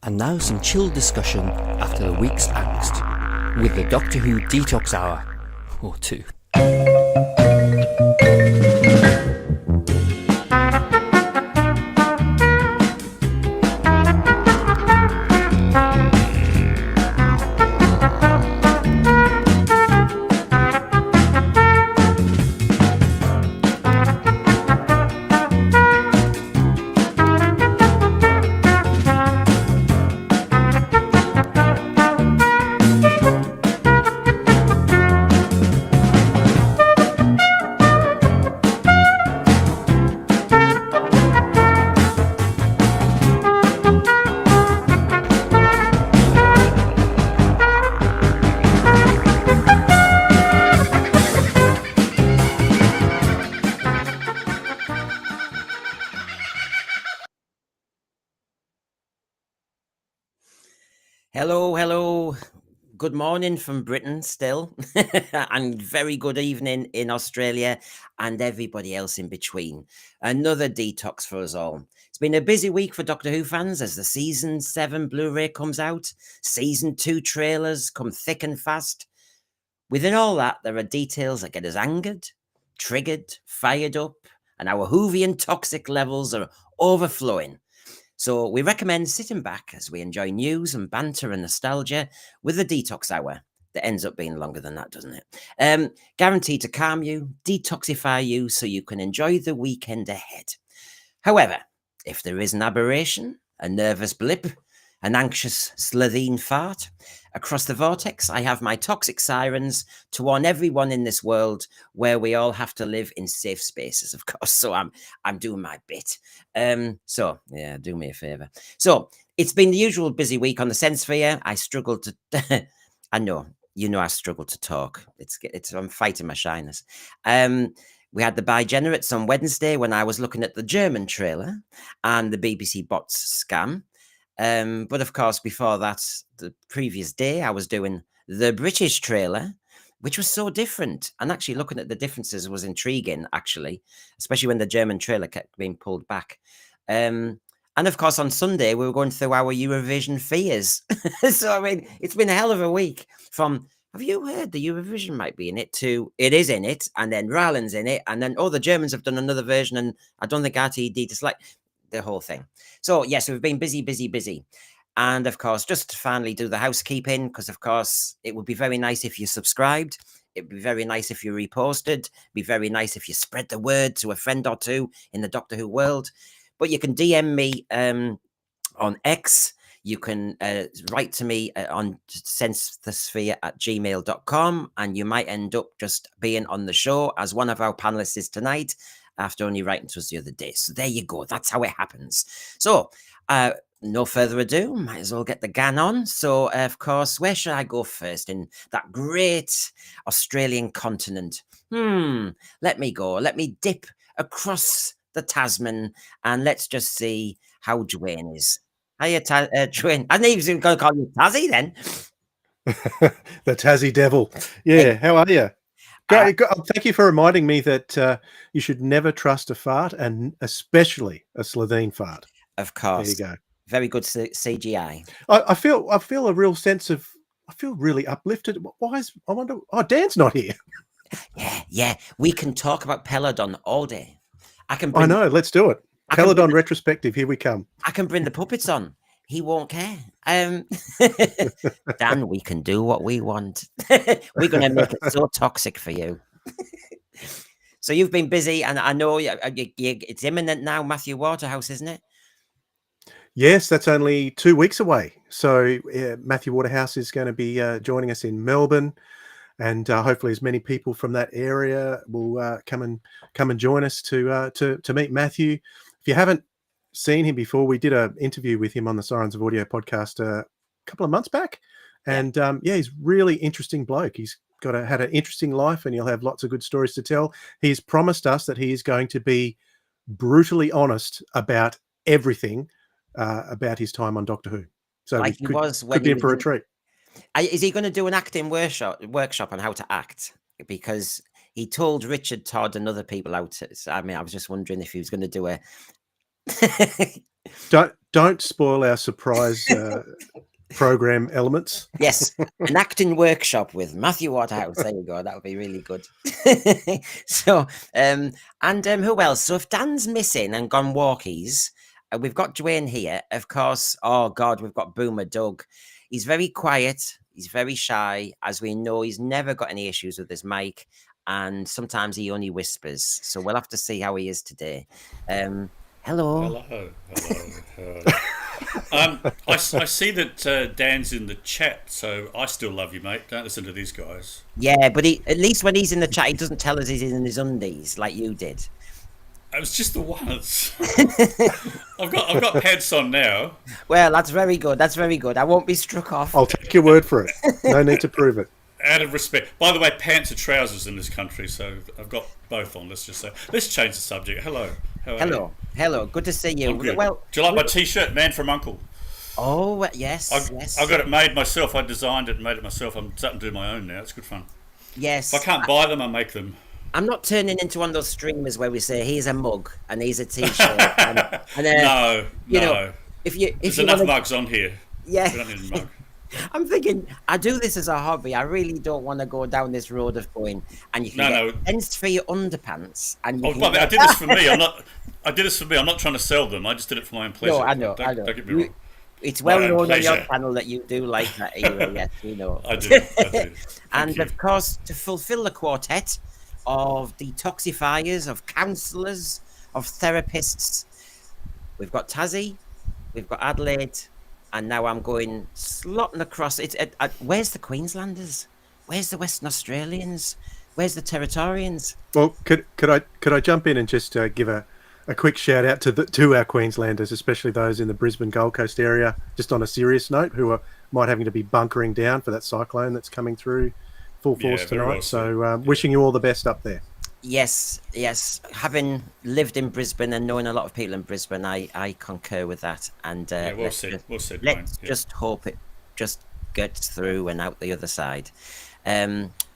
And now some chilled discussion after the week's angst, with the Doctor Who Detox Hour, or two. Hello. Good morning from Britain still, and very good evening in Australia and everybody else in between. Another detox for us all. It's been a busy week for Doctor Who fans as the Season 7 Blu-ray comes out. Season 2 trailers come thick and fast. Within all that, there are details that get us angered, triggered, fired up, and our Whovian toxic levels are overflowing. So we recommend sitting back as we enjoy news and banter and nostalgia with the Detox Hour. That ends up being longer than that, doesn't it? Guaranteed to calm you, detoxify you so you can enjoy the weekend ahead. However, if there is an aberration, a nervous blip, an anxious Slovene fart, across the vortex, I have my toxic sirens to warn everyone in this world where we all have to live in safe spaces, of course. So I'm doing my bit. So yeah, do me a favor. So it's been the usual busy week on the Sense Sphere. I struggle to, I know, I struggle to talk. I'm fighting my shyness. We had the Bigenerates on Wednesday when I was looking at the German trailer and the BBC Bots scam. But of course, before that, the previous day, I was doing the British trailer, which was so different. And actually looking at the differences was intriguing, actually, especially when the German trailer kept being pulled back. And of course, on Sunday, we were going through our Eurovision fears. So, I mean, it's been a hell of a week from, have you heard the Eurovision might be in it, to it is in it, and then Ryland's in it, and then, the Germans have done another version, and I don't think RTD dislike the whole thing. So yes, we've been busy. And of course, just to finally do the housekeeping, because of course, it would be very nice if you subscribed. It'd be very nice if you reposted. It'd be very nice if you spread the word to a friend or two in the Doctor Who world. But you can DM me on X. You can write to me on sensethesphere@gmail.com, and you might end up just being on the show as one of our panelists tonight, after only writing to us the other day. So there you go. That's how it happens. So no further ado, might as well get the gan on. So, of course, where should I go first in that great Australian continent? Let me go. Let me dip across the Tasman and let's just see how Dwayne is. Hiya, Dwayne. I didn't even going to call you Tassie then. The Tassie Devil. Yeah, hey. How are you? Great. Thank you for reminding me that you should never trust a fart, and especially a Slovene fart. Of course. There you go. Very good CGI. I feel a real sense of, I feel really uplifted. I wonder, Dan's not here. Yeah. We can talk about Peladon all day. I know. Let's do it. Peladon retrospective. Here we come. I can bring the puppets on. He won't care. Dan, we can do what we want. We're going to make it so toxic for you. So you've been busy, and I know it's imminent now, Matthew Waterhouse, isn't it? Yes, that's only 2 weeks away. So Matthew Waterhouse is going to be joining us in Melbourne, and hopefully as many people from that area will come and join us to meet Matthew. If you haven't seen him before, we did an interview with him on the Sirens of Audio podcast a couple of months back, and he's really interesting bloke. He's had an interesting life, and he'll have lots of good stories to tell. He's promised us that he is going to be brutally honest about everything about his time on Doctor Who. So like he was when could be in for a treat. Is he going to do an acting workshop on how to act? Because he told Richard Todd and other people out. I mean, I was just wondering if he was going to do a Don't spoil our surprise program elements. Yes, an acting workshop with Matthew Waterhouse. There you go. That would be really good. So, who else? So if Dan's missing and gone walkies, we've got Dwayne here. Of course, oh God, we've got Boomer Doug. He's very quiet. He's very shy. As we know, he's never got any issues with his mic. And sometimes he only whispers. So we'll have to see how he is today. Hello. Hello. I see that Dan's in the chat, so I still love you, mate. Don't listen to these guys. Yeah, but at least when he's in the chat, he doesn't tell us he's in his undies like you did. It was just the once. I've got pants on now. Well, that's very good. That's very good. I won't be struck off. I'll take your word for it. No need to prove it. Out of respect. By the way, pants are trousers in this country, so I've got both on. Let's just say. Let's change the subject. Hello. Hello. Good to see you. I'm good. Well, do you like my T-shirt, Man from Uncle? Oh yes, yes. I got it made myself. I designed it and made it myself. I'm starting to do my own now. It's good fun. Yes. If I can't buy them, I make them. I'm not turning into one of those streamers where we say here's a mug and here's a T-shirt. No. There's enough mugs on here. Yeah. We don't need a mug. I'm thinking, I do this as a hobby. I really don't want to go down this road of going, and you can get ends for your underpants. And you I did this for me. I did this for me. I'm not trying to sell them. I just did it for my own pleasure. No, I know. Don't get me wrong. It's well known on your channel that you do like that era. Yes, we know. I do. And of course, to fulfil the quartet of detoxifiers, of counsellors, of therapists, we've got Tassie, we've got Adelaide. And now I'm going slotting across. Where's the Queenslanders? Where's the Western Australians? Where's the Territorians? Well, could I jump in and just give a quick shout out to our Queenslanders, especially those in the Brisbane Gold Coast area, just on a serious note, who might having to be bunkering down for that cyclone that's coming through full force tonight. Well, so wishing you all the best up there. Yes. Having lived in Brisbane and knowing a lot of people in Brisbane, I concur with that. And let's just hope it just gets through and out the other side.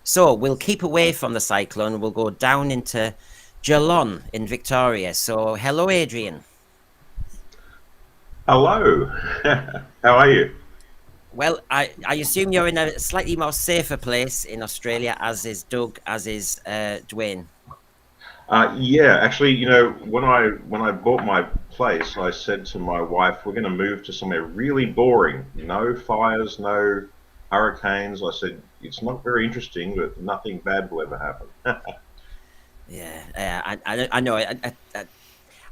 So we'll keep away from the cyclone. We'll go down into Geelong in Victoria. So hello, Adrian. Hello. How are you? Well, I assume you're in a slightly more safer place in Australia, as is Doug, as is Dwayne. Yeah, actually, when I bought my place, I said to my wife, we're going to move to somewhere really boring. No fires, no hurricanes. I said, it's not very interesting, but nothing bad will ever happen. Yeah, I know.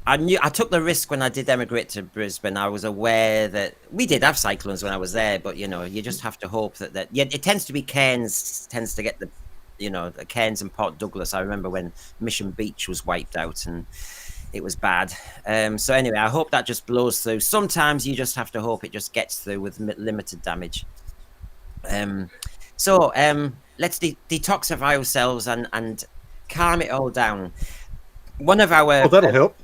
I took the risk when I did emigrate to Brisbane. I was aware that we did have cyclones when I was there, but you just have to hope that it tends to be Cairns tends to get the Cairns and Port Douglas. I remember when Mission Beach was wiped out and it was bad. So anyway, I hope that just blows through. Sometimes you just have to hope it just gets through with limited damage. So let's detoxify ourselves and calm it all down. One of our that'll help.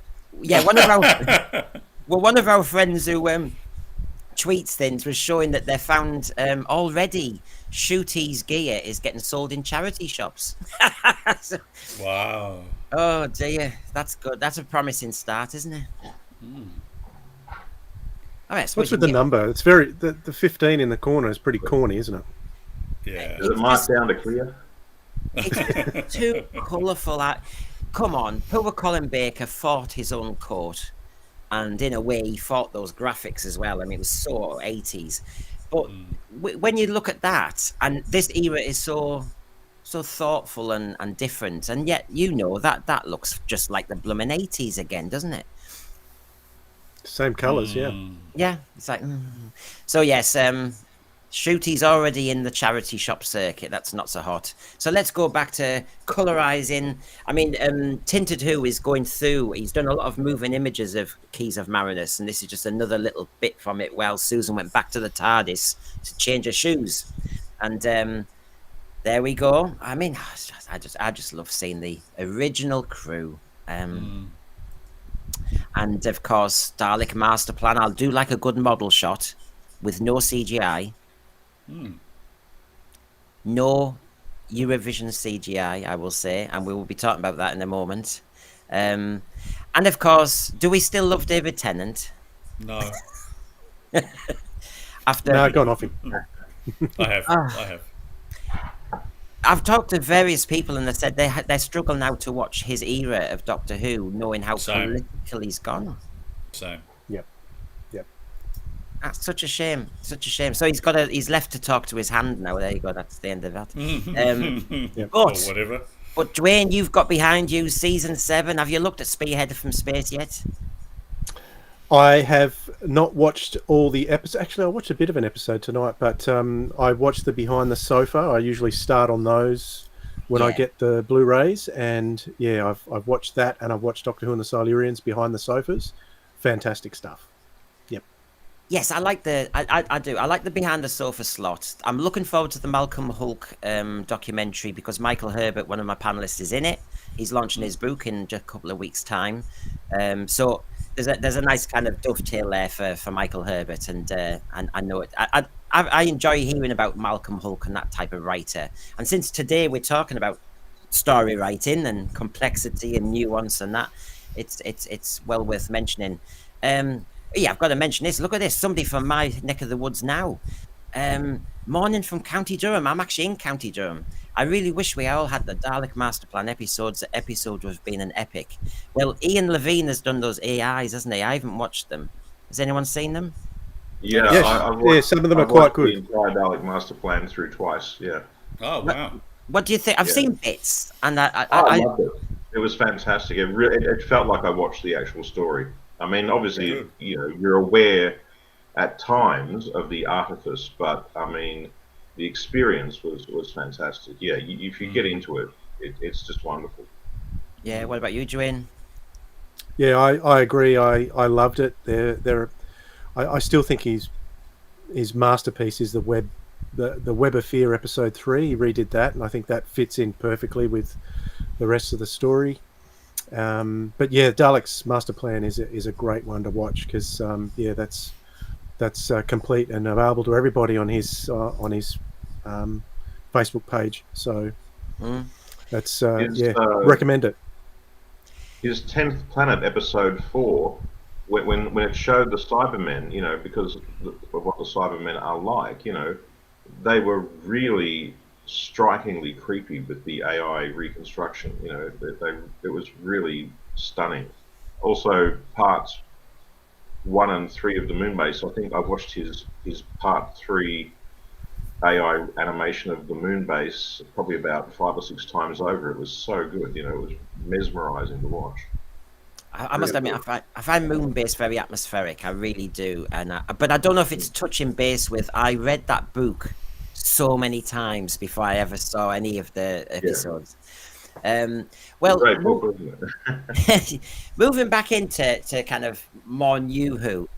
Yeah, one of our friends who tweets things was showing that they found already Rtd'S gear is getting sold in charity shops. Wow. Oh dear, that's good. That's a promising start, isn't it? All right, what's with the number? It's very the 15 in the corner is pretty corny, isn't it? Yeah. Is it marked down to clear? It's too colourful. Come on, poor Colin Baker fought his own court, and in a way he fought those graphics as well. I mean, it was so 80s. But when you look at that, and this era is so thoughtful and different, and yet that looks just like the blooming 80s again, doesn't it? Same colours, yeah. Yeah, it's like... So yes, Rtd'S already in the charity shop circuit. That's not so hot. So let's go back to colorizing. I mean, Tinted Who is going through. He's done a lot of moving images of Keys of Marinus, and this is just another little bit from it. While Susan went back to the TARDIS to change her shoes, and there we go. I mean, I just love seeing the original crew. And of course, Dalek Master Plan. I'll do like a good model shot with no CGI. No Eurovision CGI, I will say, and we will be talking about that in a moment. And of course, do we still love David Tennant? No, After No, gone off him. I have. Ah. I have. I've talked to various people, and they said they struggle now to watch his era of Doctor Who, knowing how Same. political he's gone. Same. Yep. That's such a shame. Such a shame. So he's left to talk to his hand now. There you go. That's the end of that. Or But whatever. But Dwayne, you've got behind you season 7. Have you looked at Spearhead from Space yet? I have not watched all the episodes. Actually, I watched a bit of an episode tonight, but I watched the Behind the Sofa. I usually start on those when I Yeah. get the Blu-rays, and yeah, I've watched that, and I've watched Doctor Who and the Silurians Behind the Sofas. Fantastic stuff. Yep. Yes, I like I do. I like the Behind the Sofa slot. I'm looking forward to the Malcolm Hulk documentary because Michael Herbert, one of my panelists, is in it. He's launching his book in just a couple of weeks' time. So there's a nice kind of dovetail there for Michael Herbert, and I know it. I enjoy hearing about Malcolm Hulk and that type of writer. And since today we're talking about story writing and complexity and nuance and that, it's well worth mentioning. Yeah, I've got to mention this. Look at this. Somebody from my neck of the woods now. Morning from County Durham. I'm actually in County Durham. I really wish we all had the Dalek Master Plan episodes. The episode would have been an epic. Well, Ian Levine has done those AIs, hasn't he? I haven't watched them. Has anyone seen them? Yeah, Yes. I've Yeah, some of them are quite good. The entire Dalek Master Plan through twice. Yeah. Oh, wow. What do you think? I've Yeah. seen bits, and I loved it. It was fantastic. It felt like I watched the actual story. I mean, obviously, Good. you're aware at times of the artifice, but I mean, the experience was fantastic. Yeah, if you get into it, it's just wonderful. yeah. What about you, Joanne? Yeah, I agree. I loved it. I still think his masterpiece is the Web of Fear episode 3. He redid that, and I think that fits in perfectly with the rest of the story. But yeah, Dalek's Master Plan is a great one to watch because yeah, that's complete and available to everybody on his Facebook page. So that's recommend it. His 10th Planet episode 4, when it showed the Cybermen, because of what the Cybermen are like, they were really strikingly creepy with the AI reconstruction. It was really stunning. Also, parts 1 and 3 of the Moonbase. I think I watched his part 3 AI animation of the Moonbase probably about 5 or 6 times over. It was so good. It was mesmerizing to watch. I must admit, I find Moonbase very atmospheric. I really do, but I don't know if it's touching base with. I read that book so many times before I ever saw any of the episodes. Well, Great book, wasn't it? moving back into kind of more New Who,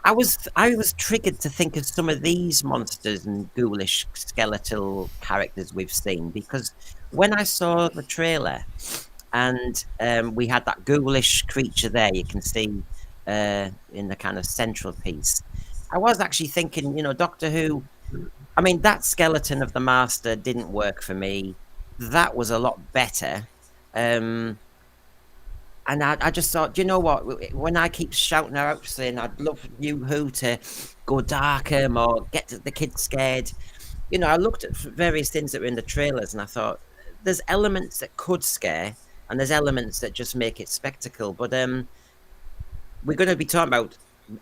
I was triggered to think of some of these monsters and ghoulish skeletal characters we've seen, because when I saw the trailer and we had that ghoulish creature there, you can see in the kind of central piece, I was actually thinking, Doctor Who. I mean, that skeleton of the Master didn't work for me. That was a lot better. And I just thought, you know what? When I keep shouting out saying I'd love New Who to go darker, or get the kids scared, I looked at various things that were in the trailers and I thought, there's elements that could scare and there's elements that just make it spectacle. But we're going to be talking about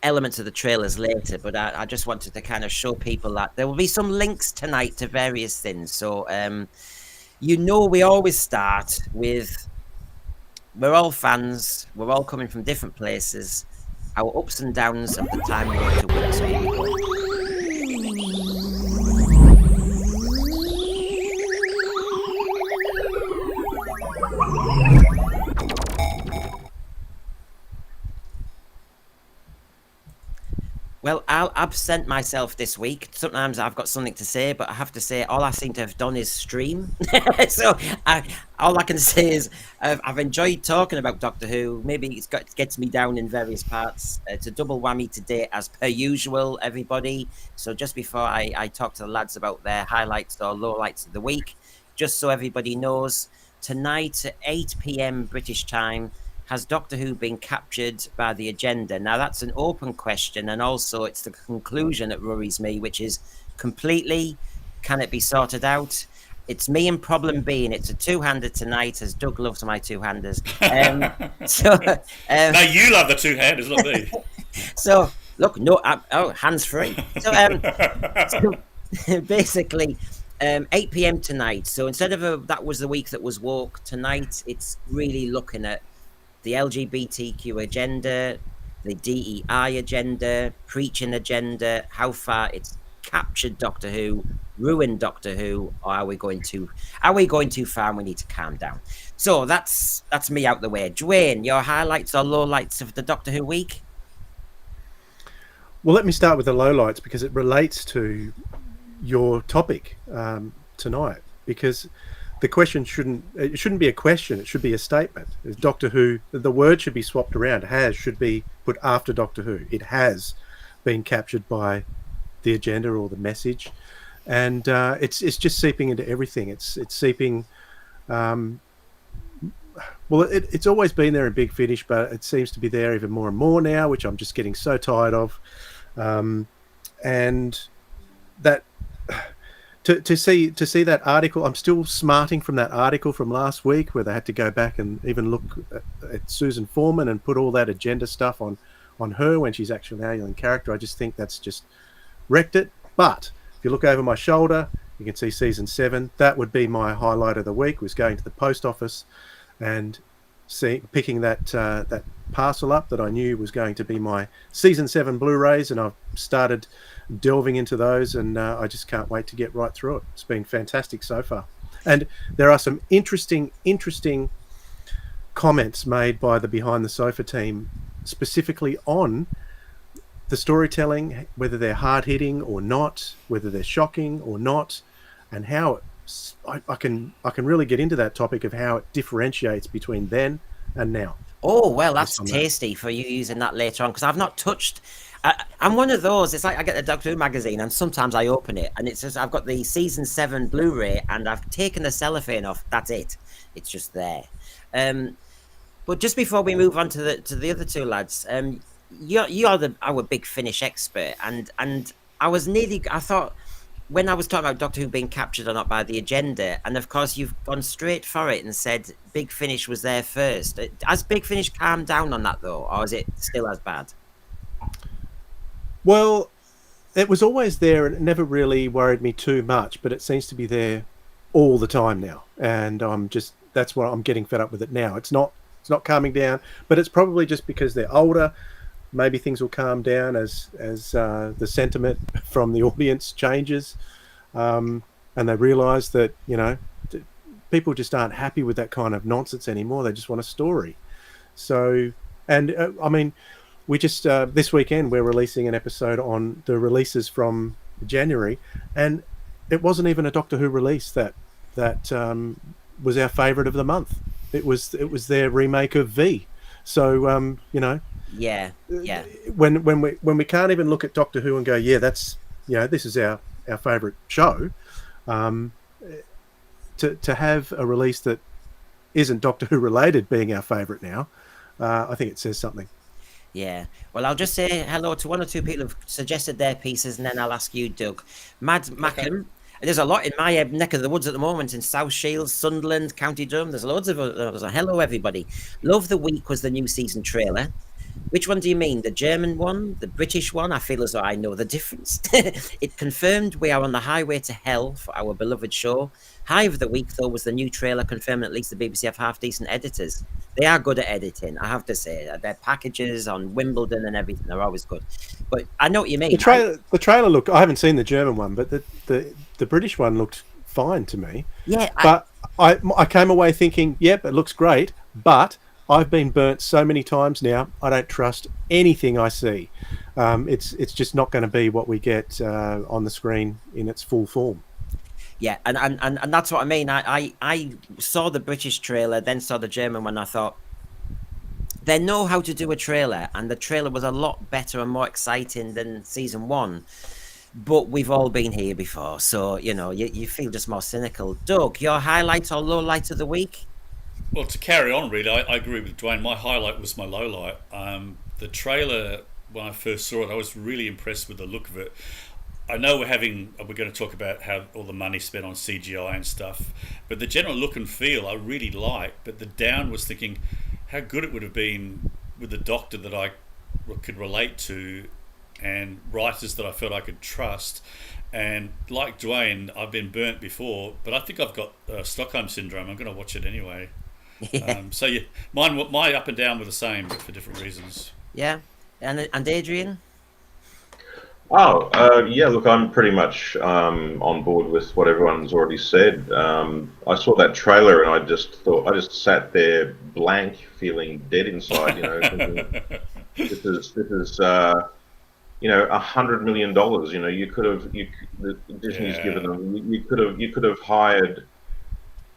elements of the trailers later, but I just wanted to kind of show people that there will be some links tonight to various things. So we always start with, we're all fans, we're all coming from different places, our ups and downs of the time we went to work. So here we go. Well, I'll absent myself this week. Sometimes I've got something to say, but I have to say all I seem to have done is stream. So all I can say is I've enjoyed talking about Doctor Who. Maybe it gets me down in various parts. It's a double whammy today, as per usual, everybody. So just before I talk to the lads about their highlights or lowlights of the week, just so everybody knows, tonight at 8 p.m. British time, has Doctor Who been captured by the agenda? Now, that's an open question, and also it's the conclusion that worries me, which is completely, can it be sorted out? It's me and problem being, it's a two-hander tonight, as Doug loves my two-handers. No, you love the two-handers, not me. So, look, no, hands-free. So, basically, 8 p.m. tonight. So instead of that was the week that was woke, tonight it's really looking at the LGBTQ agenda, the DEI agenda, preaching agenda, how far it's captured Doctor Who, ruined Doctor Who, or are we going too far and we need to calm down? So that's me out the way. Dwayne, your highlights or lowlights of the Doctor Who week? Well, let me start with the lowlights because it relates to your topic tonight. Because the question shouldn't be a question; it should be a statement. Doctor Who, the word should be swapped around. Should be put after Doctor Who. It has been captured by the agenda or the message, and it's just seeping into everything. It's seeping. Well, it's always been there in Big Finish, but it seems to be there even more and more now, which I'm just getting so tired of. And that to see that article, I'm still smarting from that article from last week where they had to go back and even look at Susan Foreman and put all that agenda stuff on her when she's actually an alien character. I just think that's just wrecked it. But if you look over my shoulder, you can see season 7. That would be my highlight of the week, was going to the post office and picking that parcel up that I knew was going to be my season 7 Blu-rays, and I've started delving into those, and I just can't wait to get right through it. It's been fantastic so far, and there are some interesting comments made by the Behind the Sofa team specifically on the storytelling, whether they're hard-hitting or not, whether they're shocking or not, and how I can really get into that topic of how it differentiates between then and now. Oh, well, that's tasty for you using that later on, because I've not touched. I'm one of those. It's like I get the Doctor Who magazine, and sometimes I open it, and it says I've got the season 7 Blu-ray, and I've taken the cellophane off. That's it. It's just there. But just before we move on to the other two lads, you're our Big Finish expert, and I thought, when I was talking about Doctor Who being captured or not by the agenda, and of course you've gone straight for it and said Big Finish was there first. Has Big Finish calmed down on that though, or is it still as bad? Well, it was always there and it never really worried me too much, but it seems to be there all the time now, and that's why I'm getting fed up with it now. It's not calming down, but it's probably just because they're older. Maybe things will calm down as the sentiment from the audience changes, and they realise that people just aren't happy with that kind of nonsense anymore. They just want a story. So, and I mean, we just this weekend we're releasing an episode on the releases from January, and it wasn't even a Doctor Who release that was our favourite of the month. It was their remake of V. So Yeah. When we can't even look at Doctor Who and go, yeah, that's this is our favourite show. To have a release that isn't Doctor Who related being our favourite now, I think it says something. Yeah. Well, I'll just say hello to one or two people who've suggested their pieces, and then I'll ask you, Doug. Mad Mackham. There's a lot in my neck of the woods at the moment, in South Shields, Sunderland, County Durham. There's loads of hello, everybody. Love the Week was the new season trailer. Which one do you mean? The German one? The British one? I feel as though I know the difference. It confirmed we are on the highway to hell for our beloved show. High of the Week, though, was the new trailer confirming at least the BBC have half-decent editors. They are good at editing, I have to say. Their packages on Wimbledon and everything are always good. But I know what you mean. The trailer looked... I haven't seen the German one, but the British one looked fine to me. Yeah. But I came away thinking, yep, it looks great, but I've been burnt so many times now, I don't trust anything I see. It's just not going to be what we get on the screen in its full form. Yeah, and that's what I mean. I saw the British trailer, then saw the German one. I thought, they know how to do a trailer, and the trailer was a lot better and more exciting than season 1. But we've all been here before, so you feel just more cynical. Doug, your highlight or low light of the week? Well, to carry on, really, I agree with Dwayne. My highlight was my low light. The trailer, when I first saw it, I was really impressed with the look of it. I know we're going to talk about how all the money spent on CGI and stuff, but the general look and feel I really liked. But the down was thinking how good it would have been with the Doctor that I could relate to, and writers that I felt I could trust. And like Dwayne, I've been burnt before, but I think I've got Stockholm syndrome. I'm going to watch it anyway. Yeah. So yeah, my up and down were the same, but for different reasons. Yeah. And Adrian? Oh, yeah, look, I'm pretty much on board with what everyone's already said. I saw that trailer and I just sat there blank, feeling dead inside, you know. Thinking, this is you know, $100 million, you know, Disney's given them, you could have hired,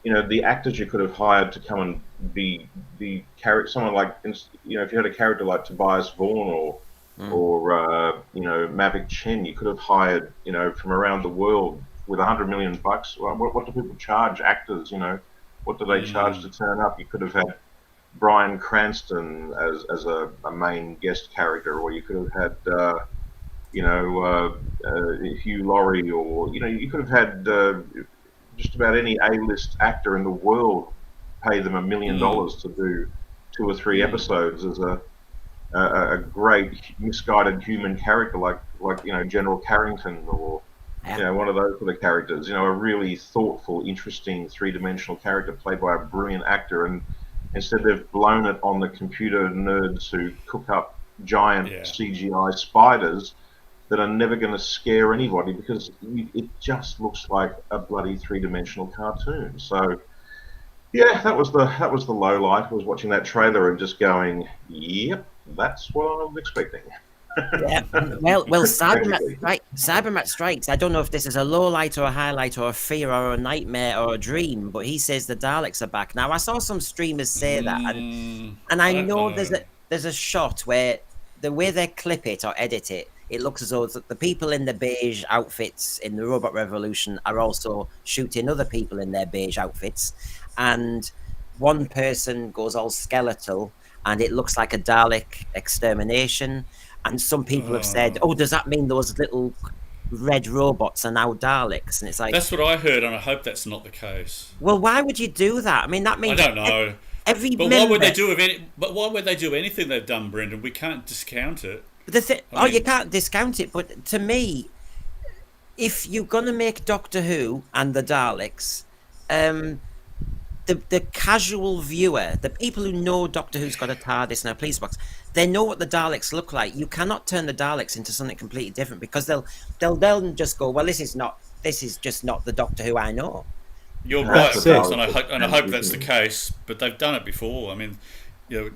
you know, the actors you could have hired to come and be someone like, you know, if you had a character like Tobias Vaughan or you know, Mavic Chen, you could have hired, you know, from around the world with $100 million. Well, what do people charge actors, you know? What do they charge to turn up? You could have had Bryan Cranston as a main guest character, or you could have had, you know, Hugh Laurie, or, you know, you could have had just about any A-list actor in the world, pay them $1 million to do 2 or 3 episodes as a great misguided human character like you know, General Carrington, or you know, one of those sort of characters, you know, a really thoughtful, interesting 3-dimensional character played by a brilliant actor. And instead they've blown it on the computer nerds who cook up giant CGI spiders that are never going to scare anybody, because it just looks like a bloody 3-dimensional cartoon. So yeah, that was the low light. I was watching that trailer and just going, yep, that's what I was expecting. Yeah. Well, Cybermat Strikes. I don't know if this is a low light or a highlight or a fear or a nightmare or a dream, but he says the Daleks are back. Now, I saw some streamers say that, and I know there's a shot where the way they clip it or edit it, it looks as though the people in the beige outfits in the Robot Revolution are also shooting other people in their beige outfits, and one person goes all skeletal, and it looks like a Dalek extermination. And some people have said, "Oh, does that mean those little red robots are now Daleks?" And it's like, that's what I heard, and I hope that's not the case. Well, why would you do that? I mean, that means I don't know. Why would they do anything they've done, Brendan? We can't discount it. You can't discount it. But to me, if you're gonna make Doctor Who and the Daleks, the casual viewer, the people who know Doctor Who's got a TARDIS and a police box, they know what the Daleks look like. You cannot turn the Daleks into something completely different, because they'll then just go, well, this is just not the Doctor Who I know. You're right, of course, and I hope that's the case. But they've done it before. I mean, you know,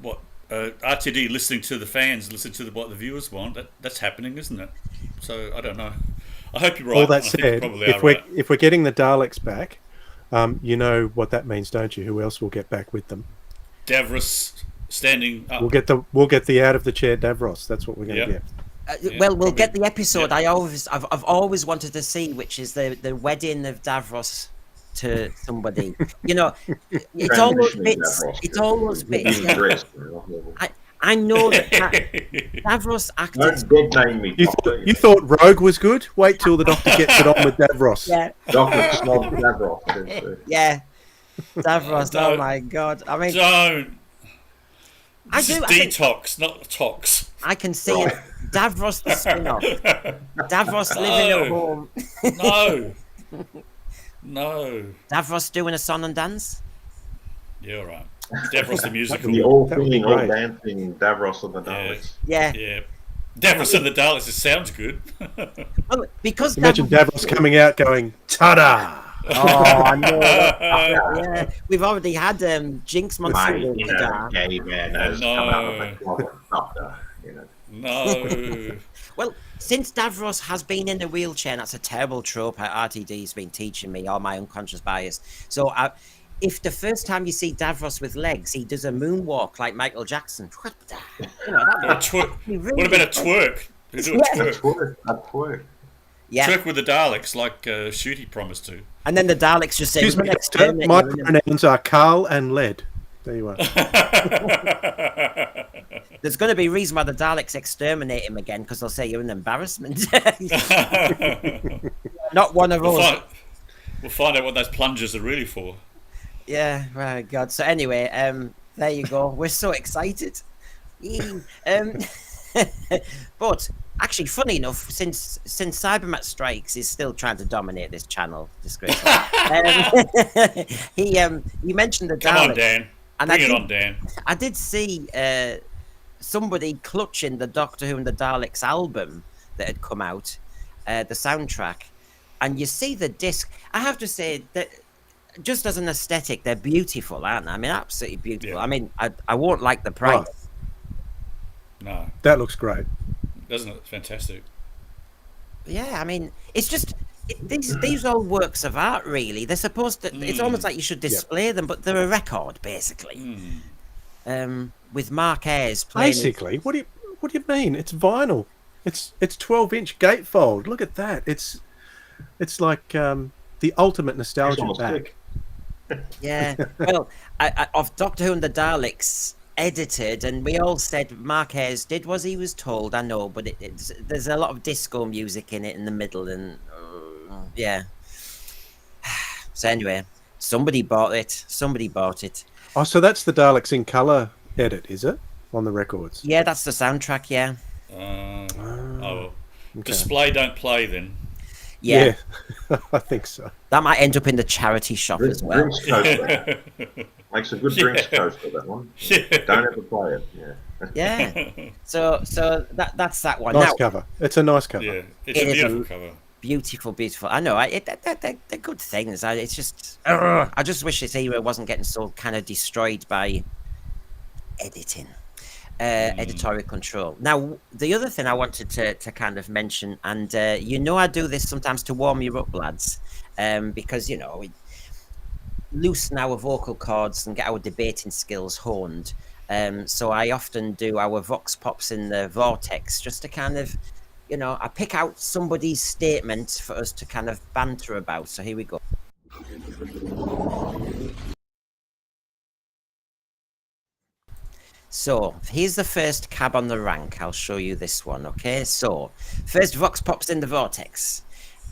what RTD listening to the fans, listening to what the viewers want. That's happening, isn't it? So I don't know. I hope you're right. All that said, if we're getting the Daleks back, you know what that means, don't you? Who else will get back with them? Davros standing up. We'll get the out of the chair Davros. That's what we're going to get. Well, we'll get the episode I've always wanted to see, which is the wedding of Davros to somebody. You know, it's all those bits. It's all those bits. I know that Davros acted. Don't name me. You thought Rogue was good? Wait till the Doctor gets it on with Davros. Yeah. Doctor Snob Davros. Yeah. Davros. Oh my God. I mean, don't. I do. Detox, not tox. I can see it. Davros the spin-off. Davros living at home. No. Davros doing a song and dance. Yeah, all right. Davros the musical. The all singing, all dancing Davros and the Daleks. Yeah. Davros and the Daleks. It sounds good. Well, because imagine Davros coming out going, "Ta-da!" Oh, I know. Yeah, we've already had Jinx Monsoon. Gay man has come out of the closet, Doctor. You know. No. Well, since Davros has been in a wheelchair, and that's a terrible trope RTD's been teaching me, all my unconscious bias. So if the first time you see Davros with legs, he does a moonwalk like Michael Jackson. You know, What about a twerk? You do a twerk. A twerk. Yeah. Turk with the Daleks, like Shooty promised to. And then the Daleks just say, Excuse "We're me, gonna Doctor. exterminate My you," and then pronouns are Carl and Lead. There you are. there's going to be a reason why the Daleks exterminate him again, because they'll say you're an embarrassment. Not one of us. We'll find out what those plungers are really for. Yeah, my God. So anyway, there you go. We're so excited. Yee. But actually, funny enough, since Cybermat Strikes is still trying to dominate this channel, disgraceful. He mentioned the Daleks. Come on, Dan. And Bring it on, Dan. I did see somebody clutching the Doctor Who and the Daleks album that had come out, the soundtrack, and you see the disc. I have to say that just as an aesthetic, they're beautiful, aren't they? I mean, absolutely beautiful. Yeah. I mean, I won't like the price. Right. No, That looks great. doesn't it? Fantastic. Yeah, I mean, it's just these are all works of art, really. They're supposed to. It's almost like you should display them, but they're a record, basically. With Mark Ayres playing. Basically, what do you mean? It's vinyl. It's 12-inch gatefold. Look at that. It's like the ultimate nostalgia Almost back. Yeah, well, of Doctor Who and the Daleks edited, and we all said Mark Ayres did was he was told. I know, but there's a lot of disco music in it in the middle, and yeah. So anyway, somebody bought it. Oh, so that's the Daleks in colour edit, is it? On the records? Yeah, that's the soundtrack. Yeah, Oh, Okay. display don't play then. yeah. I think so. That might end up in the charity shop as well. Drinks coaster. Makes a good drinks coaster, that one. Don't ever play it. Yeah. Yeah. So that's that one. Nice Now, cover. It's a nice cover. Yeah, it's It a is beautiful cover. beautiful. I know. They're good things. It's just. I just wish this era wasn't getting so kind of destroyed by editing. Editorial control. Now, the other thing I wanted to kind of mention, and I do this sometimes to warm you up, lads, because we loosen our vocal cords and get our debating skills honed. So I often do our vox pops in the vortex just to kind of, I pick out somebody's statement for us to kind of banter about. So here we go. So here's the first cab on the rank. I'll show you this one. Okay, so first vox pops in the vortex,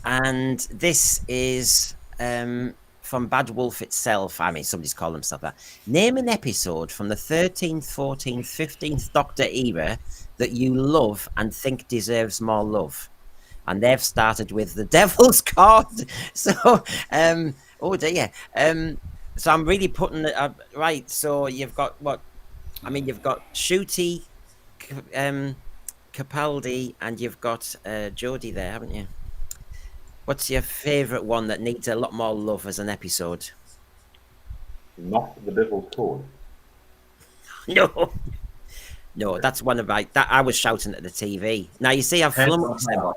and this is from Bad Wolf itself. I mean, somebody's called himself that. Name an episode from the 13th, 14th, 15th Doctor era that you love and think deserves more love. And they've started with the Devil's Card. So, oh dear. So I'm really putting it up right. So you've got what? I mean, you've got Shooty, Capaldi, and you've got Jodie there, haven't you? What's your favourite one that needs a lot more love as an episode? Not the Devil's Cord. No, that's one of that I was shouting at the TV. Now you see, I've flummoxed them.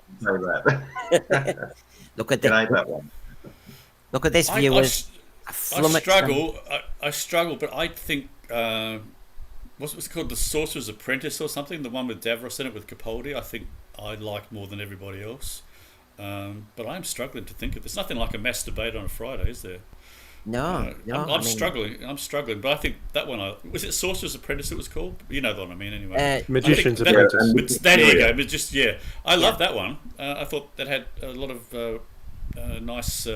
Look at this. That one. Look at this, viewers. I struggle, but I think what's it called, The Sorcerer's Apprentice or something, the one with Davros in it with Capaldi, I think I like more than everybody else. But I'm struggling to think of. There's nothing like a mass debate on a Friday, is there? No, I'm struggling, but I think that one. Was it Sorcerer's Apprentice? It was called. You know the one I mean, anyway. Magician's Apprentice. There you go. But just I love that one. I thought that had a lot of nice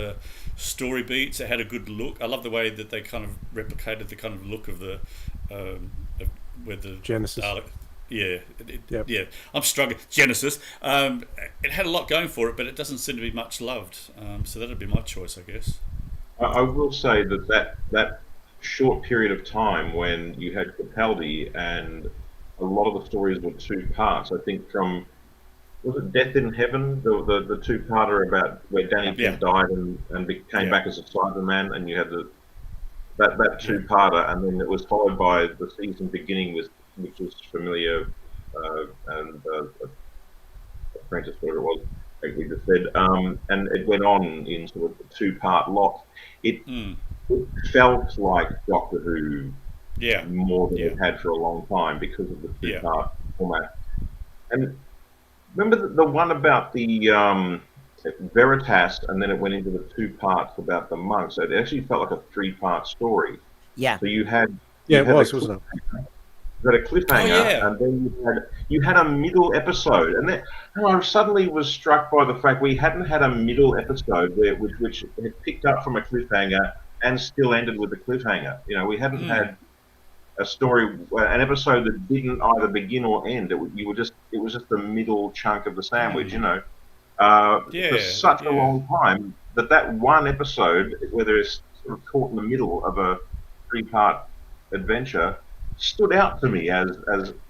story beats. It had a good look. I love the way that they kind of replicated the kind of look of the with the Genesis. Yeah, I'm struggling. Genesis. It had a lot going for it, but it doesn't seem to be much loved. So that'd be my choice, I guess. I will say that short period of time when you had Capaldi and a lot of the stories were two parts. I think from, was it Death in Heaven, the two-parter about where Danny Pink died and came back as a Cyberman, and you had that two-parter, and then it was followed by the season beginning with, which was familiar and Apprentice, whatever it was, like we just said, and it went on in sort of a two-part lot. It felt like Doctor Who more than it had for a long time because of the two-part format. And remember the one about the Veritas, and then it went into the 2 parts about the monks. So it actually felt like a 3-part story. Yeah. So you had it was, wasn't it? You had a cliffhanger, and then you had a middle episode, and then I suddenly was struck by the fact we hadn't had a middle episode which had picked up from a cliffhanger and still ended with a cliffhanger. You know, we hadn't had a story, an episode that didn't either begin or end. It was just the middle chunk of the sandwich. You know, for such a long time that one episode, whether it's sort of caught in the middle of a 3-part adventure, stood out to me as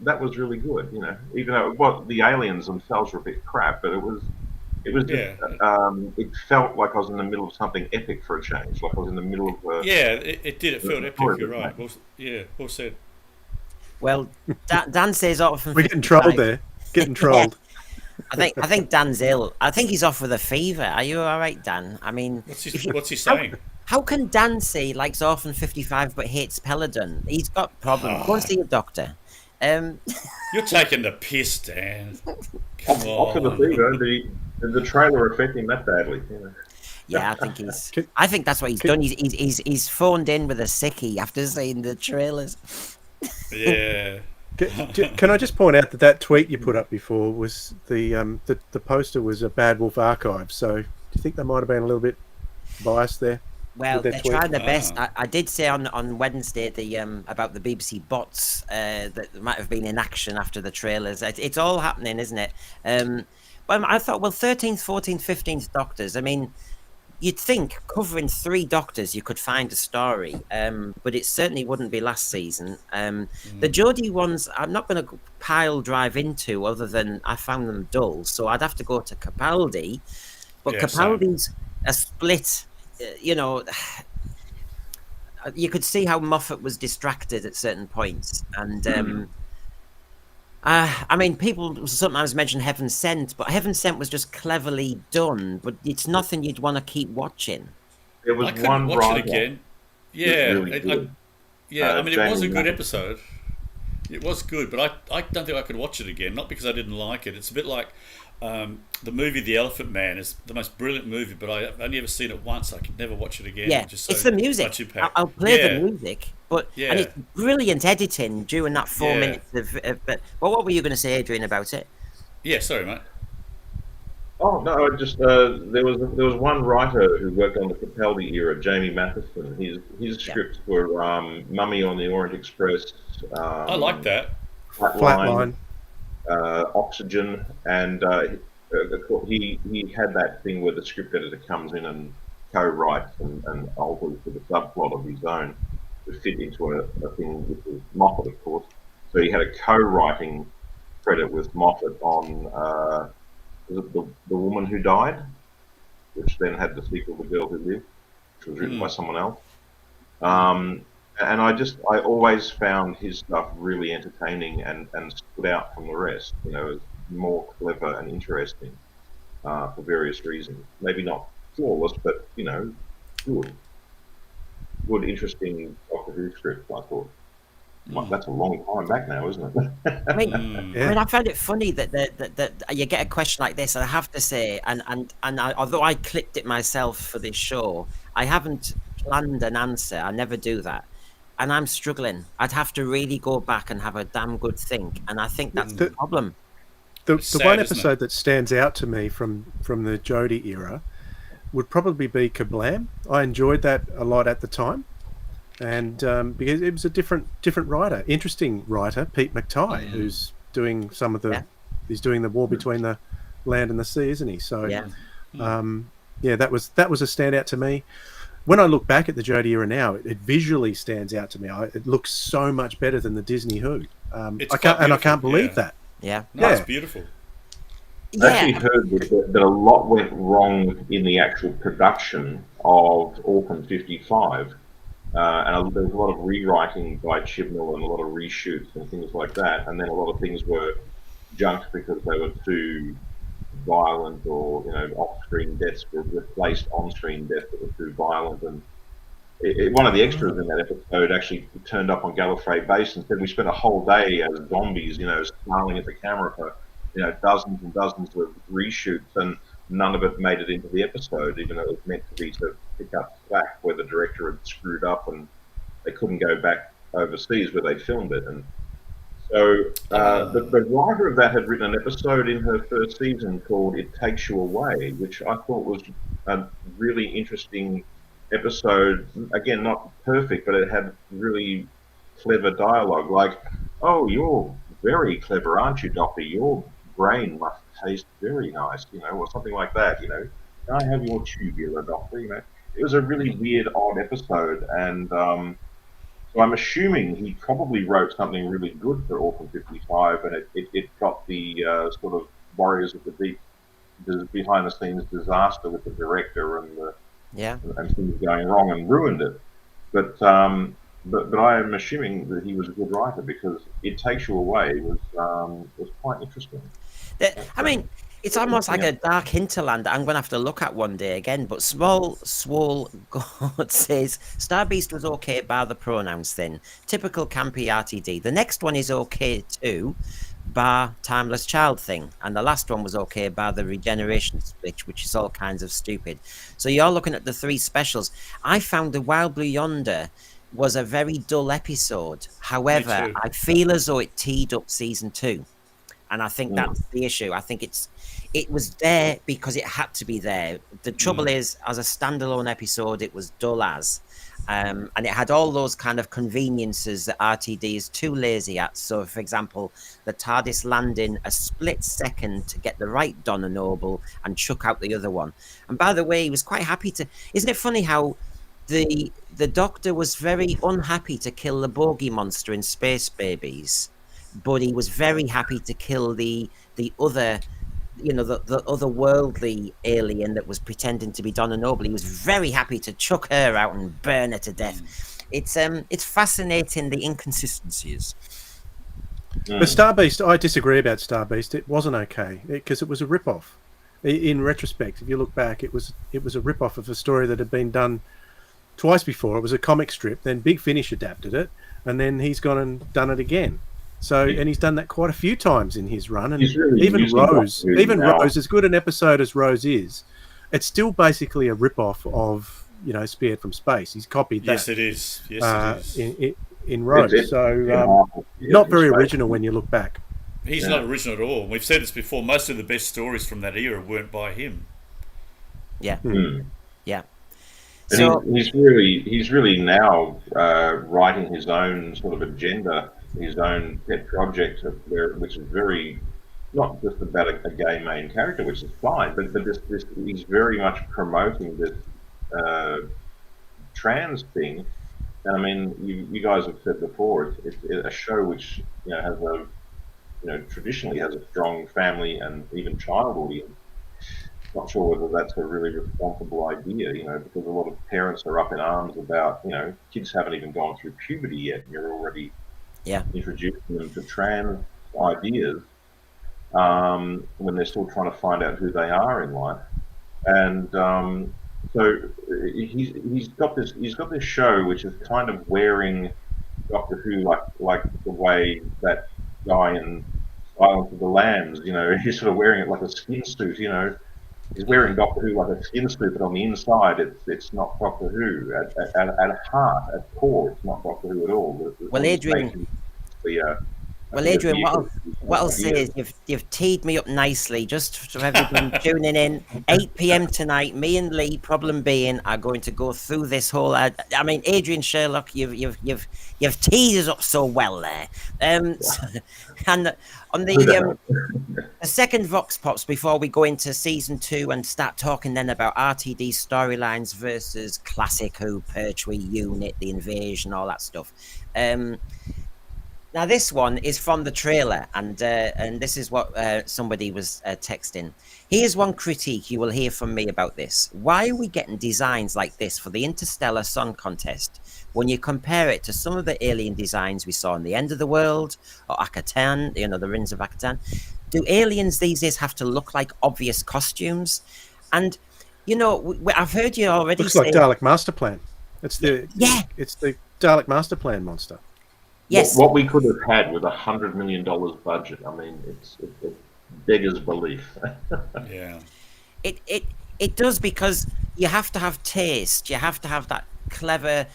that was really good, you know. Even though the aliens themselves were a bit crap, but it felt like I was in the middle of something epic for a change. Like I was in the middle of it did. It felt epic. You're right. Well said. Well, Dan says often. We're getting trolled there. Getting trolled. I think Dan's ill. I think he's off with a fever. Are you all right, Dan? I mean, what's he saying? How can Dan say likes Orphan 55 but hates Peladon? He's got problems. Go and see a doctor. You're taking the piss, Dan. Come off of the fever. Did the trailer affect him that badly? You know? Yeah, I think that's what he's done. He's phoned in with a sickie after seeing the trailers. Yeah. Can I just point out that tweet you put up before was the poster was a Bad Wolf archive. So do you think they might have been a little bit biased there? Well, they're trying their best. I did say on Wednesday about the BBC bots that might have been in action after the trailers. It's all happening, isn't it? But I thought, well, 13th, 14th, 15th Doctors. I mean, you'd think covering 3 Doctors you could find a story, but it certainly wouldn't be last season. The Jodie ones, I'm not going to pile drive into, other than I found them dull. So I'd have to go to Capaldi, but Capaldi's a split. You know, you could see how Moffat was distracted at certain points, and I mean, people sometimes mention Heaven Sent, but Heaven Sent was just cleverly done, but it's nothing you'd want to keep watching. There was I couldn't watch it again. Yeah, really I mean, it was a good episode. It was good, but I don't think I could watch it again. Not because I didn't like it. It's a bit like the movie The Elephant Man is the most brilliant movie, but I've only ever seen it once. I could never watch it again. Yeah, it's the music. I'll play the music, and it's brilliant editing during that 4 minutes of. But what were you going to say, Adrian, about it? Yeah, sorry, mate. Oh no! Just there was one writer who worked on the Capaldi era, Jamie Matheson. His scripts were Mummy on the Orient Express. I like that. Flatline. Oxygen, and he had that thing where the script editor comes in and co-writes and alters to the subplot of his own to fit into a thing which was Moffat, of course. So he had a co-writing credit with Moffat on the Woman Who Died, which then had the sequel, The Girl Who Lived, which was written by someone else. And I always found his stuff really entertaining and stood out from the rest. You know, it was more clever and interesting for various reasons. Maybe not flawless, but, you know, good, interesting Doctor Who script, I thought. That's a long time back now, isn't it? I mean, I found it funny that you get a question like this, and I have to say, and although I clipped it myself for this show, I haven't planned an answer. I never do that. And I'm struggling. I'd have to really go back and have a damn good think. And I think that's the problem. The one episode that stands out to me from the Jodie era would probably be Kablam. I enjoyed that a lot at the time. And because it was a different writer, interesting writer, Pete McTighe, who's doing some of he's doing the war between the land and the sea, isn't he? So, that was a standout to me. When I look back at the Jodie era now, it visually stands out to me. It looks so much better than the Disney Who. I can't believe that. Yeah, it's beautiful. I actually heard that a lot went wrong in the actual production of Orphan 55. And there was a lot of rewriting by Chibnall and a lot of reshoots and things like that. And then a lot of things were junked because they were too violent, or, you know, off-screen deaths were replaced on-screen deaths that were too violent. And one of the extras in that episode actually turned up on Gallifrey Base and said we spent a whole day as zombies, you know, snarling at the camera for, you know, dozens and dozens of reshoots. And none of it made it into the episode, even though it was meant to be to pick up slack where the director had screwed up and they couldn't go back overseas where they filmed it. And so the writer of that had written an episode in her first season called It Takes You Away, which I thought was a really interesting episode. Again, not perfect, but it had really clever dialogue, like, "Oh, you're very clever, aren't you, Doctor? Your brain must taste very nice," or something like that, "Can I have your tubular, Doctor?" It was a really weird, odd episode, and so I'm assuming he probably wrote something really good for Orphan 55, and it got the sort of Warriors of the Deep behind-the-scenes disaster with the director and things going wrong and ruined it. But I am assuming that he was a good writer, because It Takes You Away was quite interesting. I mean, it's almost like a dark hinterland I'm going to have to look at one day again. But Small Swole God says, Starbeast was okay bar the pronouns thing. Typical campy RTD. The next one is okay too, bar Timeless Child thing. And the last one was okay bar the regeneration split, which is all kinds of stupid. So you're looking at the three specials. I found The Wild Blue Yonder was a very dull episode. However, I feel as though it teed up season 2. And I think that's the issue. I think it was there because it had to be there. The trouble is, as a standalone episode, it was dull as. And it had all those kind of conveniences that RTD is too lazy at. So, for example, the TARDIS landing a split second to get the right Donna Noble and chuck out the other one. And by the way, he was quite happy to... Isn't it funny how the Doctor was very unhappy to kill the bogey monster in Space Babies, but he was very happy to kill the other, the otherworldly alien that was pretending to be Donna Noble. He was very happy to chuck her out and burn her to death. It's fascinating, the inconsistencies. But Starbeast, I disagree about Starbeast. It wasn't okay because it was a rip-off. In retrospect, if you look back, it was a rip-off of a story that had been done twice before. It was a comic strip, then Big Finish adapted it, and then he's gone and done it again. So, and he's done that quite a few times in his run. And really even Rose, as good an episode as Rose is, it's still basically a rip-off of, Speared from Space. He's copied that. Yes, it is. Yes, it is. In Rose. So, not very original when you look back. He's not original at all. We've said this before. Most of the best stories from that era weren't by him. Yeah. Yeah. And so he's really now writing his own sort of agenda, his own pet project, which is very not just about a gay main character, which is fine, but this he's very much promoting this trans thing. And I mean, you guys have said before, it's a show which has traditionally has a strong family and even child audience. Not sure whether that's a really responsible idea, because a lot of parents are up in arms about, kids haven't even gone through puberty yet, and you're already introducing them to trans ideas when they're still trying to find out who they are in life. And so he's got this show which is kind of wearing Doctor Who like the way that guy in Silence of the Lambs, he's sort of wearing it like a skin suit, He's wearing Doctor Who like a skin suit, but on the inside, it's not Doctor Who. At heart, at core, it's not Doctor Who at all. Well, Adrian, what I'll say is you've teed me up nicely. Just for everyone tuning in, 8 p.m. tonight, me and Lee, problem being, are going to go through this whole. I mean, Adrian Sherlock, you've teed us up so well there. And on the second Vox Pops, before we go into season 2 and start talking then about RTD storylines versus classic Who, Pertwee, Unit, the invasion, all that stuff. Now, this one is from the trailer, and this is what somebody was texting. Here's one critique you will hear from me about this. Why are we getting designs like this for the Interstellar Song Contest when you compare it to some of the alien designs we saw in The End of the World or Akatan, the Rings of Akatan? Do aliens these days have to look like obvious costumes? And, I've heard you already looks say... like Dalek Master Plan. It's the Dalek Master Plan monster. Yes. What we could have had with $100 million budget, I mean, it beggars belief. Yeah. It does, because you have to have taste. You have to have that clever.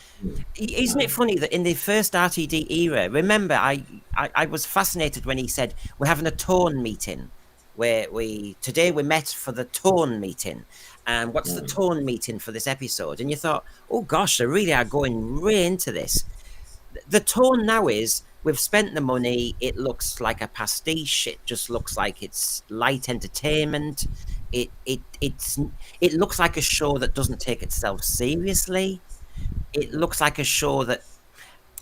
Isn't it funny that in the first RTD era, remember, I was fascinated when he said we're having a tone meeting, where today we met for the tone meeting, and what's the tone meeting for this episode? And you thought, oh gosh, they really are going way into this. The tone now is, we've spent the money. It looks like a pastiche. It just looks like it's light entertainment. It looks like a show that doesn't take itself seriously. It looks like a show that,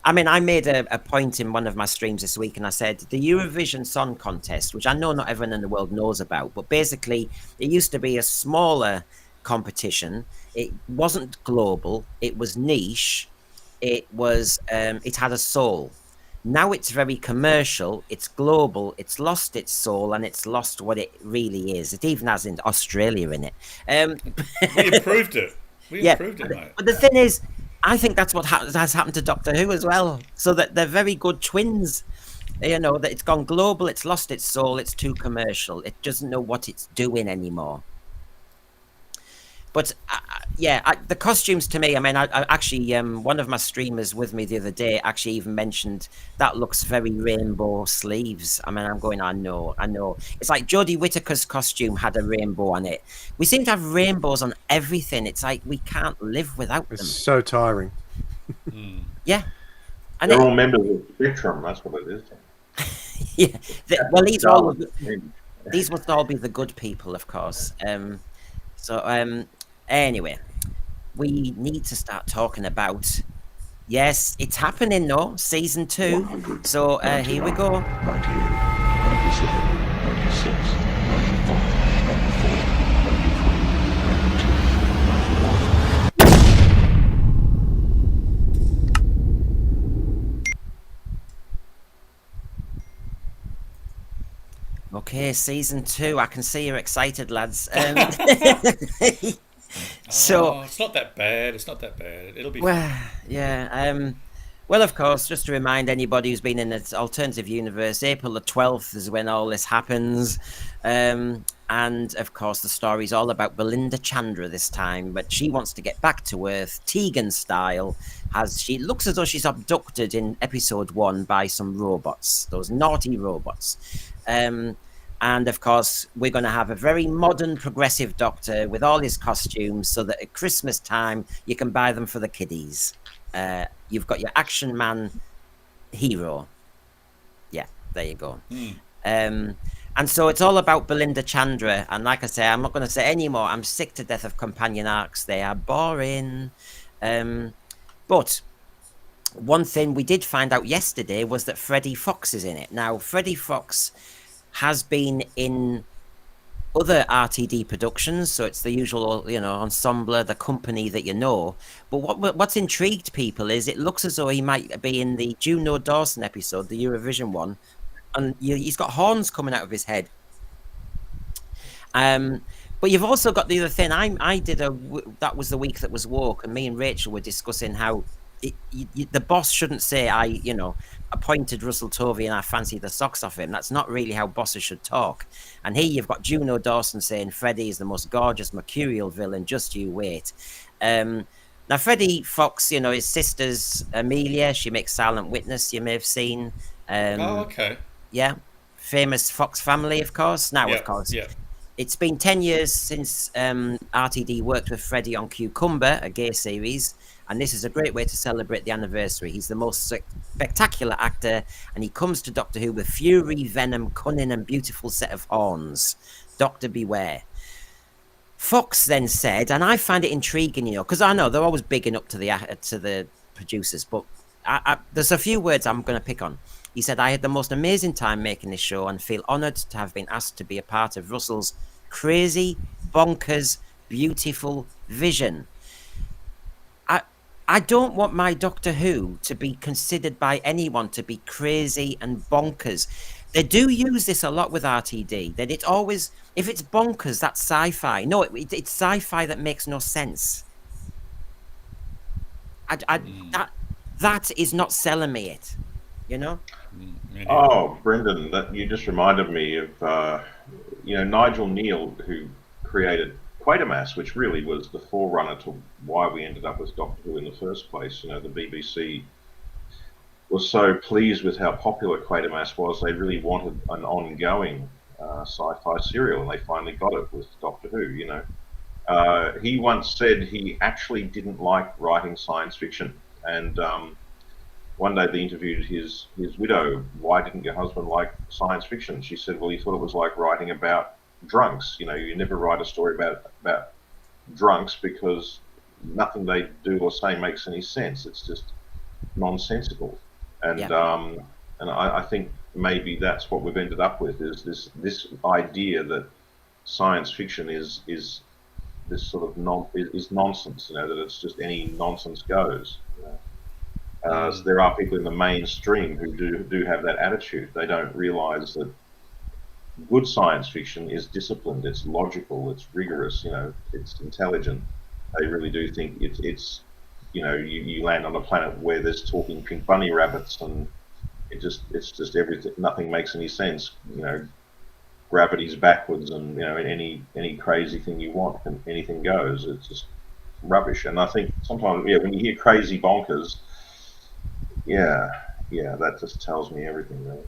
I mean, I made a point in one of my streams this week, and I said the Eurovision Song Contest, which I know not everyone in the world knows about, but basically it used to be a smaller competition. It wasn't global. It was niche. It was it had a soul. Now it's very commercial. It's global. It's lost its soul, and it's lost what it really is. It even has in Australia in it. We improved it. We improved it, mate. But the thing is, I think that's what has happened to Doctor Who as well. So that they're very good twins. You know, that it's gone global. It's lost its soul. It's too commercial. It doesn't know what it's doing anymore. But the costumes, to me, I mean, I actually, one of my streamers with me the other day actually even mentioned that looks very rainbow sleeves. I mean, I'm going, I know. It's like Jodie Whittaker's costume had a rainbow on it. We seem to have rainbows on everything. It's like we can't live without them. It's so tiring. Yeah. And They're all members of Spectrum, that's what it is. Yeah. Well, these must all be the good people, of course. Anyway, we need to start talking about, yes, it's happening now, season 2. So here we go. 98, 97, 96, 95, 94, 93, 94. Okay, season 2. I can see you're excited, lads. So it's not that bad. It'll be well, yeah. Well, of course, just to remind anybody who's been in the alternative universe, April the 12th is when all this happens. And of course, the story's all about Belinda Chandra this time, but she wants to get back to Earth, Tegan style, as she looks as though she's abducted in episode 1 by some robots, those naughty robots. And of course, we're going to have a very modern, progressive Doctor with all his costumes, so that at Christmas time you can buy them for the kiddies. You've got your action man hero. Yeah, there you go. And so it's all about Belinda Chandra. And like I say, I'm not going to say any more. I'm sick to death of companion arcs. They are boring. But one thing we did find out yesterday was that Freddie Fox is in it. Now, Freddie Fox has been in other RTD productions, so it's the usual, ensemble, the company that you know. But what's intrigued people is it looks as though he might be in the Juno Dawson episode, the Eurovision one, and he's got horns coming out of his head. But you've also got the other thing. That was the week that was woke, and me and Rachel were discussing how the boss shouldn't say, I appointed Russell Tovey and I fancy the socks off him. That's not really how bosses should talk. And here you've got Juno Dawson saying Freddie is the most gorgeous mercurial villain, just you wait. Now Freddie Fox, his sister's Amelia, she makes Silent Witness, you may have seen. okay. Yeah, famous Fox family, of course. Now, of course, it's been 10 years since RTD worked with Freddie on Cucumber, a gay series, and this is a great way to celebrate the anniversary. He's the most spectacular actor, and he comes to Doctor Who with fury, venom, cunning, and beautiful set of horns. Doctor beware. Fox then said, and I find it intriguing, because I know they're always bigging up to the producers, but there's a few words I'm going to pick on. He said, I had the most amazing time making this show and feel honoured to have been asked to be a part of Russell's crazy, bonkers, beautiful vision. I don't want my Doctor Who to be considered by anyone to be crazy and bonkers. They do use this a lot with RTD, that it always, if it's bonkers, that's sci-fi. No, it's sci-fi that makes no sense. That is not selling me it, Oh, Brendan, you just reminded me of, Nigel Neal, who created Quatermass, which really was the forerunner to why we ended up with Doctor Who in the first place. You know, the BBC was so pleased with how popular Quatermass was, they really wanted an ongoing sci-fi serial, and they finally got it with Doctor Who. You know, he once said he actually didn't like writing science fiction, and one day they interviewed his widow. Why didn't your husband like science fiction? She said, well, he thought it was like writing about drunks. You know, you never write a story about drunks because nothing they do or say makes any sense. It's just nonsensical. And and I think maybe that's what we've ended up with, is this idea that science fiction is this sort of is nonsense. You know, that it's just any nonsense goes. You know? So there are people in the mainstream who do have that attitude. They don't realise that good science fiction is disciplined, it's logical, it's rigorous, you know, it's intelligent. They really do think it's you know, you land on a planet where there's talking pink bunny rabbits, and it's just everything. Nothing makes any sense. You know, gravity's backwards, and you know, any crazy thing you want, and anything goes. It's just rubbish. And I think sometimes, when you hear crazy bonkers, that just tells me everything, really.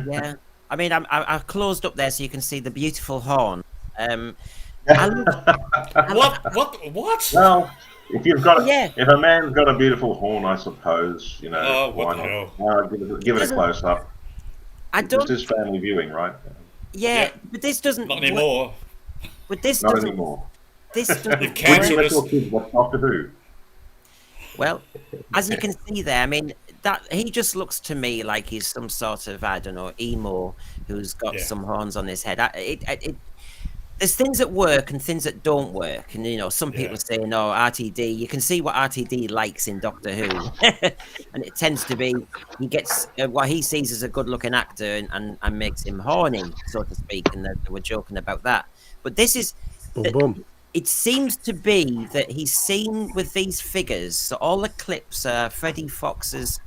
Yeah, I mean, I closed up there so you can see the beautiful horn. What? Well, if you've got Yeah. if a man's got a beautiful horn, I suppose, you know, Oh, what why the not? hell? Give it a close up. I don't. This is family viewing, right? Yeah, Yeah. but this doesn't. Not anymore. But this Not doesn't. anymore. This doesn't. You've cancelled Let us. your kids watch Doctor Who. Well, as you can see there, I mean, that he just looks to me like he's some sort of, I don't know, emo who's got Yeah. some horns on his head. There's things that work and things that don't work, and you know, some people Yeah. say, "No, RTD." You can see what RTD likes in Doctor Who, and it tends to be he gets what he sees as a good-looking actor and makes him horny, so to speak. And we're joking about that. But this is Boom, boom. it seems to be that he's seen with these figures. So all the clips are Freddie Fox's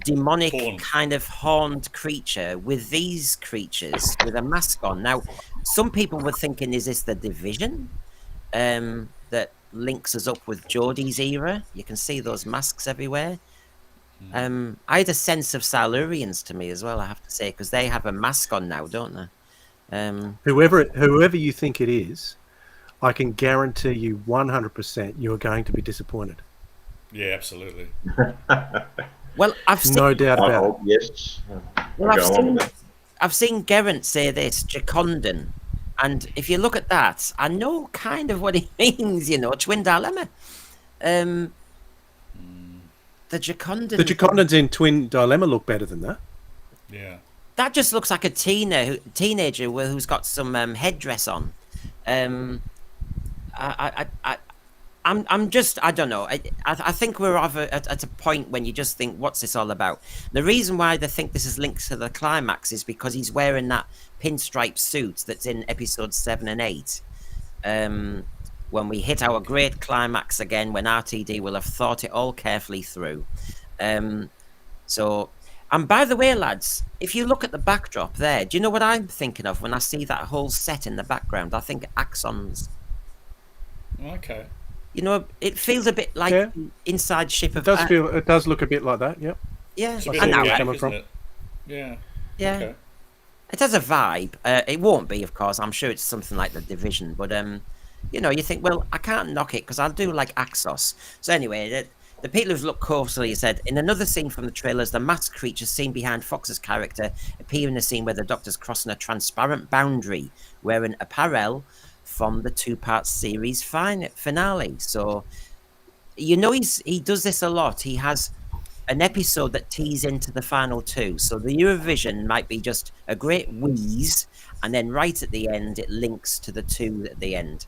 demonic Horn. kind of horned creature with these creatures with a mask on. Now, some people were thinking, is this the Division that links us up with Jodie's era? You can see those masks everywhere. I had a sense of Silurians to me as well, I have to say, because they have a mask on now, don't they? Whoever you think it is, I can guarantee you 100% you are going to be disappointed. Yeah, absolutely. Well, I've seen, No doubt I about it. hope, yes. well, Go on with it. I've seen Geraint say this, Jacondon. And if you look at that, I know kind of what he means, you know, twin dilemma. The Jacondon. The Jacondans in Twin Dilemma look better than that. Yeah. That just looks like a teenager who's got some headdress on. I'm just, I don't know. I think we're at a point when you just think, what's this all about? The reason why they think this is linked to the climax is because he's wearing that pinstripe suit that's in episodes 7 and 8. When we hit our great climax again, when RTD will have thought it all carefully through. So, and by the way, lads, if you look at the backdrop there, do you know what I'm thinking of when I see that whole set in the background? I think Axons. Okay. You know, it feels a bit like Yeah. the inside ship of. It does look a bit like that. Yep. Yeah, It's a bit I know organic, that. coming isn't from. it? Yeah. Yeah, Okay. it has a vibe. It won't be, of course. I'm sure it's something like the Division, but you know, you think, well, I can't knock it because I'll do like Axos. So anyway, the people who've looked closely said in another scene from the trailers, the masked creature seen behind Fox's character appear in a scene where the Doctor's crossing a transparent boundary, wearing apparel from the two-part series finale. So, you know, he does this a lot. He has an episode that tees into the final two. So the Eurovision might be just a great wheeze, and then right at the end, it links to the two at the end.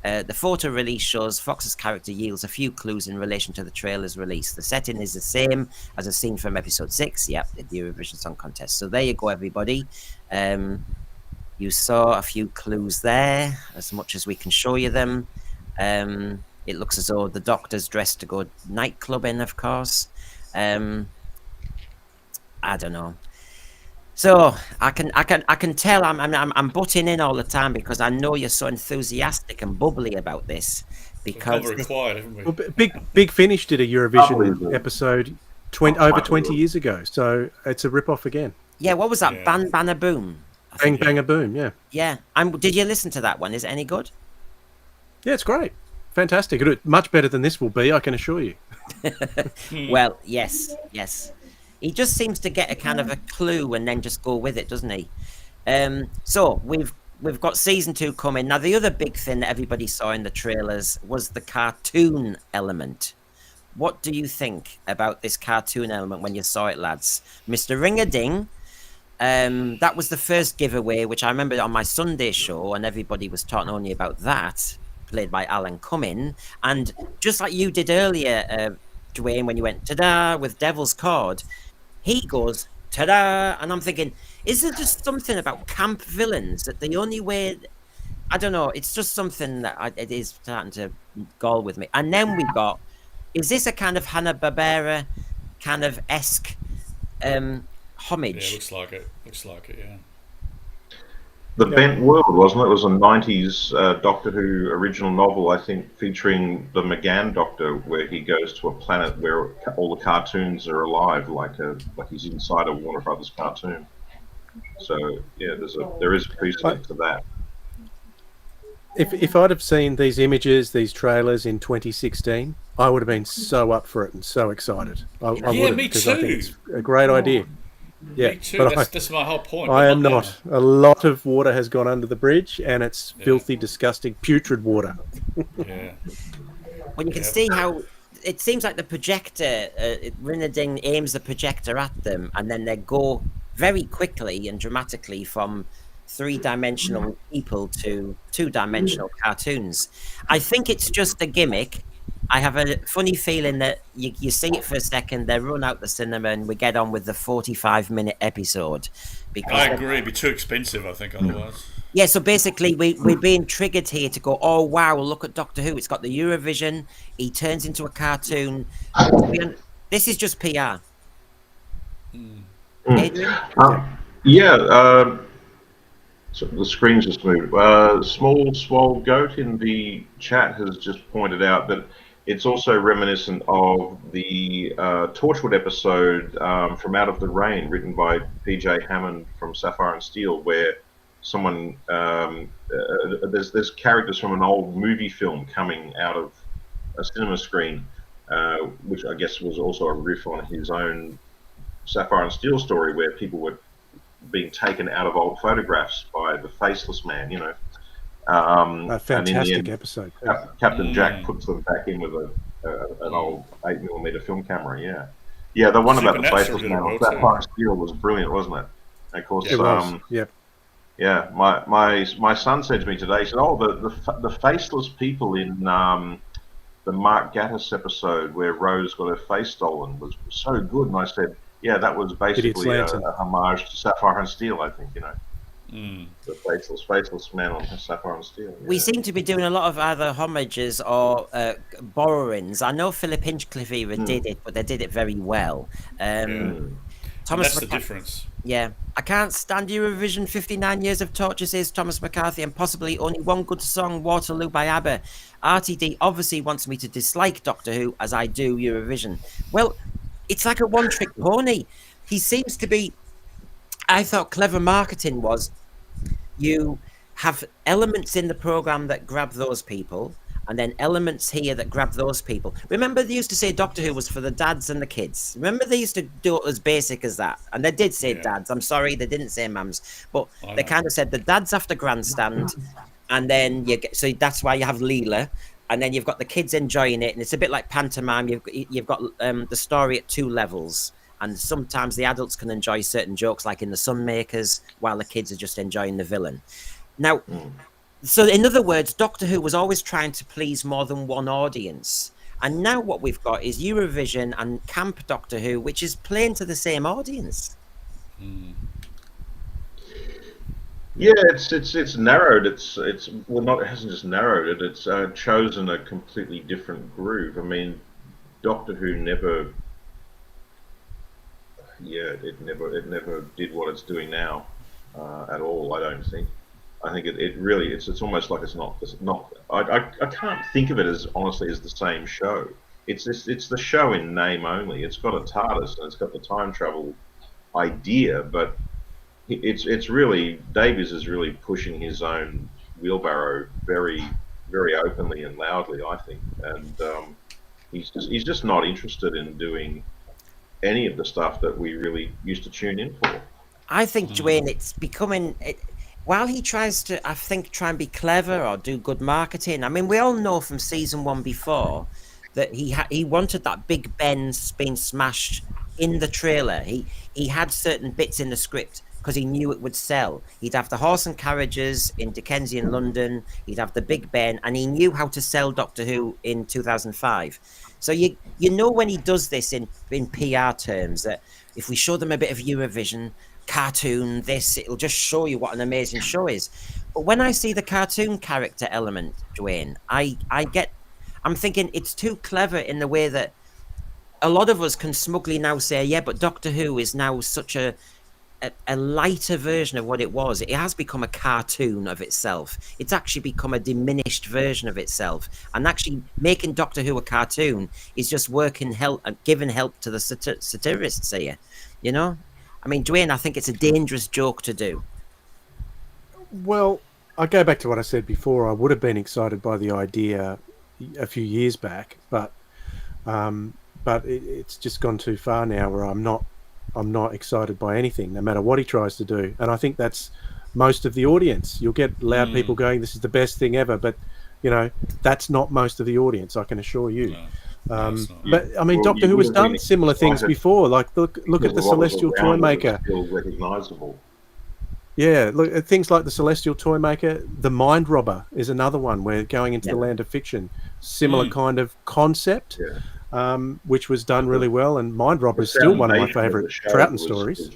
The photo release shows Fox's character yields a few clues in relation to the trailer's release. The setting is the same as a scene from episode 6. Yep, the Eurovision Song Contest. So there you go, everybody. You saw a few clues there, as much as we can show you them. It looks as though the Doctor's dressed to go nightclubbing, of course. I don't know. So I can tell I'm butting in all the time because I know you're so enthusiastic and bubbly about this. We've Because gone very quiet, haven't we? Well, Big Finish did a Eurovision Unbelievable. episode 20 years ago, so it's a rip-off again. yeah, what was that? Yeah. Ban Banner Boom. I Bang think. Bang a Boom, yeah. Yeah. Did you listen to that one? Is it any good? Yeah, it's great. Fantastic. Much better than this will be, I can assure you. Well, yes. He just seems to get a kind of a clue and then just go with it, doesn't he? So we've got season 2 coming. Now the other big thing that everybody saw in the trailers was the cartoon element. What do you think about this cartoon element when you saw it, lads? Mr. Ring-a-Ding, that was the first giveaway, which I remember on my Sunday show, and everybody was talking only about that, played by Alan Cumming. And just like you did earlier, Dwayne, when you went ta-da with Devil's Card, he goes ta-da, and I'm thinking, is there just something about camp villains that the only way, I don't know, it's just something that it is starting to gall with me. And then we got, is this a kind of Hanna-Barbera kind of esque homage? Yeah, looks like it. Yeah. The Bent World, wasn't it? It was a 90s Doctor Who original novel, I think, featuring the McGann Doctor, where he goes to a planet where all the cartoons are alive, like he's inside a Warner Brothers cartoon. So yeah, there is a precedent to that. If I'd have seen these images, these trailers in 2016, I would have been so up for it and so excited. I would have, me because I think too. it's a great idea. Yeah, Me too. but That's my whole point. I am now. not. A lot of water has gone under the bridge, and it's filthy, disgusting, putrid water. Yeah. When you can see how it seems like the projector, Ring-a-Ding aims the projector at them, and then they go very quickly and dramatically from 3-dimensional people to 2-dimensional cartoons. I think it's just a gimmick. I have a funny feeling that you see it for a second, they run out the cinema, and we get on with the 45-minute episode. Because I agree. It'd be too expensive, I think, otherwise. yeah, so basically we're being triggered here to go, oh wow, look at Doctor Who, it's got the Eurovision, he turns into a cartoon. This is just PR. Adrian? So the screen's just moved. Small Swole Goat in the chat has just pointed out that it's also reminiscent of the Torchwood episode from Out of the Rain, written by P.J. Hammond from Sapphire and Steel, where someone there's characters from an old movie film coming out of a cinema screen, which I guess was also a riff on his own Sapphire and Steel story, where people were being taken out of old photographs by the faceless man, you know. A fantastic episode. Captain Jack puts them back in with an old 8mm film camera. Yeah, the one about the faceless man on Sapphire and Steel was brilliant, wasn't it? And of course, It was. Yep. Yeah, my son said to me today, he said, "Oh, the faceless people in the Mark Gatiss episode where Rose got her face stolen was so good." And I said, "Yeah, that was basically a homage to Sapphire and Steel, I think, you know." The faceless man on Sapphire and Steel. Yeah. We seem to be doing a lot of either homages or borrowings. I know Philip Hinchcliffe even did it, but they did it very well. Thomas That's the difference. Yeah. I can't stand Eurovision, 59 years of torture, says Thomas McCarthy, and possibly only one good song, Waterloo by ABBA. RTD obviously wants me to dislike Doctor Who as I do Eurovision. Well, it's like a one-trick pony. He seems to be... I thought clever marketing was you have elements in the program that grab those people, and then elements here that grab those people. Remember they used to say Doctor Who was for the dads and the kids. Remember they used to do it as basic as that. And they did say dads. I'm sorry, they didn't say mums. But they kind of said the dads after grandstand, and then you get... So that's why you have Leela. And then you've got the kids enjoying it, and it's a bit like pantomime. You've got the story at 2 levels. And sometimes the adults can enjoy certain jokes, like in the Sunmakers, while the kids are just enjoying the villain. Now, so in other words, Doctor Who was always trying to please more than one audience. And now what we've got is Eurovision and Camp Doctor Who, which is playing to the same audience. Yeah, it's narrowed. It's well, not, it hasn't just narrowed it. It's chosen a completely different groove. I mean, Doctor Who never... yeah, it never did what it's doing now at all. I don't think. I think it really it's almost like it's not. I can't think of it as honestly as the same show. It's the show in name only. It's got a TARDIS and it's got the time travel idea, but it's really Davies is really pushing his own wheelbarrow very openly and loudly, I think, and he's just not interested in doing any of the stuff that we really used to tune in for. I think, Dwayne, it's becoming... while he tries to, I think, try and be clever or do good marketing, I mean, we all know from season 1 before that he wanted that Big Ben being smashed in the trailer. He had certain bits in the script because he knew it would sell. He'd have the horse and carriages in Dickensian London, he'd have the Big Ben, and he knew how to sell Doctor Who in 2005. So you know when he does this in PR terms, that if we show them a bit of Eurovision, cartoon, it'll just show you what an amazing show is. But when I see the cartoon character element, Dwayne, I'm thinking it's too clever in the way that a lot of us can smugly now say, yeah, but Doctor Who is now such a lighter version of what it was. It has become a cartoon of itself. It's actually become a diminished version of itself. And actually making Doctor Who a cartoon is just giving help to the satirists here, you know? I mean, Dwayne, I think it's a dangerous joke to do. Well, I go back to what I said before. I would have been excited by the idea a few years back, but it's just gone too far now where I'm not excited by anything, no matter what he tries to do. And I think that's most of the audience. You'll get loud people going, this is the best thing ever, but you know, that's not most of the audience, I can assure you. But I mean, Doctor Who has done similar things before. Like look at the Celestial Toymaker. Still recognizable. Yeah, look at things like the Celestial Toymaker. The Mind Robber is another one where going into the land of fiction, similar kind of concept, which was done really well. And Mind Robber is still one of my favourite Troughton stories.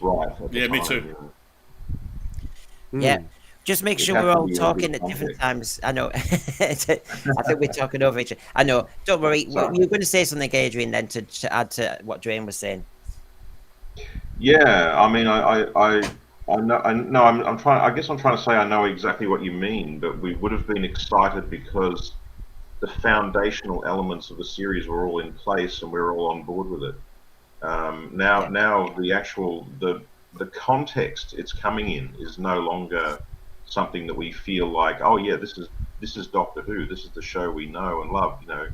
Yeah, me too. Yeah. Just make sure we're all talking at different times. I know. I think we're talking over each other. I know. Don't worry. You're going to say something, Adrian, then to add to what Dwayne was saying. Yeah, I mean, I know. I'm trying. I guess I'm trying to say I know exactly what you mean, but we would have been excited because the foundational elements of the series were all in place and we were all on board with it. Now the actual the context it's coming in is no longer something that we feel like, oh yeah, this is Doctor Who. This is the show we know and love. You know,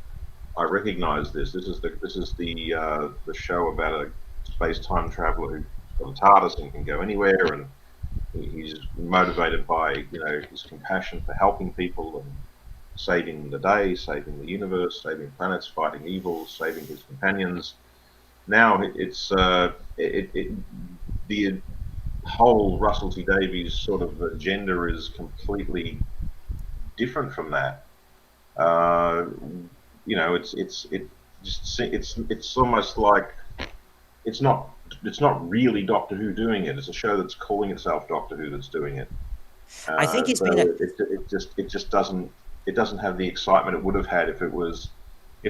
I recognise this. This is the show about a space-time traveller who's got a TARDIS and can go anywhere, and he's motivated by his compassion for helping people and saving the day, saving the universe, saving planets, fighting evil, saving his companions. Now it's the whole Russell T Davies sort of agenda is completely different from that. It's almost like it's not really Doctor Who doing it. It's a show that's calling itself Doctor Who that's doing it. I think it's it just doesn't have the excitement it would have had if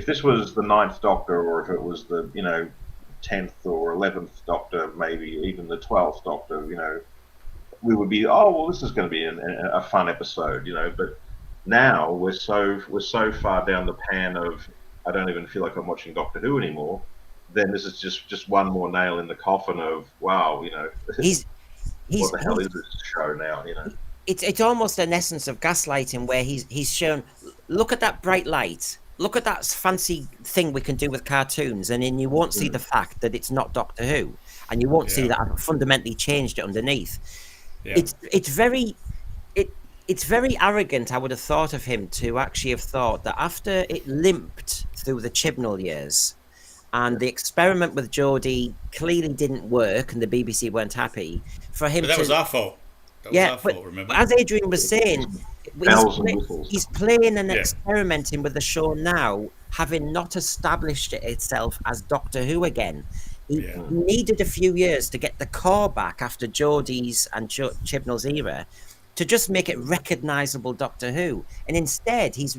this was the 9th Doctor, or if it was the 10th or 11th Doctor, maybe even the 12th Doctor. We would be, oh well, this is going to be a fun episode, But now we're so far down the pan of I don't even feel like I'm watching Doctor Who anymore. Then this is just one more nail in the coffin of wow, what the hell is this show now? It's almost an essence of gaslighting where he's shown, look at that bright light. Look at that fancy thing we can do with cartoons, and then you won't see the fact that it's not Doctor Who, and you won't see that I've fundamentally changed it underneath. Yeah. It's very arrogant, I would have thought of him to actually have thought that after it limped through the Chibnall years, and the experiment with Jodie clearly didn't work, and the BBC weren't happy, for him was our fault. Remember? As Adrian was saying, he's playing and experimenting with the show now, having not established itself as Doctor Who again. He needed a few years to get the core back after Jodie's and Chibnall's era to just make it recognisable Doctor Who, and instead he's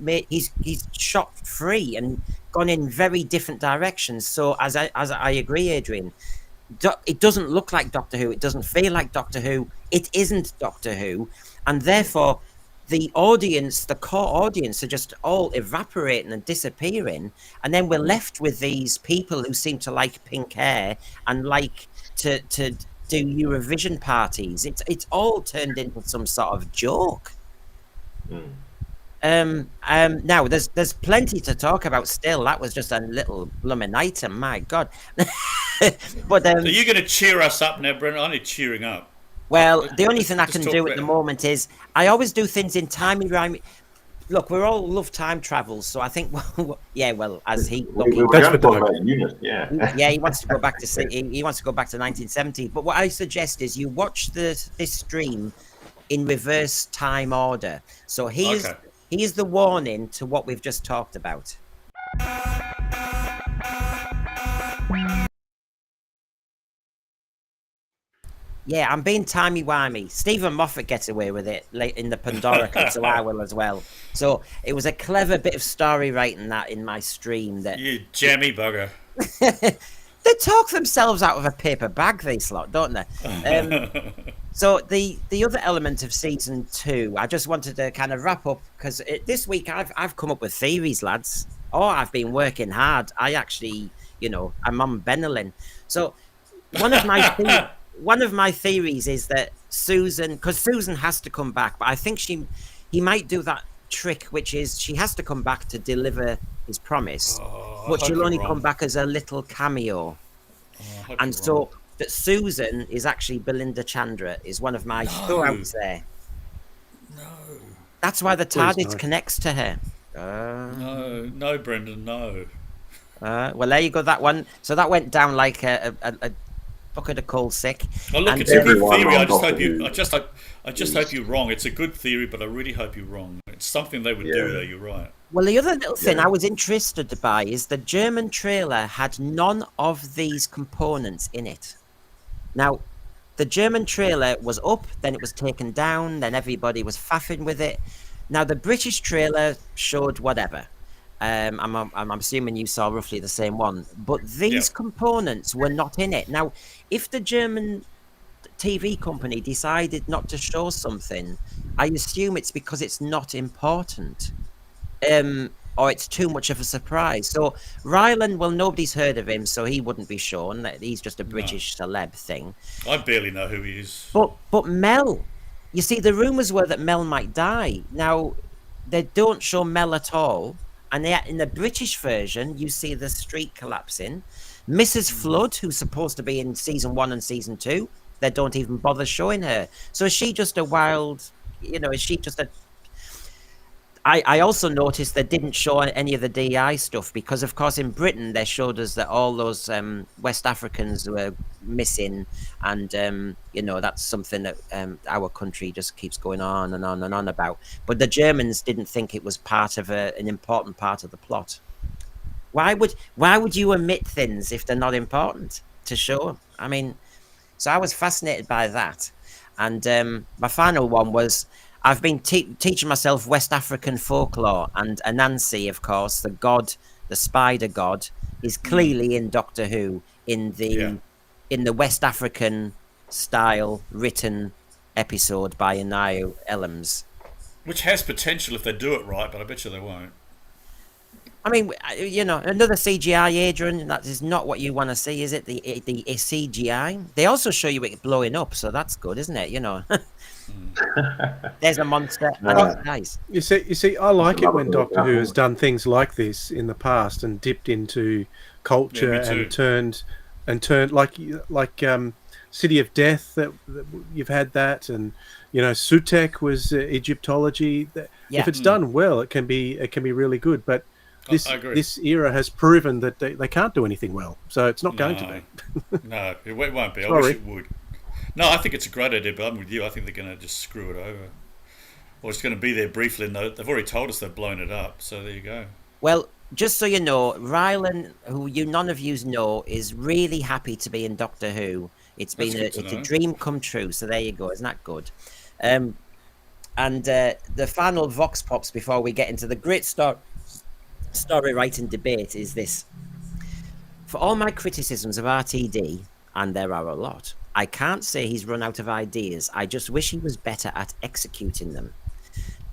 shot free and gone in very different directions. So as I agree, Adrian, it doesn't look like Doctor Who. It doesn't feel like Doctor Who. It isn't Doctor Who, and therefore the audience, the core audience, are just all evaporating and disappearing, and then we're left with these people who seem to like pink hair and like to do Eurovision parties. It's all turned into some sort of joke. Now there's plenty to talk about still. That was just a little blooming item, my God. But So you're going to cheer us up now, Brendan? I need cheering up. well, the only thing I Just can talk do at about the it. moment is I always do things in timey-wimey. Look, we're all love time travels, so I think, yeah, well, as he, look, We were That's going to for talk Doug. about Unit, yeah. yeah, he wants to go back to he wants to go back to 1970. But what I suggest is you watch this stream in reverse time order. So here's the warning to what we've just talked about. Yeah, I'm being timey-wimey. Stephen Moffat gets away with it late in the Pandora Club, so I will as well. So it was a clever bit of story writing that in my stream that You jammy bugger. they talk themselves out of a paper bag, these lot, don't they? So the other element of season 2, I just wanted to kind of wrap up because this week I've come up with theories, lads. Oh, I've been working hard. I actually, I'm on Benelin. So one of my theories is that Susan, because Susan has to come back, but I think he might do that trick, which is she has to come back to deliver his promise, but she'll only come back as a little cameo. And so that Susan is actually Belinda Chandra is one of my thoughts there. No. That's why the Please, TARDIS no. connects to her. No, Brendan, no. Well, there you go. That one. So that went down like a bucket of coal sick. Oh, look, And, it's a good everyone theory. on I just Doctor hope you. Who I just hope you're wrong. It's a good theory, but I really hope you're wrong. It's something they would do, though. You're right. Well, the other little thing Yeah. I was interested by is the German trailer had none of these components in it. Now, the German trailer was up, then it was taken down, then everybody was faffing with it. Now, the British trailer showed whatever. I'm assuming you saw roughly the same one, but these components were not in it. Now, if the German TV company decided not to show something, I assume it's because it's not important. Or it's too much of a surprise. So Ryland, well, nobody's heard of him, so he wouldn't be shown. He's just a British celeb thing. I barely know who he is. But Mel, you see, the rumours were that Mel might die. Now, they don't show Mel at all. And yet in the British version, you see the street collapsing. Mrs. Flood, who's supposed to be in season 1 and season 2, they don't even bother showing her. So is she just a wild, is she just a... I also noticed they didn't show any of the DI stuff because, of course, in Britain, they showed us that all those West Africans were missing. And, that's something that our country just keeps going on and on and on about. But the Germans didn't think it was part of an important part of the plot. Why would you omit things if they're not important to show? I mean, so I was fascinated by that. And my final one was... I've been teaching myself West African folklore, and Anansi, of course, the spider god, is clearly in Doctor Who in the West African style written episode by Anayo Elms. Which has potential if they do it right, but I bet you they won't. I mean, another CGI, Adrian, that is not what you want to see, is it? The CGI. They also show you it blowing up, so that's good, isn't it? There's a monster. And it dies. You see, I like it Another when good Doctor Who example. has done things like this in the past and dipped into culture Yeah, me too. and turned like City of Death. That you've had that, and Sutek was Egyptology. Yeah. If it's done well, it can be really good. But I agree. this era has proven that they can't do anything well, so it's not going to be. No, it won't be. I Sorry. wish it would. No, I think it's a great idea, but I'm with you. I think they're going to just screw it over. Or it's going to be there briefly. And they've already told us they've blown it up, so there you go. Well, just so you know, Rylan, who none of you know, is really happy to be in Doctor Who. It's been That's good to it's a know. dream come true. So there you go. Isn't that good? And the final vox pops before we get into the great story writing debate is this: for all my criticisms of RTD, and there are a lot. I can't say he's run out of ideas. I just wish he was better at executing them.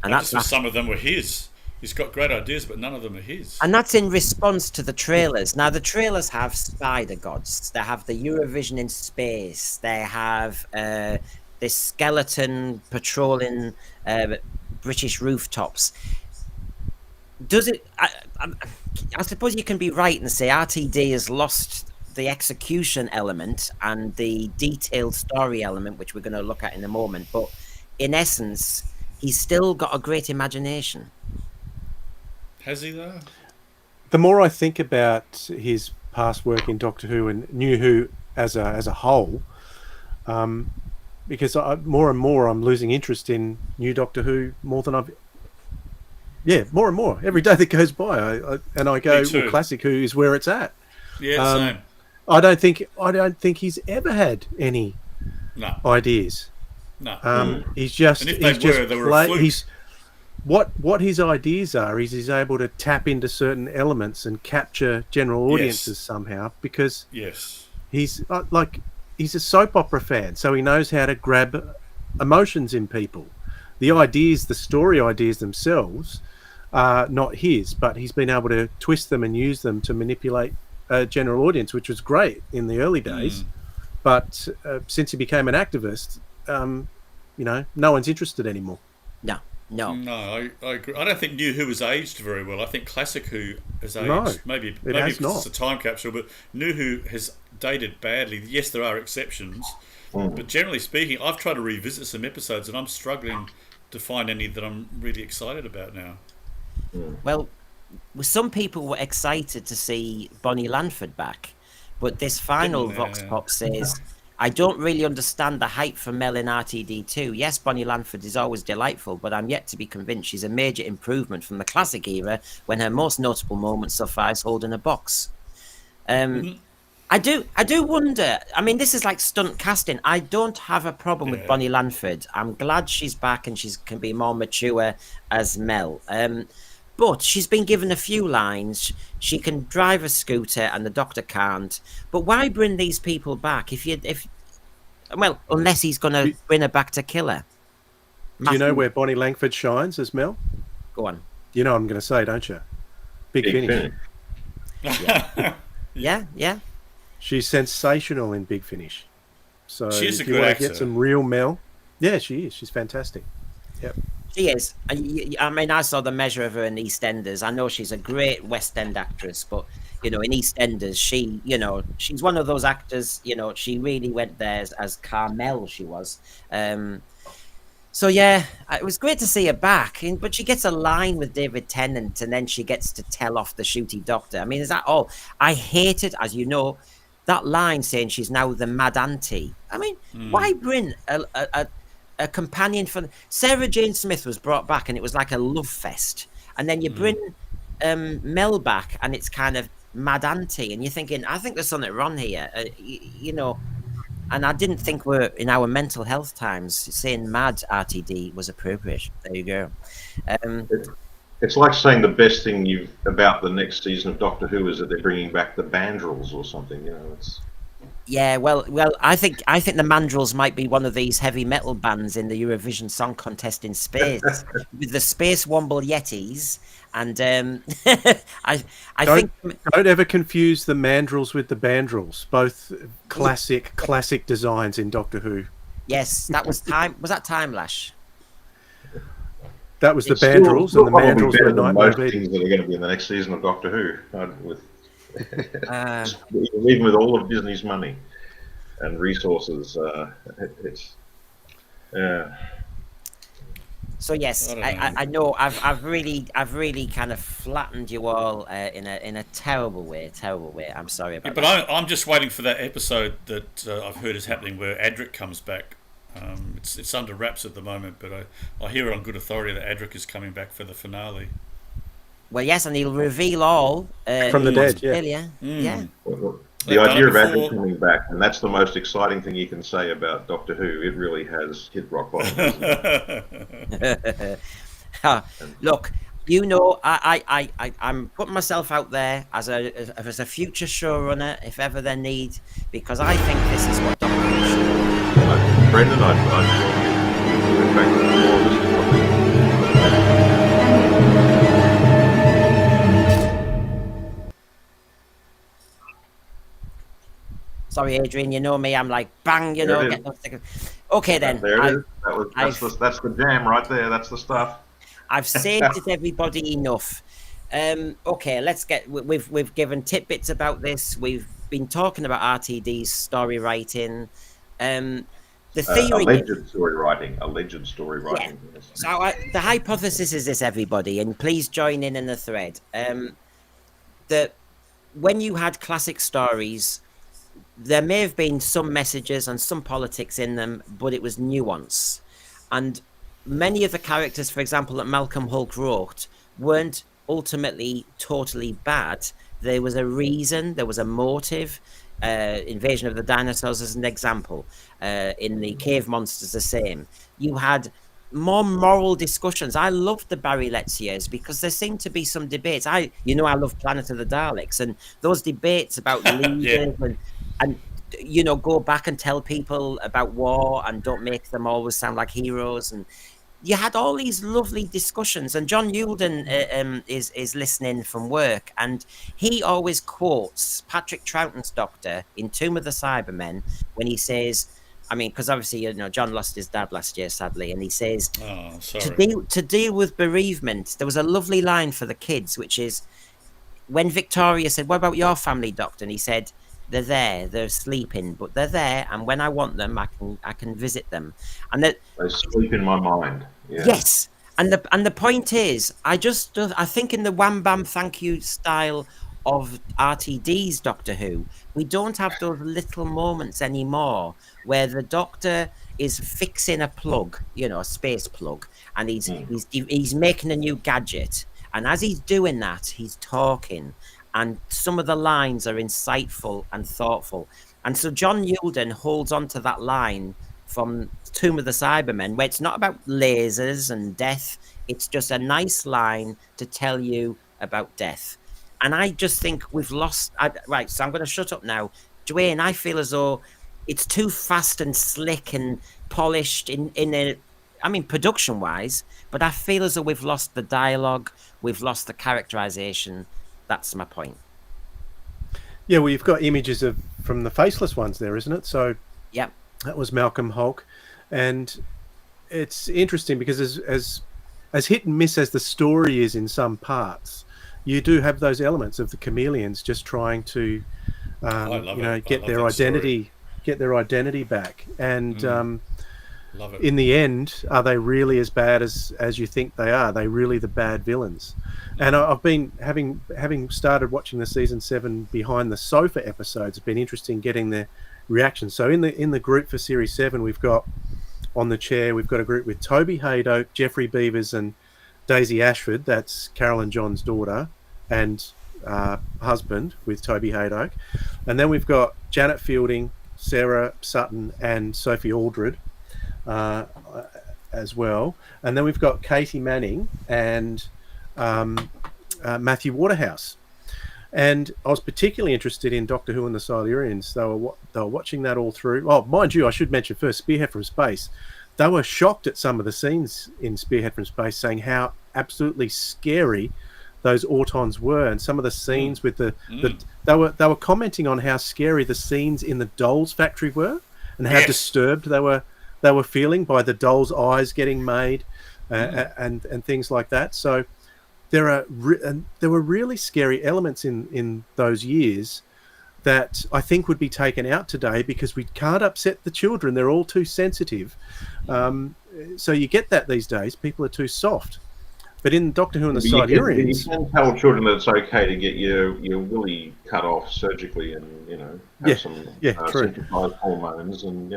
And I just wish some of them were his. He's got great ideas, but none of them are his. And that's in response to the trailers. Now, the trailers have spider gods. They have the Eurovision in space. They have this skeleton patrolling British rooftops. Does it? I suppose you can be right and say RTD has lost the execution element and the detailed story element, which we're going to look at in a moment. But in essence, he's still got a great imagination. Has he, though? The more I think about his past work in Doctor Who and New Who as a whole, because more and more I'm losing interest in new Doctor Who more than I've... Yeah, more and more. Every day that goes by, I go, well, Classic Who is where it's at. Yeah, same. I don't think he's ever had any ideas. No. He's just... And if they were a fluke. What his ideas are is he's able to tap into certain elements and capture general audiences somehow, because he's he's a soap opera fan, so he knows how to grab emotions in people. The ideas, the story ideas themselves are not his, but he's been able to twist them and use them to manipulate a general audience, which was great in the early days. But since he became an activist, no one's interested anymore. No, I agree. I don't think New Who has aged very well. I think Classic Who has aged. Maybe it's a time capsule, but New Who has dated badly. Yes, there are exceptions, but generally speaking, I've tried to revisit some episodes and I'm struggling to find any that I'm really excited about now. Well, some people were excited to see Bonnie Lanford back, but this final Vox Pop says... I don't really understand the hype for Mel in RTD2. Yes, Bonnie Lanford is always delightful, but I'm yet to be convinced she's a major improvement from the classic era when her most notable moment so far is holding a box. I do wonder. I mean, this is like stunt casting. I don't have a problem with Bonnie Lanford. I'm glad she's back and she can be more mature as Mel. But she's been given a few lines. She can drive a scooter and the Doctor can't. But why bring these people back unless he's going to bring her back to kill her? Do you know where Bonnie Langford shines as Mel? Go on. You know what I'm going to say, don't you? Big Finish. Yeah. She's sensational in Big Finish. So she's if you want to get some real Mel, she is. She's fantastic. Yep. She is. I mean, I saw the measure of her in EastEnders. I know she's a great West End actress, but, in EastEnders, she's one of those actors, she really went there as Carmel, she was. So, yeah, it was great to see her back. But she gets a line with David Tennant, and then she gets to tell off the shooty Doctor. I mean, is that all? I hated, as you know, that line saying she's now the mad auntie. I mean, why bring a companion for... Sarah Jane Smith was brought back and it was like a love fest, and then you bring Mel back and it's kind of mad auntie, and you're thinking, I think there's something wrong here, and I didn't think we're in our mental health times saying mad RTD was appropriate. There you go. It's like saying the best thing about the next season of Doctor Who is that they're bringing back the Bandrels or something. It's... Yeah, well, I think the Mandrels might be one of these heavy metal bands in the Eurovision Song Contest in space with the Space Womble Yetis, and I think don't ever confuse the Mandrels with the Bandrels. Both classic designs in Doctor Who. Yes, that was time. Was that Time Lash? That was the Bandrels, and the Mandrels were Nightmare most things that are going to be in the next season of Doctor Who. Even with all of Disney's money and resources, So yes, I know I've really kind of flattened you all in a terrible way. I'm sorry about that. But I'm just waiting for that episode that I've heard is happening where Adric comes back. It's under wraps at the moment, but I hear it on good authority that Adric is coming back for the finale. Well, yes, and he'll reveal all from the dead. Yeah. Well, the idea of Adric coming back, and that's the most exciting thing you can say about Doctor Who. It really has hit rock bottom. Look, I'm putting myself out there as a future showrunner, if ever they need, because I think this is what Doctor Who should be. Brendan, I'd in fact, more of this Sorry, Adrian, you know me, I'm like, bang, There it is. get those stickers. Okay, then. There it is. That's the jam right there. That's the stuff. I've sated everybody enough. Okay, let's get. We've given tidbits about this. We've been talking about Rtd'S story writing. The theory. Alleged story writing. Yeah. Yes. So the hypothesis is this, everybody, and please join in the thread. That when you had classic stories, there may have been some messages and some politics in them, but it was nuance. And many of the characters, for example, that Malcolm Hulke wrote, weren't ultimately totally bad. There was a reason, there was a motive. Invasion of the Dinosaurs as an example. In the Cave Monsters, the same. You had more moral discussions. I loved the Barry Letts years because there seemed to be some debates. I love Planet of the Daleks, and those debates about leaders and go back and tell people about war and don't make them always sound like heroes. And you had all these lovely discussions. And John Yulden is listening from work, and he always quotes Patrick Troughton's Doctor in Tomb of the Cybermen when he says, because obviously, John lost his dad last year, sadly, and he says, "Oh, sorry." To deal with bereavement, there was a lovely line for the kids, which is when Victoria said, "What about your family, Doctor?" And he said, "They're there, they're sleeping, but they're there, and when I want them, I can visit them." And they sleep in my mind. Yeah. Yes, and the point is, I think in the wham bam thank you style of Rtd's Doctor Who, we don't have those little moments anymore where the Doctor is fixing a plug, a space plug, and he's making a new gadget, and as he's doing that, he's talking, and some of the lines are insightful and thoughtful, and so John Yulden holds on to that line from Tomb of the Cybermen, where it's not about lasers and death, it's just a nice line to tell you about death. And I just think we've lost... Right, so I'm going to shut up now. Dwayne, I feel as though it's too fast and slick and polished production-wise, but I feel as though we've lost the dialogue, we've lost the characterization. That's my point. Yeah, well, you've got images from the Faceless ones there, isn't it? So yeah, that was Malcolm Hulke. And it's interesting because as hit and miss as the story is in some parts, you do have those elements of the chameleons just trying to get their identity back. And love it. In the end, are they really as bad as you think they are? Are they really the bad villains? And I've been having started watching the season 7 behind the sofa episodes. It's been interesting getting their reaction. So in the group for series 7, we've got on the chair, we've got a group with Toby Haydock, Jeffrey Beavers, and Daisy Ashford. That's Carolyn John's daughter and husband with Toby Haydock. And then we've got Janet Fielding, Sarah Sutton, and Sophie Aldred as well. And then we've got Katie Manning and Matthew Waterhouse. And I was particularly interested in Doctor Who and the Silurians. They were watching that all through. Oh, mind you, I should mention first, Spearhead from Space. They were shocked at some of the scenes in Spearhead from Space, saying how absolutely scary those Autons were, and some of the scenes with they were commenting on how scary the scenes in the dolls factory were, and how disturbed they were feeling by the dolls' eyes getting made, and things like that. So there were really scary elements in those years that I think would be taken out today because we can't upset the children. They're all too sensitive. So you get that these days. People are too soft. But in Doctor Who and the Silurians... You can tell children that it's okay to get your willy cut off surgically and, have some synthesized hormones and,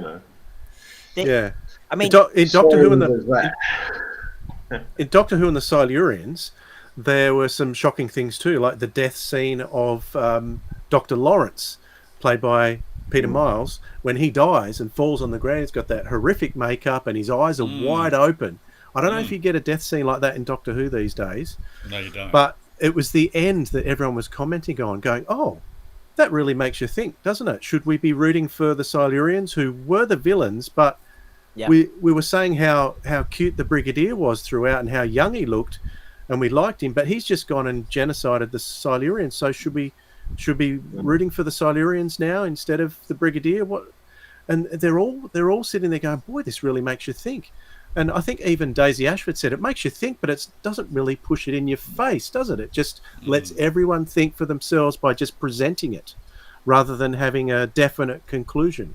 Yeah. I mean... In Doctor Who and the Silurians, there were some shocking things too, like the death scene of Dr. Lawrence, played by Peter Miles, when he dies and falls on the ground. He's got that horrific makeup and his eyes are wide open. I don't know if you get a death scene like that in Doctor Who these days. No, you don't. But it was the end that everyone was commenting on, going, "Oh, that really makes you think, doesn't it? Should we be rooting for the Silurians, who were the villains, but we were saying how cute the Brigadier was throughout and how young he looked, and we liked him, but he's just gone and genocided the Silurians. So should we be rooting for the Silurians now instead of the Brigadier? What?" And they're all sitting there going, "Boy, this really makes you think." And I think even Daisy Ashford said it makes you think, but it doesn't really push it in your face, does it? It just lets everyone think for themselves by just presenting it, rather than having a definite conclusion.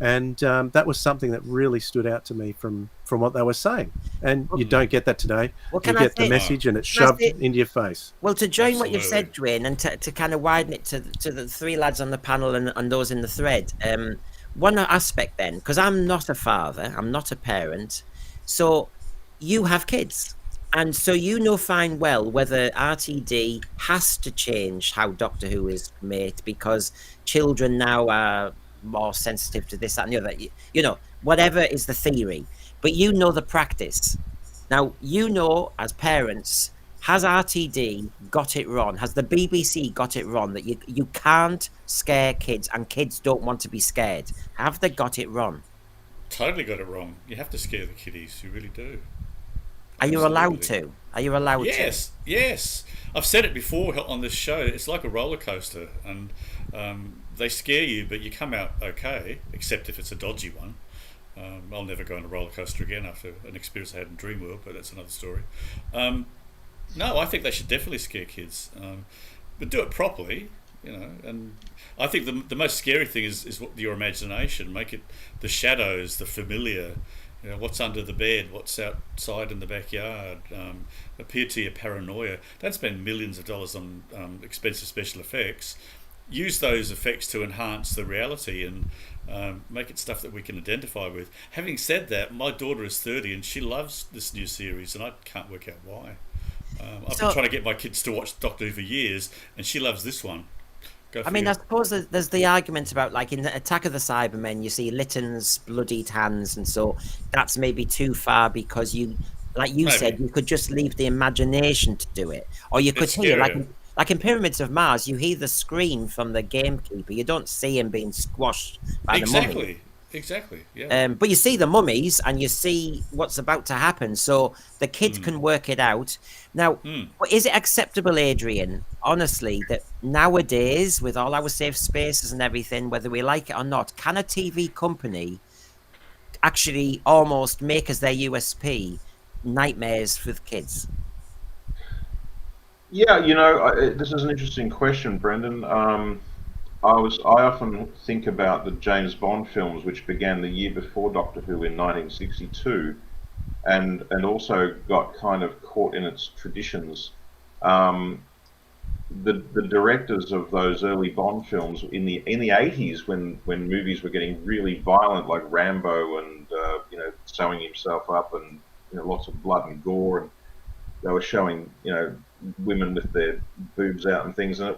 And that was something that really stood out to me from what they were saying. And you don't get that today. Well, you get the message and it's shoved into your face. Well, to join what you've said, Dwayne, and to kind of widen it to the three lads on the panel and those in the thread, one aspect then, because I'm not a father, I'm not a parent, so you have kids. And so you know fine well whether RTD has to change how Doctor Who is made, because children now are more sensitive to this, that, and the other. You know, whatever is the theory. But you know the practice. Now, you know, as parents, has RTD got it wrong? Has the BBC got it wrong that you can't scare kids and kids don't want to be scared? Have they got it wrong? Totally got it wrong. You have to scare the kiddies. You really do. Are you allowed to? Are you allowed to? Yes. I've said it before on this show. It's like a roller coaster, and they scare you, but you come out okay, except if it's a dodgy one. I'll never go on a roller coaster again after an experience I had in Dreamworld, but that's another story. No, I think they should definitely scare kids, but do it properly, you know. And I think the most scary thing is what your imagination. Make it the shadows, the familiar. You know, what's under the bed, what's outside in the backyard, appear to your paranoia. Don't spend millions of dollars on expensive special effects. Use those effects to enhance the reality and make it stuff that we can identify with. Having said that, my daughter is 30 and she loves this new series, and I can't work out why. I've been trying to get my kids to watch Doctor Who for years, and she loves this one. I suppose there's the argument about, like, in the Attack of the Cybermen, you see Lytton's bloodied hands, and so that's maybe too far, because you said, you could just leave the imagination to do it, or you could hear, like in Pyramids of Mars, you hear the scream from the gamekeeper. You don't see him being squashed by the mummy. Exactly. Yeah. But you see the mummies, and you see what's about to happen, so the kids can work it out. Now, is it acceptable, Adrian, honestly, that nowadays, with all our safe spaces and everything, whether we like it or not, can a TV company actually almost make as their USP nightmares for the kids? Yeah, you know, this is an interesting question, Brendan. I often think about the James Bond films, which began the year before Doctor Who in 1962, and also got kind of caught in its traditions. The directors of those early Bond films in the 80s, when movies were getting really violent, like Rambo, and sewing himself up, and lots of blood and gore, and they were showing women with their boobs out and things, and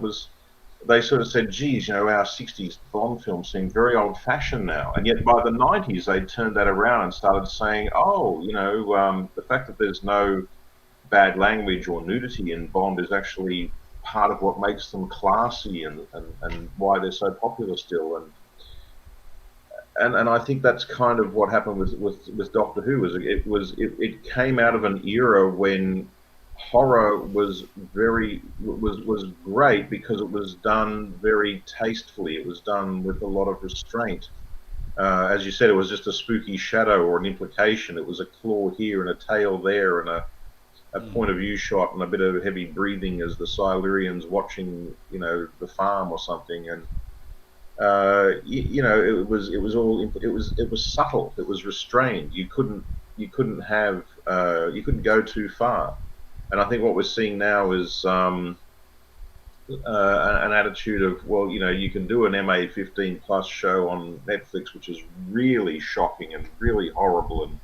they sort of said, geez, our 60s Bond films seem very old-fashioned now. And yet by the 90s, they turned that around and started saying, the fact that there's no bad language or nudity in Bond is actually part of what makes them classy and why they're so popular still. And I think that's kind of what happened with Doctor Who. It came out of an era when horror was great because it was done very tastefully. It was done with a lot of restraint. As you said, it was just a spooky shadow or an implication. It was a claw here and a tail there and a point of view shot and a bit of heavy breathing as the Silurians watching, the farm or something. And it was subtle. It was restrained. You couldn't go too far. And I think what we're seeing now is an attitude of, you can do an MA15 plus show on Netflix, which is really shocking and really horrible and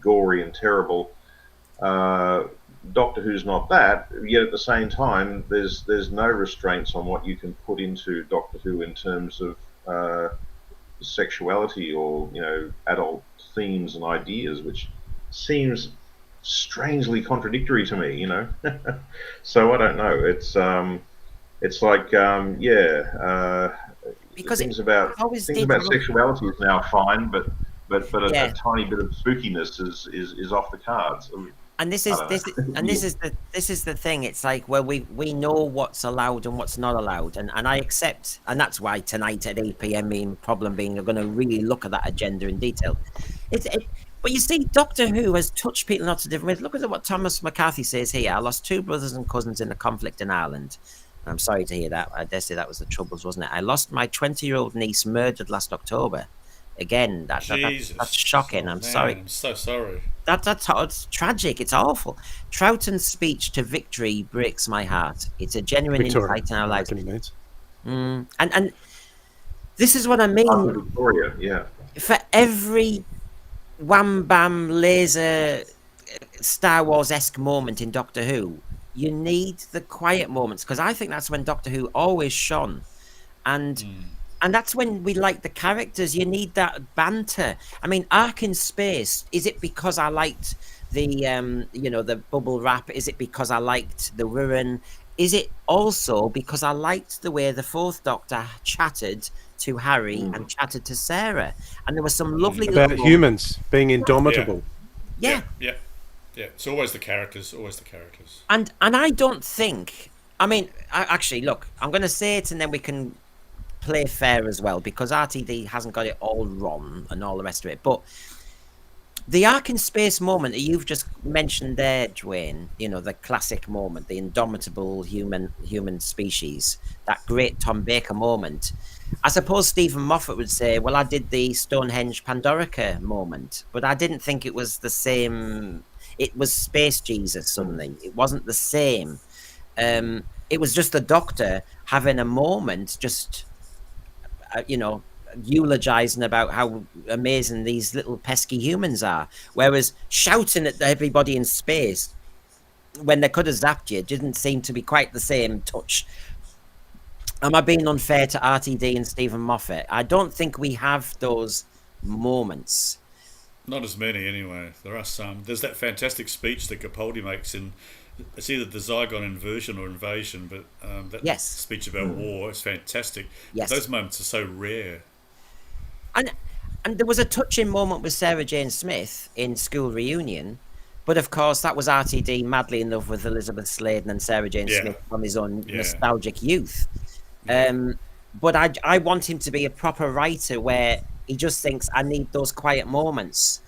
gory and terrible. Doctor Who's not that, yet at the same time, there's no restraints on what you can put into Doctor Who in terms of sexuality or adult themes and ideas, which seems strangely contradictory to me, So I don't know. It's like Because things about I always things did about love- sexuality is now fine, but Yeah. a tiny bit of spookiness is off the cards. And this I is don't this know. and this is the thing. It's like, well, we know what's allowed and what's not allowed, and I accept, and that's why tonight at 8 p.m. problem being, we're going to really look at that agenda in detail. But you see, Doctor Who has touched people in lots of different ways. Look at what Thomas McCarthy says here. I lost 2 brothers and cousins in a conflict in Ireland. I'm sorry to hear that. I dare say that was the Troubles, wasn't it? I lost my 20-year-old niece murdered last October. Again, that's shocking. I'm sorry. I'm so sorry. It's tragic. It's awful. Troughton's speech to Victory breaks my heart. It's a genuine Victoria, insight in our I lives. reckon he means. And this is what I mean. After Victoria, yeah. For every wham bam laser Star Wars-esque moment in Doctor Who, you need the quiet moments, because I think that's when Doctor Who always shone. And that's when we like the characters. You need that banter. I mean, Ark in Space, is it because I liked the the bubble wrap? Is it because I liked the Wirren? Is it also because I liked the way the Fourth Doctor chatted to Harry and chatted to Sarah? And there was some lovely About little humans being indomitable. Yeah. It's always the characters. And I don't think, actually, look, I'm going to say it and then we can play fair as well, because RTD hasn't got it all wrong and all the rest of it. But the Ark in Space moment that you've just mentioned there, Dwayne, the classic moment, the indomitable human species, that great Tom Baker moment. I suppose Stephen Moffat would say, well, I did the Stonehenge Pandorica moment, but I didn't think it was the same. It was Space Jesus suddenly. It wasn't the same. It was just the Doctor having a moment, just, eulogizing about how amazing these little pesky humans are. Whereas shouting at everybody in space when they could have zapped you didn't seem to be quite the same touch. Am I being unfair to RTD and Stephen Moffat? I don't think we have those moments. Not as many, anyway. There are some. There's that fantastic speech that Capaldi makes in. It's either the Zygon inversion or invasion, but that speech about war is fantastic. Yes. Those moments are so rare. And there was a touching moment with Sarah Jane Smith in School Reunion, but of course that was RTD madly in love with Elizabeth Sladen and Sarah Jane Smith from his own nostalgic youth. But I want him to be a proper writer where he just thinks, I need those quiet moments.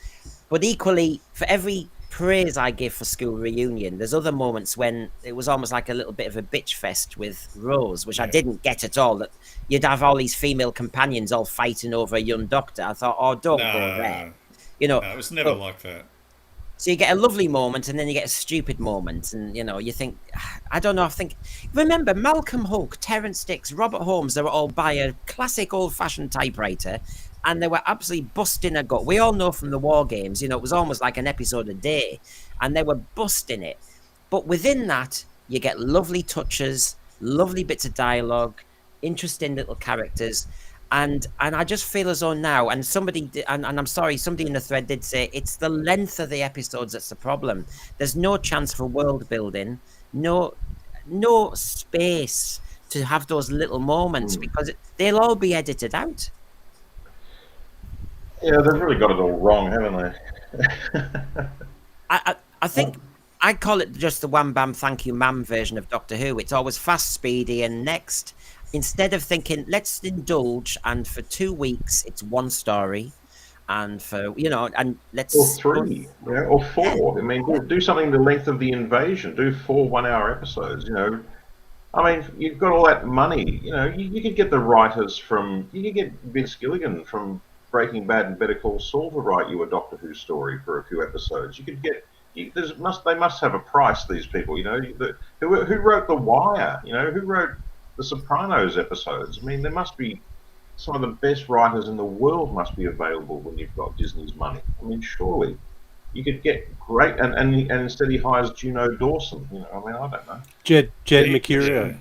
But equally, for every praise I give for School Reunion, there's other moments when it was almost like a little bit of a bitch fest with Rose, which I didn't get at all. That you'd have all these female companions all fighting over a young Doctor. I thought, oh, don't go there. No, it was never like that. So you get a lovely moment and then you get a stupid moment, and you think, I don't know, remember Malcolm Hook, Terrance Dicks, Robert Holmes, they were all by a classic old-fashioned typewriter, and they were absolutely busting a gut. We all know from the war games, it was almost like an episode a day, and they were busting it. But within that, you get lovely touches, lovely bits of dialogue, interesting little characters. And I just feel as though now, and I'm sorry, somebody in the thread did say, it's the length of the episodes that's the problem. There's no chance for world building, no space to have those little moments, because they'll all be edited out. Yeah, they've really got it all wrong, haven't they? I think I call it just the wham bam thank you ma'am version of Doctor Who. It's always fast, speedy, and next. Instead of thinking, let's indulge, and for 2 weeks it's one story, and for and let's or 3, or 4. I mean, do something the length of the Invasion. Do 4 one-hour episodes. I mean, you've got all that money. You could get the writers from. You could get Vince Gilligan from Breaking Bad and Better Call Saul to write you a Doctor Who story for a few episodes. You could get. They must have a price. These people, who wrote The Wire. Who wrote The Sopranos episodes. I mean, there must be some of the best writers in the world must be available when you've got Disney's money. I mean, surely you could get great, and instead he hires Juno Dawson. I mean, I don't know. Jed Mercurio.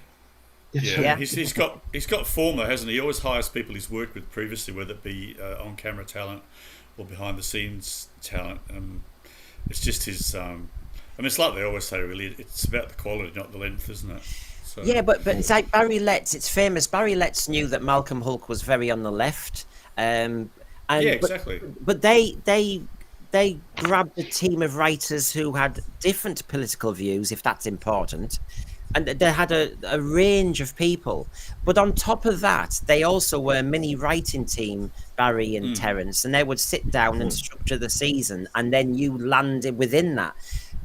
Yeah. He's got former, hasn't he? He always hires people he's worked with previously, whether it be on camera talent or behind the scenes talent. It's just his. I mean, it's like they always say. Really, it's about the quality, not the length, isn't it? So, Yeah, but it's like Barry Letts. It's famous. Barry Letts knew that Malcolm Hulke was very on the left, and yeah, exactly. But they grabbed a team of writers who had different political views, if that's important, and they had a range of people. But on top of that, they also were a mini writing team, Barry and Terrance, and they would sit down and structure the season, and then you landed within that.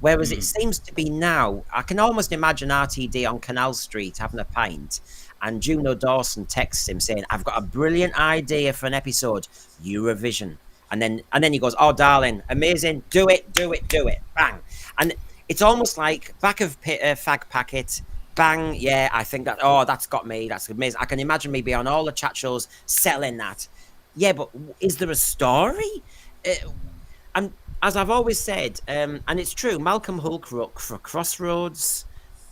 Whereas it seems to be now, I can almost imagine RTD on Canal Street having a pint, and Juno Dawson texts him saying, "I've got a brilliant idea for an episode, Eurovision." And then he goes, "Oh, darling, amazing, do it, bang." And it's almost like back of fag packet, bang, yeah, I think that, oh, that's got me, that's amazing. I can imagine me being on all the chat shows selling that. Yeah, but is there a story? And as I've always said, and it's true, Malcolm Hulke wrote for Crossroads,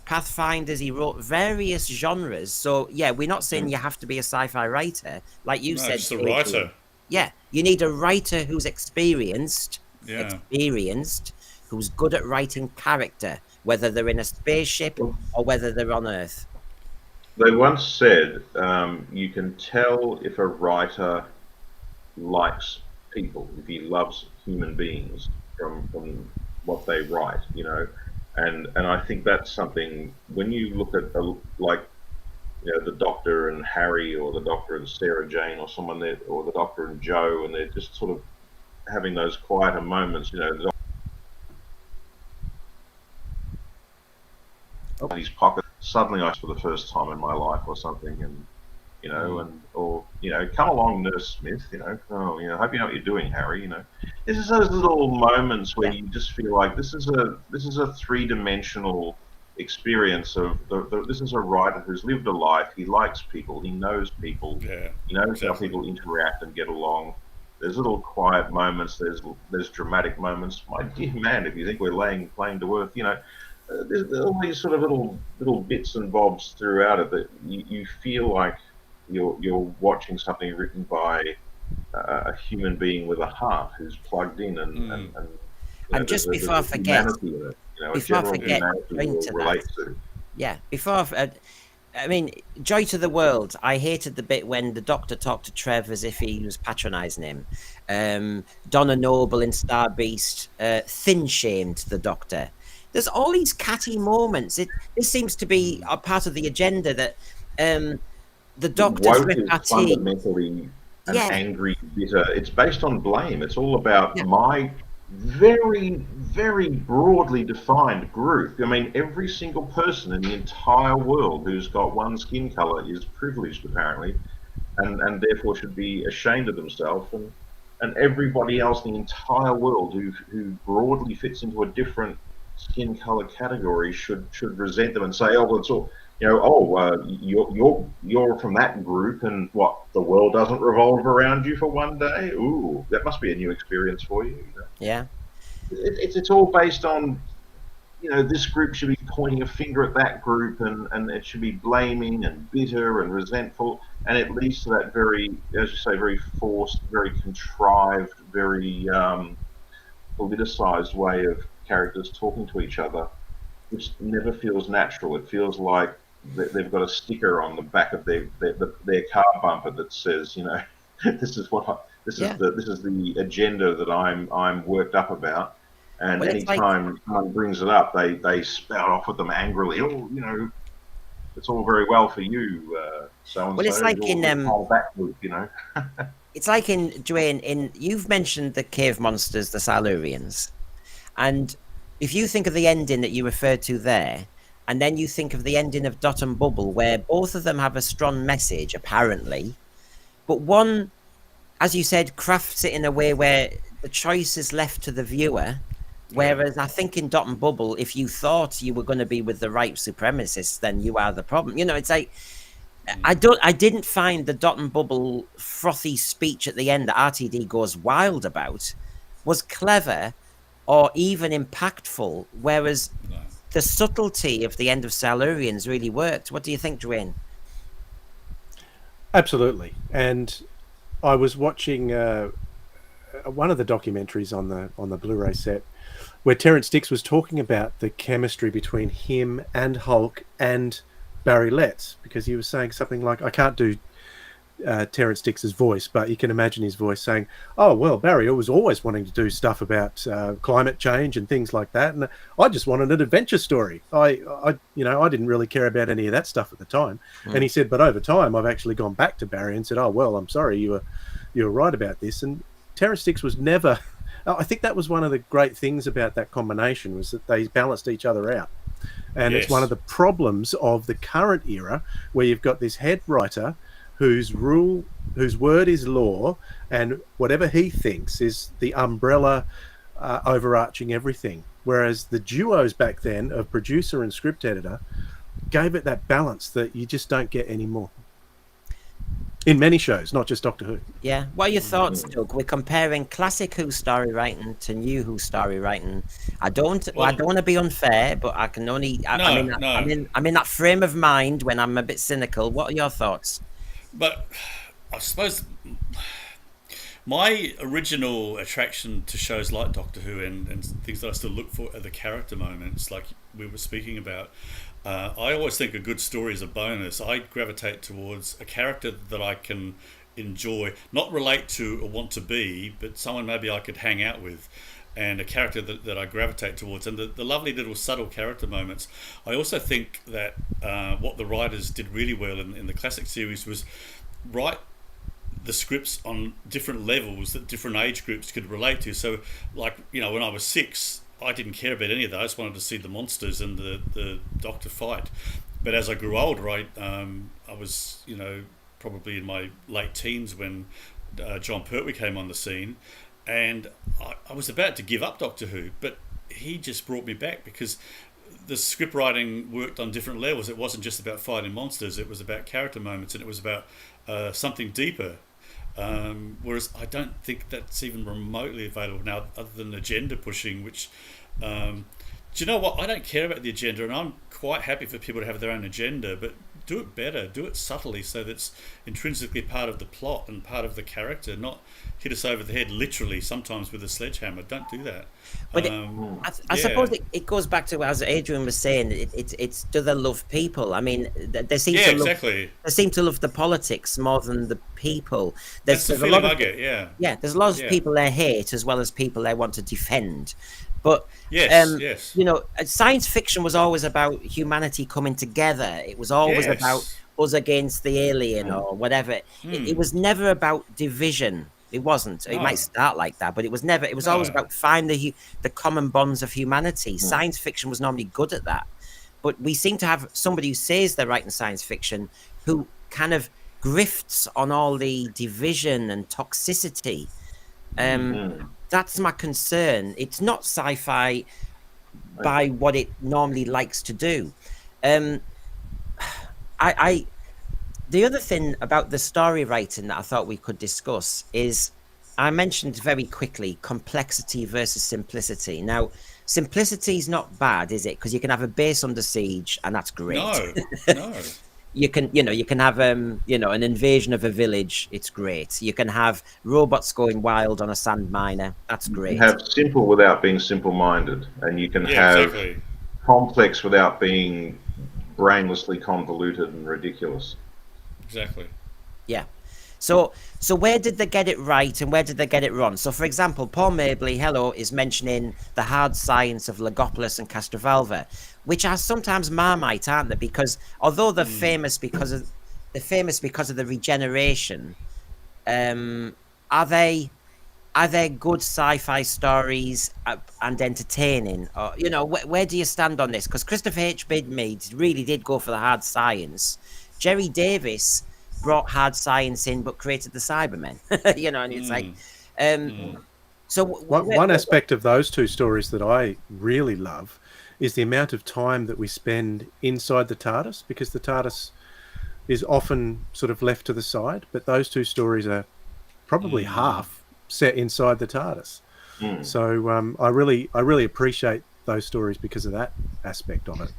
Pathfinders, he wrote various genres. So, yeah, we're not saying you have to be a sci-fi writer. Like you said. Just a writer. Yeah, you need a writer who's experienced, who's good at writing character, whether they're in a spaceship or whether they're on Earth. They once said you can tell if a writer likes people, if he loves human beings from what they write, you know. And I think that's something, when you look at like, you know, the Doctor and Harry, or the Doctor and Sarah Jane, or someone there, or the Doctor and Joe, and they're just sort of having those quieter moments, you know, in his pocket. Suddenly, I for the first time in my life, or something, and you know, and or you know, come along, Nurse Smith, you know, oh, you know, hope you know what you're doing, Harry, you know. This is those little moments where you just feel like this is a three-dimensional experience of this is a writer who's lived a life. He likes people. He knows people. Yeah, he knows how people interact and get along. There's little quiet moments. There's dramatic moments. My dear man, if you think we're laying plain to earth, you know, there's all these sort of little bits and bobs throughout it that you feel like you're watching something written by a human being with a heart who's plugged in and you know, and just before I forget. You know, before I forget, I mean, Joy to the World, I hated the bit when the Doctor talked to Trev as if he was patronising him. Donna Noble in Star Beast thin-shamed the Doctor. There's all these catty moments. This seems to be a part of the agenda that the Doctor's repartee... fundamentally an angry, bitter... It's based on blame. It's all about my very, very broadly defined group. I mean, every single person in the entire world who's got one skin color is privileged, apparently, and therefore should be ashamed of themselves. And everybody else in the entire world who broadly fits into a different skin color category should resent them and say, oh, well, it's all, you know, you're from that group, and what, the world doesn't revolve around you for one day? Ooh, that must be a new experience for you. You know? Yeah. It's all based on, you know, this group should be pointing a finger at that group, and it should be blaming and bitter and resentful, and it leads to that very, as you say, very forced, very contrived, very politicized way of characters talking to each other, which never feels natural. It feels like they've got a sticker on the back of their car bumper that says, you know, this is the agenda that I'm worked up about. And anytime someone brings it up, they spout off at them angrily. Oh, you know, it's all very well for you, so and so. Well, it's like in that group, you know. It's like in Dwayne. You've mentioned the cave monsters, the Silurians, and if you think of the ending that you referred to there, and then you think of the ending of Dot and Bubble, where both of them have a strong message, apparently, but one, as you said, crafts it in a way where the choice is left to the viewer. Whereas I think in Dot and Bubble, if you thought you were going to be with the right supremacists, then you are the problem. You know, it's like, I didn't find the Dot and Bubble frothy speech at the end that RTD goes wild about was clever or even impactful, whereas the subtlety of the end of Silurians really worked. What do you think, Dwayne? Absolutely. And I was watching one of the documentaries on the Blu-ray set, where Terrance Dicks was talking about the chemistry between him and Hulk and Barry Letts, because he was saying something like, I can't do Terrance Dicks' voice, but you can imagine his voice saying, "Oh well, Barry was always wanting to do stuff about climate change and things like that, and I just wanted an adventure story. I didn't really care about any of that stuff at the time." And he said, "But over time, I've actually gone back to Barry and said, oh well, I'm sorry, you were right about this." And Terrance Dicks was never. I think that was one of the great things about that combination, was that they balanced each other out. And Yes. it's one of the problems of the current era, where you've got this head writer whose word is law, and whatever he thinks is the umbrella overarching everything. Whereas the duos back then of producer and script editor gave it that balance that you just don't get anymore. In many shows, not just Doctor Who. Yeah. What are your thoughts, Doug? We're comparing classic Who story writing to new Who story writing. I don't want to be unfair, but I can only. I'm in that frame of mind when I'm a bit cynical. What are your thoughts? But I suppose my original attraction to shows like Doctor Who and things that I still look for are the character moments, like we were speaking about. I always think a good story is a bonus. I gravitate towards a character that I can enjoy, not relate to or want to be, but someone maybe I could hang out with, and a character that I gravitate towards, and the lovely little subtle character moments. I also think that what the writers did really well in the classic series was write the scripts on different levels that different age groups could relate to. So, like, when I was 6, I didn't care about any of that. I just wanted to see the monsters and the Doctor fight. But as I grew older, I was, probably in my late teens when John Pertwee came on the scene, and I was about to give up Doctor Who, but he just brought me back, because the script writing worked on different levels. It wasn't just about fighting monsters, it was about character moments, and it was about something deeper. Whereas I don't think that's even remotely available now, other than agenda pushing, which do you know what, I don't care about the agenda, and I'm quite happy for people to have their own agenda, but do it better, do it subtly, so that's intrinsically part of the plot and part of the character, not hit us over the head literally sometimes with a sledgehammer. Don't do that. But I suppose it goes back to, as Adrian was saying, it's do they love people? I mean, they seem to exactly. They seem to love the politics more than the people. That's the feeling I get. Yeah, there's a lot of people they hate as well as people they want to defend. But yes. Science fiction was always about humanity coming together. It was always about us against the alien or whatever. It was never about division. It wasn't. It might start like that, but it was never. It was always about finding the common bonds of humanity. Science fiction was normally good at that, but we seem to have somebody who says they're writing science fiction who kind of grifts on all the division and toxicity. That's my concern. It's not sci-fi by what it normally likes to do. The other thing about the story writing that I thought we could discuss is, I mentioned very quickly, complexity versus simplicity. Now, simplicity is not bad, is it? Because you can have a base under siege, and that's great. No. You can have an invasion of a village. It's great. You can have robots going wild on a sand miner. That's great. You can have simple without being simple-minded, and you can have complex without being brainlessly convoluted and ridiculous. Exactly. Yeah. So where did they get it right and where did they get it wrong? So, for example, Paul Mabley, is mentioning the hard science of Logopolis and Castrovalva, which are sometimes Marmite, aren't they? Because although they're famous because of the regeneration, are they good sci-fi stories and entertaining? Or where do you stand on this? Because Christopher H. Bidmead really did go for the hard science. Jerry Davis brought hard science in but created the Cybermen. And it's like so one aspect of those two stories that I really love is the amount of time that we spend inside the TARDIS, because the TARDIS is often sort of left to the side, but those two stories are probably half set inside the TARDIS. So I really appreciate those stories because of that aspect of it.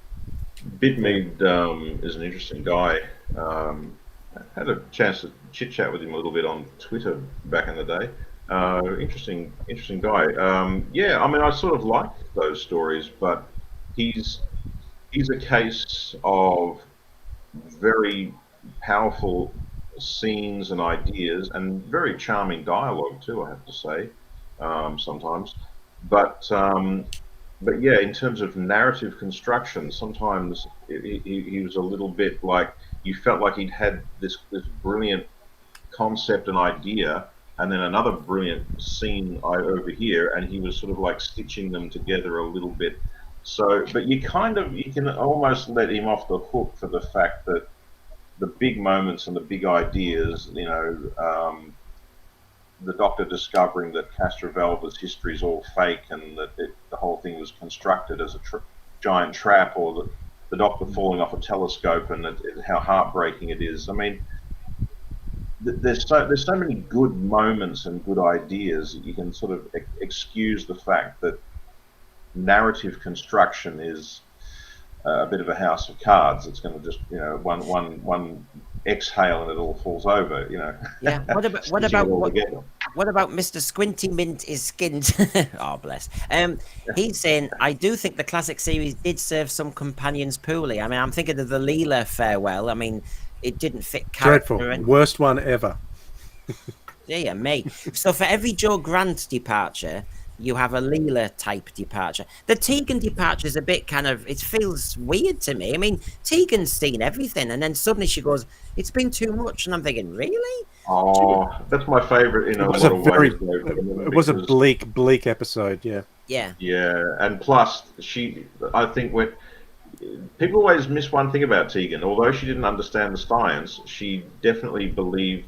Bidmead is an interesting guy. I had a chance to chit-chat with him a little bit on Twitter back in the day. Interesting guy. Yeah, I mean, I sort of like those stories, but he's he's a case of very powerful scenes and ideas, and very charming dialogue too, I have to say, sometimes. But but yeah, in terms of narrative construction, sometimes he was a little bit like, you felt like he'd had this brilliant concept and idea, and then another brilliant scene over here, and he was sort of like stitching them together a little bit. So, but you can almost let him off the hook for the fact that the big moments and the big ideas, the Doctor discovering that Castrovalva's history is all fake, and that the whole thing was constructed as a giant trap, or the Doctor falling off a telescope, and how heartbreaking it is. I mean, there's so many good moments and good ideas that you can sort of excuse the fact that narrative construction is a bit of a house of cards. It's going to just, one exhale and it all falls over. Yeah. What about Mr. Squinty Mint is skinned? Oh, bless. He's saying, I do think the classic series did serve some companions poorly. I mean, I'm thinking of the Leela farewell. I mean, it didn't fit character. Dreadful. Worst one ever. Yeah, mate. So for every Joe Grant departure, you have a Leela type departure. The Tegan departure is a bit it feels weird to me. I mean, Tegan's seen everything, and then suddenly she goes, it's been too much. And I'm thinking, really? Oh, that's my favourite in a lot of ways. It was a bleak episode, yeah. Yeah. Yeah, and plus, I think when people always miss one thing about Tegan. Although she didn't understand the science, she definitely believed.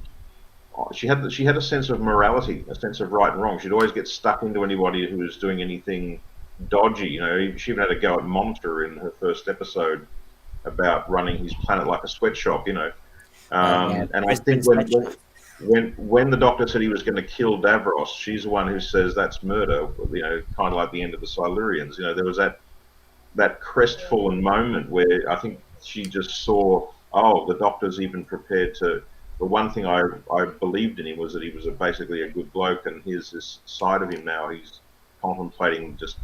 She had a sense of morality, a sense of right and wrong. She'd always get stuck into anybody who was doing anything dodgy. She even had a go at Monitor in her first episode about running his planet like a sweatshop. And I think when the Doctor said he was going to kill Davros, she's the one who says that's murder. Kind of like the end of the Silurians. There was that crestfallen moment where I think she just saw, the Doctor's even prepared to. The one thing I believed in him was that he was basically a good bloke, and here's this side of him now. He's contemplating just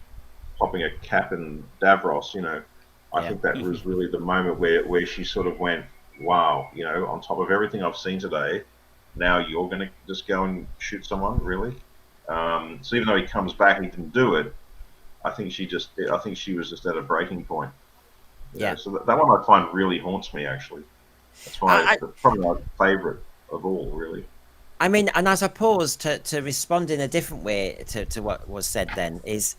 popping a cap in Davros. I think that was really the moment where she sort of went, wow, on top of everything I've seen today, now you're going to just go and shoot someone, really? So even though he comes back and he can do it, I think she was just at a breaking point. So that one I find really haunts me, actually. That's why it's probably my favourite of all, really. I mean, and I suppose to respond in a different way to what was said then is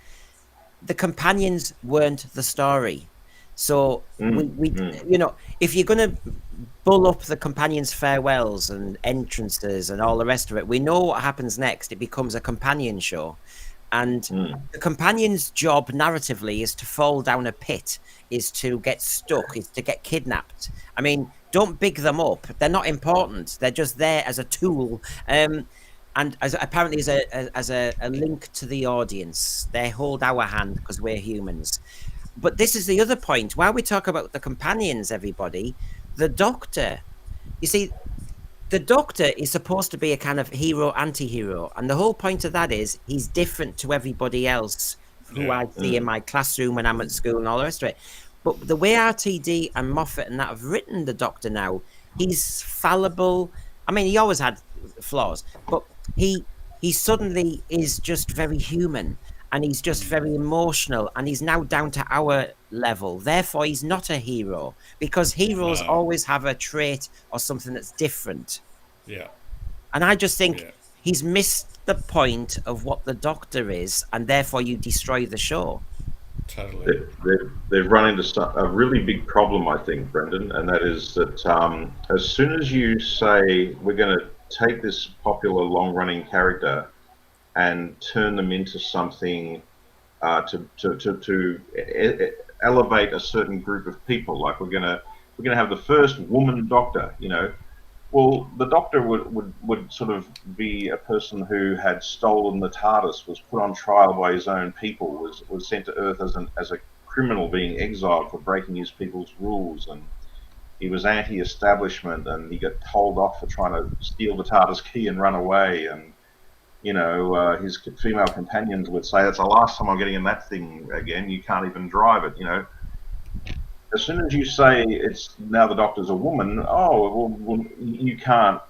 the companions weren't the story. So if you're going to bull up the companions' farewells and entrances and all the rest of it, we know what happens next. It becomes a companion show. And the companion's job narratively is to fall down a pit, is to get stuck, is to get kidnapped. I mean, don't big them up. They're not important. They're just there as a tool. And apparently as a link to the audience. They hold our hand because we're humans. But this is the other point. While we talk about the companions, everybody, the Doctor, you see, the Doctor is supposed to be a kind of hero, anti-hero. And the whole point of that is he's different to everybody else who I see in my classroom when I'm at school and all the rest of it. But the way RTD and Moffat and that have written the Doctor now, he's fallible. I mean, he always had flaws, but he suddenly is just very human, and he's just very emotional, and he's now down to our level. Therefore, he's not a hero, because heroes always have a trait or something that's different. Yeah. And I just think he's missed the point of what the Doctor is, and therefore you destroy the show. Totally. They've run into a really big problem, I think, Brendan, and that is that as soon as you say we're going to take this popular long-running character and turn them into something to elevate a certain group of people, like we're gonna have the first woman Doctor, Well, the Doctor would sort of be a person who had stolen the TARDIS, was put on trial by his own people, was sent to Earth as a criminal being exiled for breaking his people's rules, and he was anti-establishment, and he got told off for trying to steal the TARDIS key and run away, and his female companions would say, "It's the last time I'm getting in that thing again. You can't even drive it." As soon as you say it's now the Doctor's a woman, well, you can't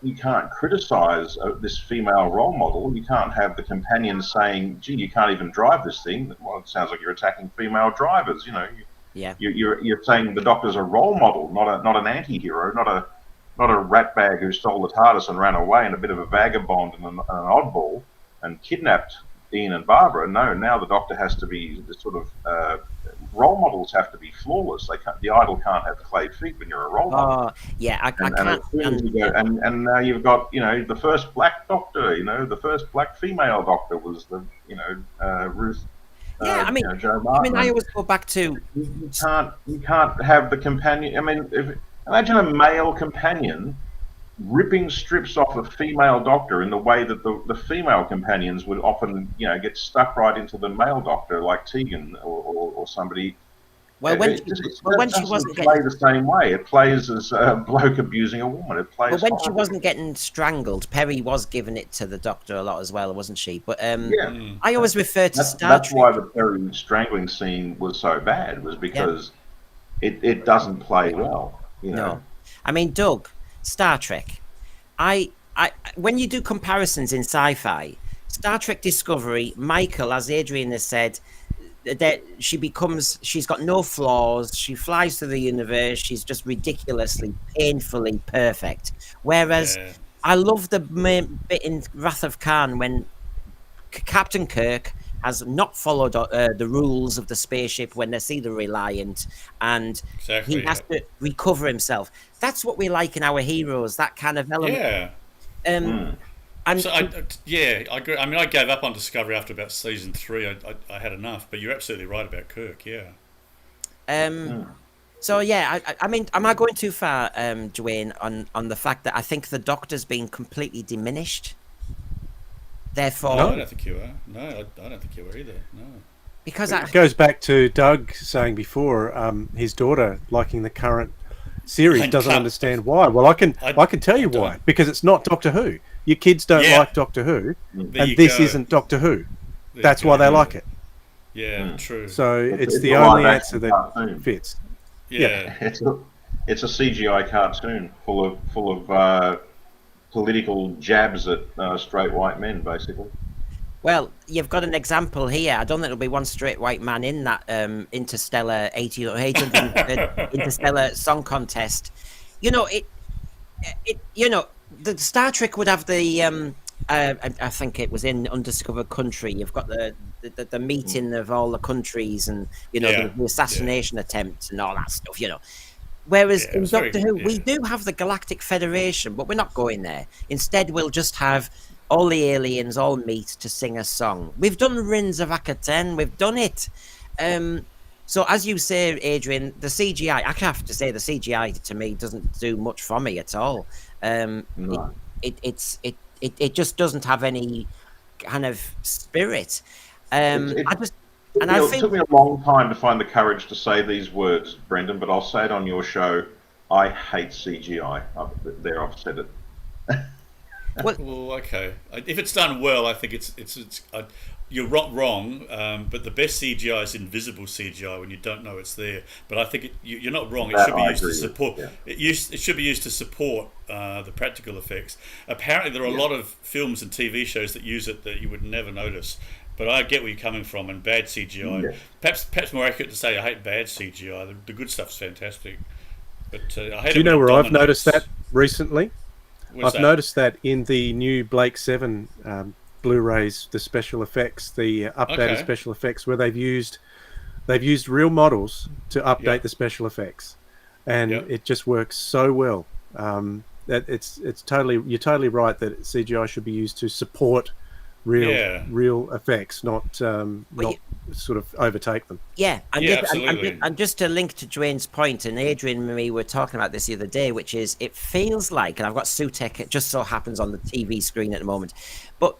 criticise this female role model. You can't have the companions saying, "Gee, you can't even drive this thing." Well, it sounds like you're attacking female drivers. Yeah. You're saying the Doctor's a role model, not an anti-hero, not a ratbag who stole the TARDIS and ran away, and a bit of a vagabond and an oddball and kidnapped Ian and Barbara. No, now the Doctor has to be the sort of role models have to be flawless. The idol can't have clay feet when you're a role model. Yeah, I can't. And now you've got the first black Doctor. The first black female Doctor was the Ruth. Joe Martin. I always go back to you can't have the companion. Imagine a male companion ripping strips off a female Doctor in the way that the female companions would often, get stuck right into the male Doctor, like Tegan or somebody. Well, when she wasn't play the same way, it plays as a bloke abusing a woman. It plays. But when she wasn't getting strangled, Perry was giving it to the Doctor a lot as well, wasn't she? But I always refer to Star Trek. That's why the Perry strangling scene was so bad, was because it doesn't play well. No, Doug, Star Trek. When you do comparisons in sci-fi, Star Trek Discovery, Michael, as Adrian has said, that she's got no flaws. She flies through the universe. She's just ridiculously, painfully perfect. Whereas I love the bit in Wrath of Khan when Captain Kirk has not followed the rules of the spaceship when they see the Reliant, and he has to recover himself. That's what we like in our heroes, that kind of element. Yeah. And so I agree. I gave up on Discovery after about season 3. I had enough, but you're absolutely right about Kirk. Yeah. So am I going too far, Dwayne, on the fact that I think the Doctor's been completely diminished? Therefore, no, I don't think you are. No, I don't think you are either. No. Because it goes back to Doug saying before, his daughter liking the current series doesn't understand why. Well, I can tell you why. Because it's not Doctor Who. Your kids don't like Doctor Who, and this isn't Doctor Who. That's why they like it. Yeah, true. So it's the only answer that fits. Yeah. It's a CGI cartoon full of political jabs at straight white men, basically. Well, you've got an example here. I don't think there'll be one straight white man in that Interstellar 800 Interstellar Song Contest. The Star Trek would have the I think it was in Undiscovered Country. You've got the meeting of all the countries and the assassination attempts and all that stuff. Whereas in Doctor Who, we do have the Galactic Federation, but we're not going there. Instead, we'll just have all the aliens all meet to sing a song. We've done Rins of Akaten. We've done it. So as you say, Adrian, the CGI, I have to say the CGI to me doesn't do much for me at all. No. It just doesn't have any kind of spirit. It took me a long time to find the courage to say these words, Brendan, but I'll say it on your show. I hate CGI. I've said it. Well, okay. If it's done well, I think it's you're wrong. But the best CGI is invisible CGI when you don't know it's there. But I think you're not wrong. It should be used to support. It should be used to support the practical effects. Apparently, there are a lot of films and TV shows that use it that you would never notice. But I get where you're coming from, and bad CGI. Yeah. Perhaps more accurate to say I hate bad CGI. The good stuff's fantastic. But I hate. Do you know where I've noticed that recently? I've noticed that in the new Blake 7 Blu-rays, the special effects, the updated special effects, where they've used real models to update the special effects, and it just works so well. That you're totally right that CGI should be used to support real effects, not sort of overtake them. Yeah, absolutely. And just to link to Dwayne's point, and Adrian and me were talking about this the other day, which is it feels like, and I've got Sutek, it just so happens on the TV screen at the moment, but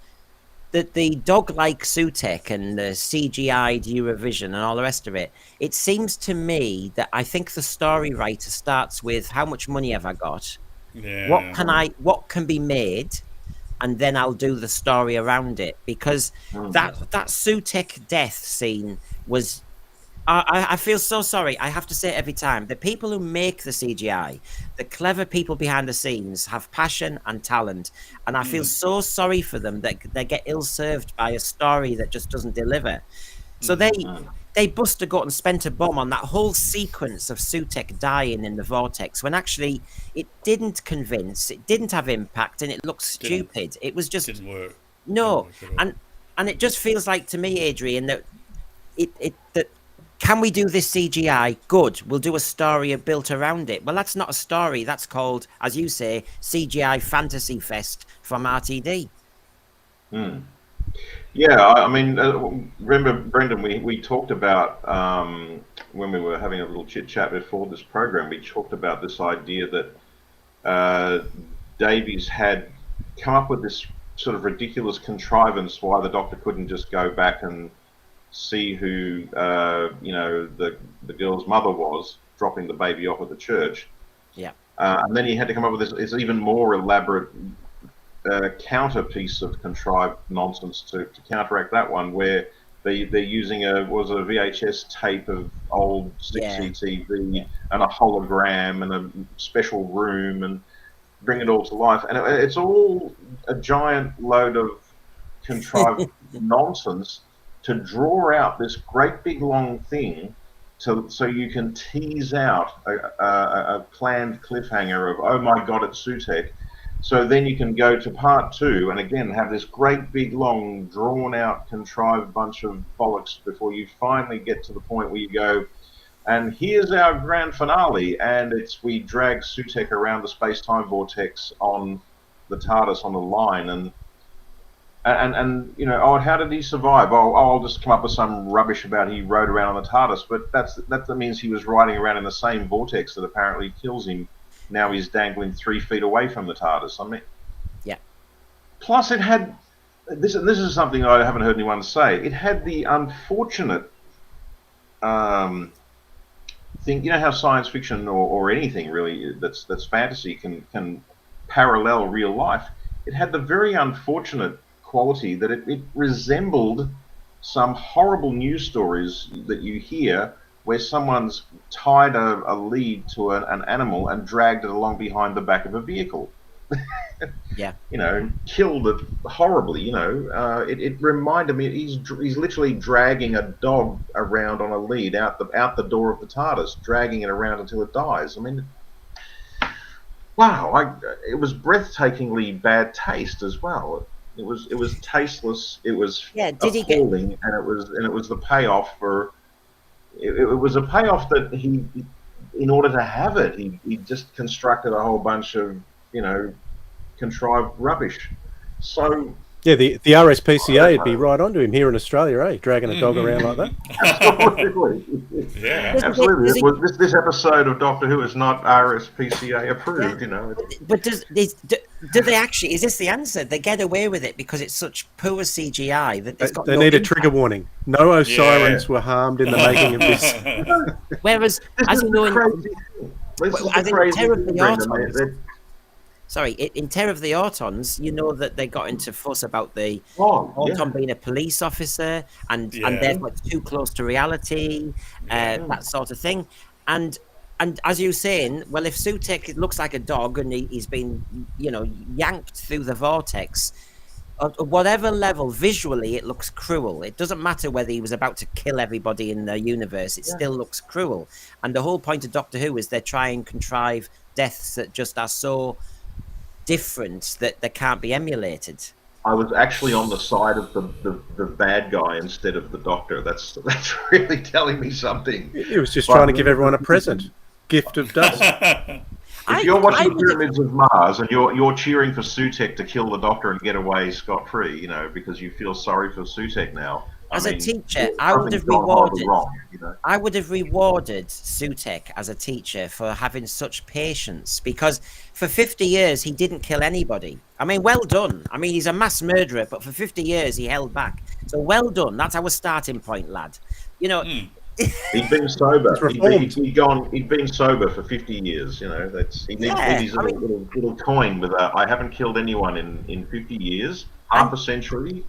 the dog-like Sutek and the CGI'd Eurovision and all the rest of it, it seems to me that I think the story writer starts with how much money have I got? Yeah. What can be made? and then I'll do the story around it, because that Sutek death scene was. I feel so sorry. I have to say it every time. The people who make the CGI, the clever people behind the scenes, have passion and talent, and I feel so sorry for them that they get ill-served by a story that just doesn't deliver. So they bust a gut and spent a bomb on that whole sequence of Sutek dying in the vortex, when actually it didn't convince, it didn't have impact, and it looked stupid. It was just didn't work. No, and it just feels like to me, Adrian, that that. Can we do this CGI? Good. We'll do a story built around it. Well, that's not a story. That's called, as you say, CGI Fantasy Fest from RTD. Yeah, I mean, remember, Brendan, we talked about, when we were having a little chit-chat before this program, we talked about this idea that Davies had come up with this sort of ridiculous contrivance why the Doctor couldn't just go back and see who the girl's mother was, dropping the baby off at the church. Yeah. And then he had to come up with this even more elaborate counter piece of contrived nonsense to counteract that one, where they're using a VHS tape of old 6C TV and a hologram and a special room, and bring it all to life. And it's all a giant load of contrived nonsense to draw out this great big long thing, so you can tease out a planned cliffhanger of, oh my God, it's Sutek. So then you can go to part 2 and again have this great big long drawn out contrived bunch of bollocks before you finally get to the point where you go, and here's our grand finale, and we drag Sutek around the space-time vortex on the TARDIS on the line, and how did he survive? I'll just come up with some rubbish about he rode around on the TARDIS, but that means he was riding around in the same vortex that apparently kills him. Now he's dangling 3 feet away from the TARDIS. I mean, yeah. Plus, it had this. And this is something I haven't heard anyone say. It had the unfortunate thing. You know how science fiction or anything really that's fantasy can parallel real life. It had the very unfortunate quality that it resembled some horrible news stories that you hear where someone's tied a lead to an animal and dragged it along behind the back of a vehicle. Yeah. Killed it horribly. It reminded me he's literally dragging a dog around on a lead out the door of the TARDIS, dragging it around until it dies. I mean, wow! It was breathtakingly bad taste as well. It was tasteless. It was appalling, and it was the payoff for. It was a payoff that he, in order to have it, he just constructed a whole bunch of contrived rubbish. So yeah, the RSPCA would be right onto him here in Australia, dragging a dog around like that. Absolutely. Yeah, absolutely. This episode of Doctor Who is not RSPCA approved. But do they actually? Is this the answer? They get away with it because it's such poor CGI that it's got. They need a trigger warning. No sirens were harmed in the making of this. Whereas, as you know, in Terror of the Autons, in Terror of the Autons, you know that they got into fuss about the Auton being a police officer and therefore it's too close to reality, that sort of thing. And as you're saying, well, if Sutek looks like a dog and he's been, yanked through the vortex, at whatever level, visually, it looks cruel. It doesn't matter whether he was about to kill everybody in the universe. It still looks cruel. And the whole point of Doctor Who is they try and contrive deaths that just are so different that they can't be emulated. I was actually on the side of the bad guy instead of the Doctor. That's really telling me something. He was just trying to give everyone a present. Gift of dust. If you're watching the Pyramids of Mars and you're cheering for Sutek to kill the Doctor and get away scot-free, because you feel sorry for Sutek now. As a teacher, I would have rewarded. I would have rewarded Sutek as a teacher for having such patience, because for 50 years he didn't kill anybody. I mean, well done. I mean, he's a mass murderer, but for 50 years he held back. So well done. That's our starting point, lad. He'd been sober. He's reformed. He'd been sober for 50 years. You know, he needs Yeah, his I mean- little coin with I haven't killed anyone in 50 years, half a century.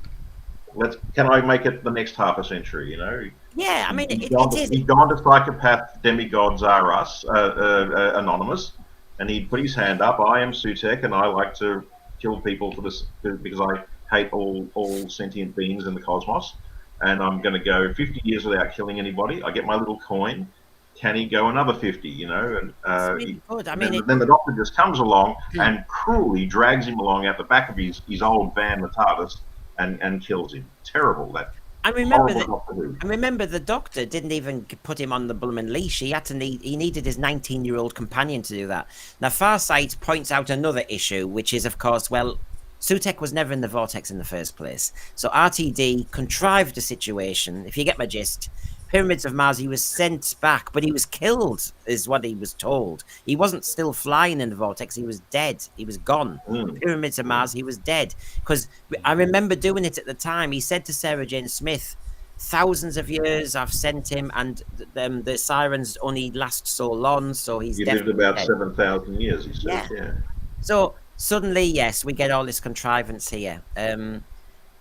Can I make it the next half a century? You know. Yeah, I mean, He'd it gone is. to Psychopath Demigods Are Us Anonymous, and he'd put his hand up. I am Sutek, and I like to kill people because I hate all sentient beings in the cosmos. And I'm going to go 50 years without killing anybody. I get my little coin. Can he go another 50? You know, and It's really good. I mean, then the doctor just comes along and cruelly drags him along out the back of his old van, the TARDIS, and kills him. Terrible. That. I remember that. Doctor Who. I remember the doctor didn't even put him on the blooming leash. He needed his 19-year-old companion to do that. Now, Farsight points out another issue, which is, of course, well, Sutek was never in the vortex in the first place. So RTD contrived a situation, if you get my gist. Pyramids of Mars, he was sent back, but he was killed, is what he was told. He wasn't still flying in the vortex, he was dead. He was gone. Pyramids of Mars, he was dead. Because I remember doing it at the time. He said to Sarah Jane Smith, thousands of years I've sent him, and the sirens only last so long, so he's lived definitely about dead. 7,000 years, he said. Yeah. So suddenly, yes, we get all this contrivance here.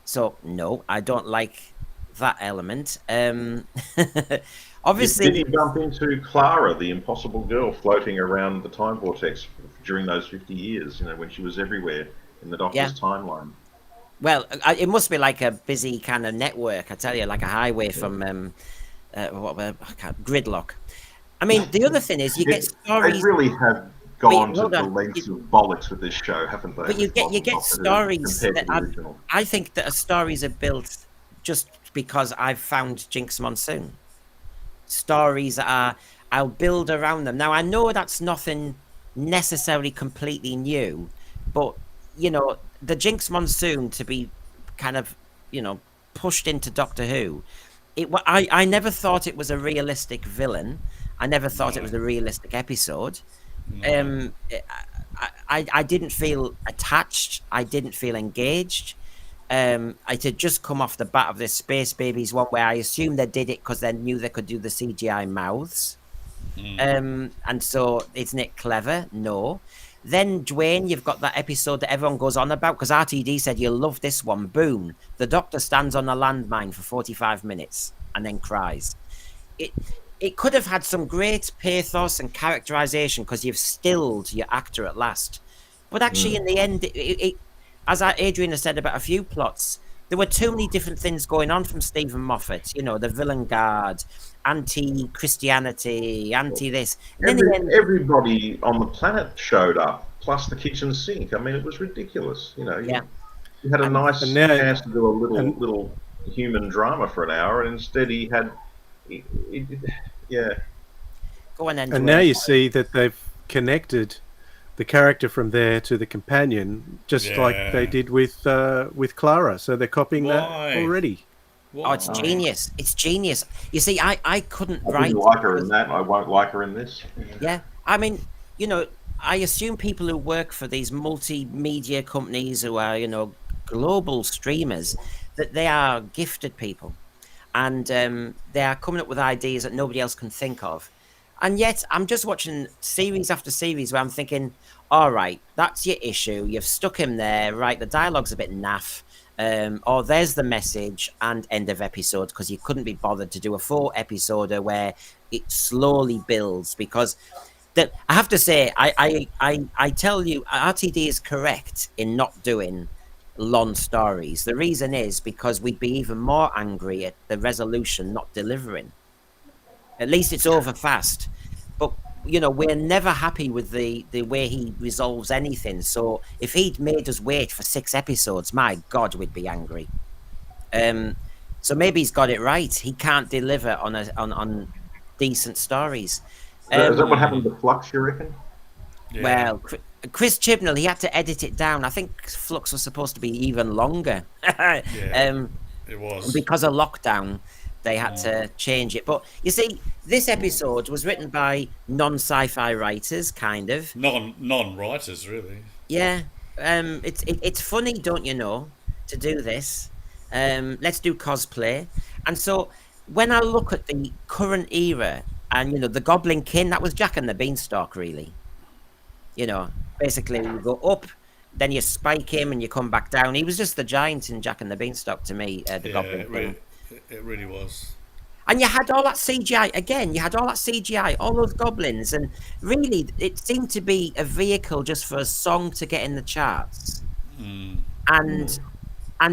So no, I don't like that element. Obviously, Did he bump into Clara, the impossible girl floating around the time vortex during those 50 years, you know, when she was everywhere in the Doctor's timeline? well, it must be like a busy kind of network, I tell you, like a highway from gridlock. I mean, the other thing is you get stories. They really have gone to hold the on. lengths of bollocks with this show, haven't they? But you get stories compared that to the original. I think that stories are built just because I've found Jinx Monsoon. Stories I'll build around them. Now I know that's nothing necessarily completely new, but you know, the Jinx Monsoon to be kind of, you know, pushed into Doctor Who. I never thought it was a realistic villain. I never thought it was a realistic episode. I didn't feel attached. I didn't feel engaged. It had just come off the bat of this Space Babies one where I assumed they did it because they knew they could do the CGI mouths. And so, isn't it clever? No. Then, Dwayne, you've got that episode that everyone goes on about because RTD said you'll love this one. Boom. The Doctor stands on a landmine for 45 minutes and then cries. It could have had some great pathos and characterization because you've stilled your actor at last. But actually, in the end, as Adrian has said about a few plots, there were too many different things going on from Stephen Moffat. You know, the villain guard, anti-Christianity, anti-this. Everybody on the planet showed up, plus the kitchen sink. I mean, it was ridiculous. You know, you had a nice chance to do a little human drama for an hour, and instead he had... Go on then. And now you see that they've connected the character from there to the companion, just like they did with Clara. So they're copying that already. Oh, it's genius! It's genius. You see, I couldn't write. I didn't like her in that. I won't like her in this. Yeah, I mean, you know, I assume people who work for these multimedia companies who are, you know, global streamers, that they are gifted people. And they are coming up with ideas that nobody else can think of. And yet, I'm just watching series after series where I'm thinking, all right, that's your issue. You've stuck him there, right? The dialogue's a bit naff. Or there's the message and end of episode because you couldn't be bothered to do a 4-episoder where it slowly builds. Because I have to say, I tell you, RTD is correct in not doing long stories. The reason is because we'd be even more angry at the resolution not delivering. At least it's over fast, but you know, we're never happy with the way he resolves anything. So if he'd made us wait for 6 episodes, my God, we'd be angry. So maybe he's got it right. He can't deliver on decent stories. Is that what happened to Flux, you reckon? Yeah. Well, Chris Chibnall, he had to edit it down. I think Flux was supposed to be even longer. It was. Because of lockdown, they had to change it. But you see, this episode was written by non-sci-fi writers, kind of. Non-writers, really. Yeah. It's funny, don't you know, to do this. Let's do cosplay. And so when I look at the current era, and the Goblin King, that was Jack and the Beanstalk, really. Basically you go up, then you spike him and you come back down. He was just the giant in Jack and the Beanstalk to me, the Goblin King. It really was. And you had all that CGI again. You had all that CGI, all those goblins, and really, it seemed to be a vehicle just for a song to get in the charts, and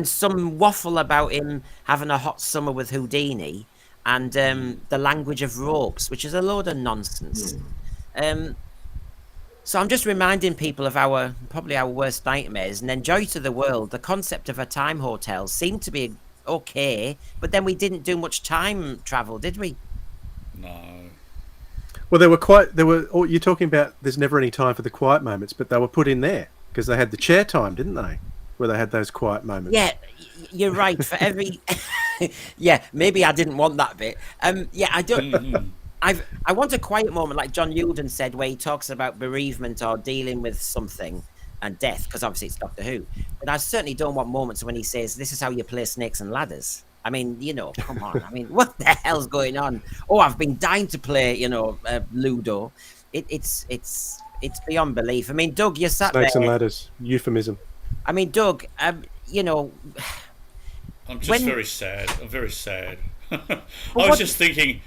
some waffle about him having a hot summer with Houdini, and the language of ropes, which is a load of nonsense. So I'm just reminding people of probably our worst nightmares, and then Joy to the World. The concept of a time hotel seemed to be okay, but then we didn't do much time travel, did we? No. Well, you're talking about there's never any time for the quiet moments, but they were put in there because they had the chair time, didn't they? Where they had those quiet moments. Yeah, you're right. For every, yeah, maybe I didn't want that bit. Yeah, I don't. I want a quiet moment, like John Hewden said, where he talks about bereavement or dealing with something and death, because obviously it's Doctor Who. But I certainly don't want moments when he says, "This is how you play snakes and ladders." I mean, come on. I mean, what the hell's going on? Oh, I've been dying to play, Ludo. It's beyond belief. I mean, Doug, you sat Snakes there. and ladders, euphemism. I mean, Doug, I'm just very sad. I'm very sad. I was just thinking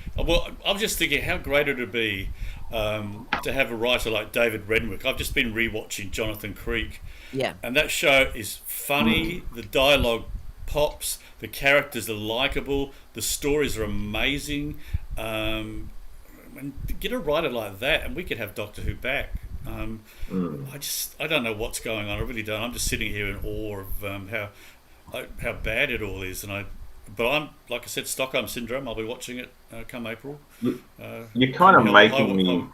how great it would be to have a writer like David Renwick. I've just been rewatching Jonathan Creek. Yeah. And that show is funny, the dialogue pops, the characters are likeable, the stories are amazing. And get a writer like that and we could have Doctor Who back. I don't know what's going on. I really don't. I'm just sitting here in awe of how bad it all is, but I'm, like I said, Stockholm Syndrome. I'll be watching it come April. You're kind of making me.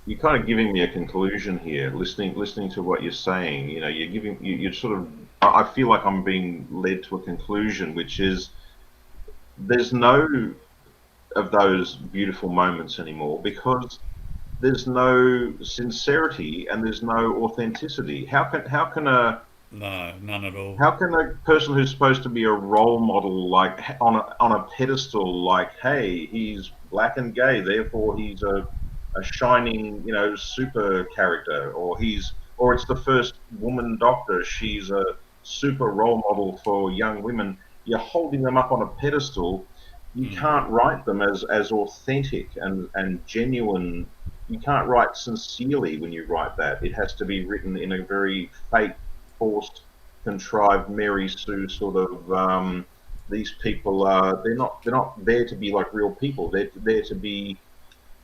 You're kind of giving me a conclusion here. Listening to what you're saying, you're sort of. I feel like I'm being led to a conclusion, which is there's no of those beautiful moments anymore because there's no sincerity and there's no authenticity. How can a No, none at all. How can a person who's supposed to be a role model, like on a pedestal, like, hey, he's black and gay, therefore he's a shining, super character, or it's the first woman doctor, she's a super role model for young women. You're holding them up on a pedestal. You can't write them as authentic and genuine. You can't write sincerely when you write that. It has to be written in a very fake, forced, contrived Mary Sue sort of. These people they're not there to be like real people. They're there to be.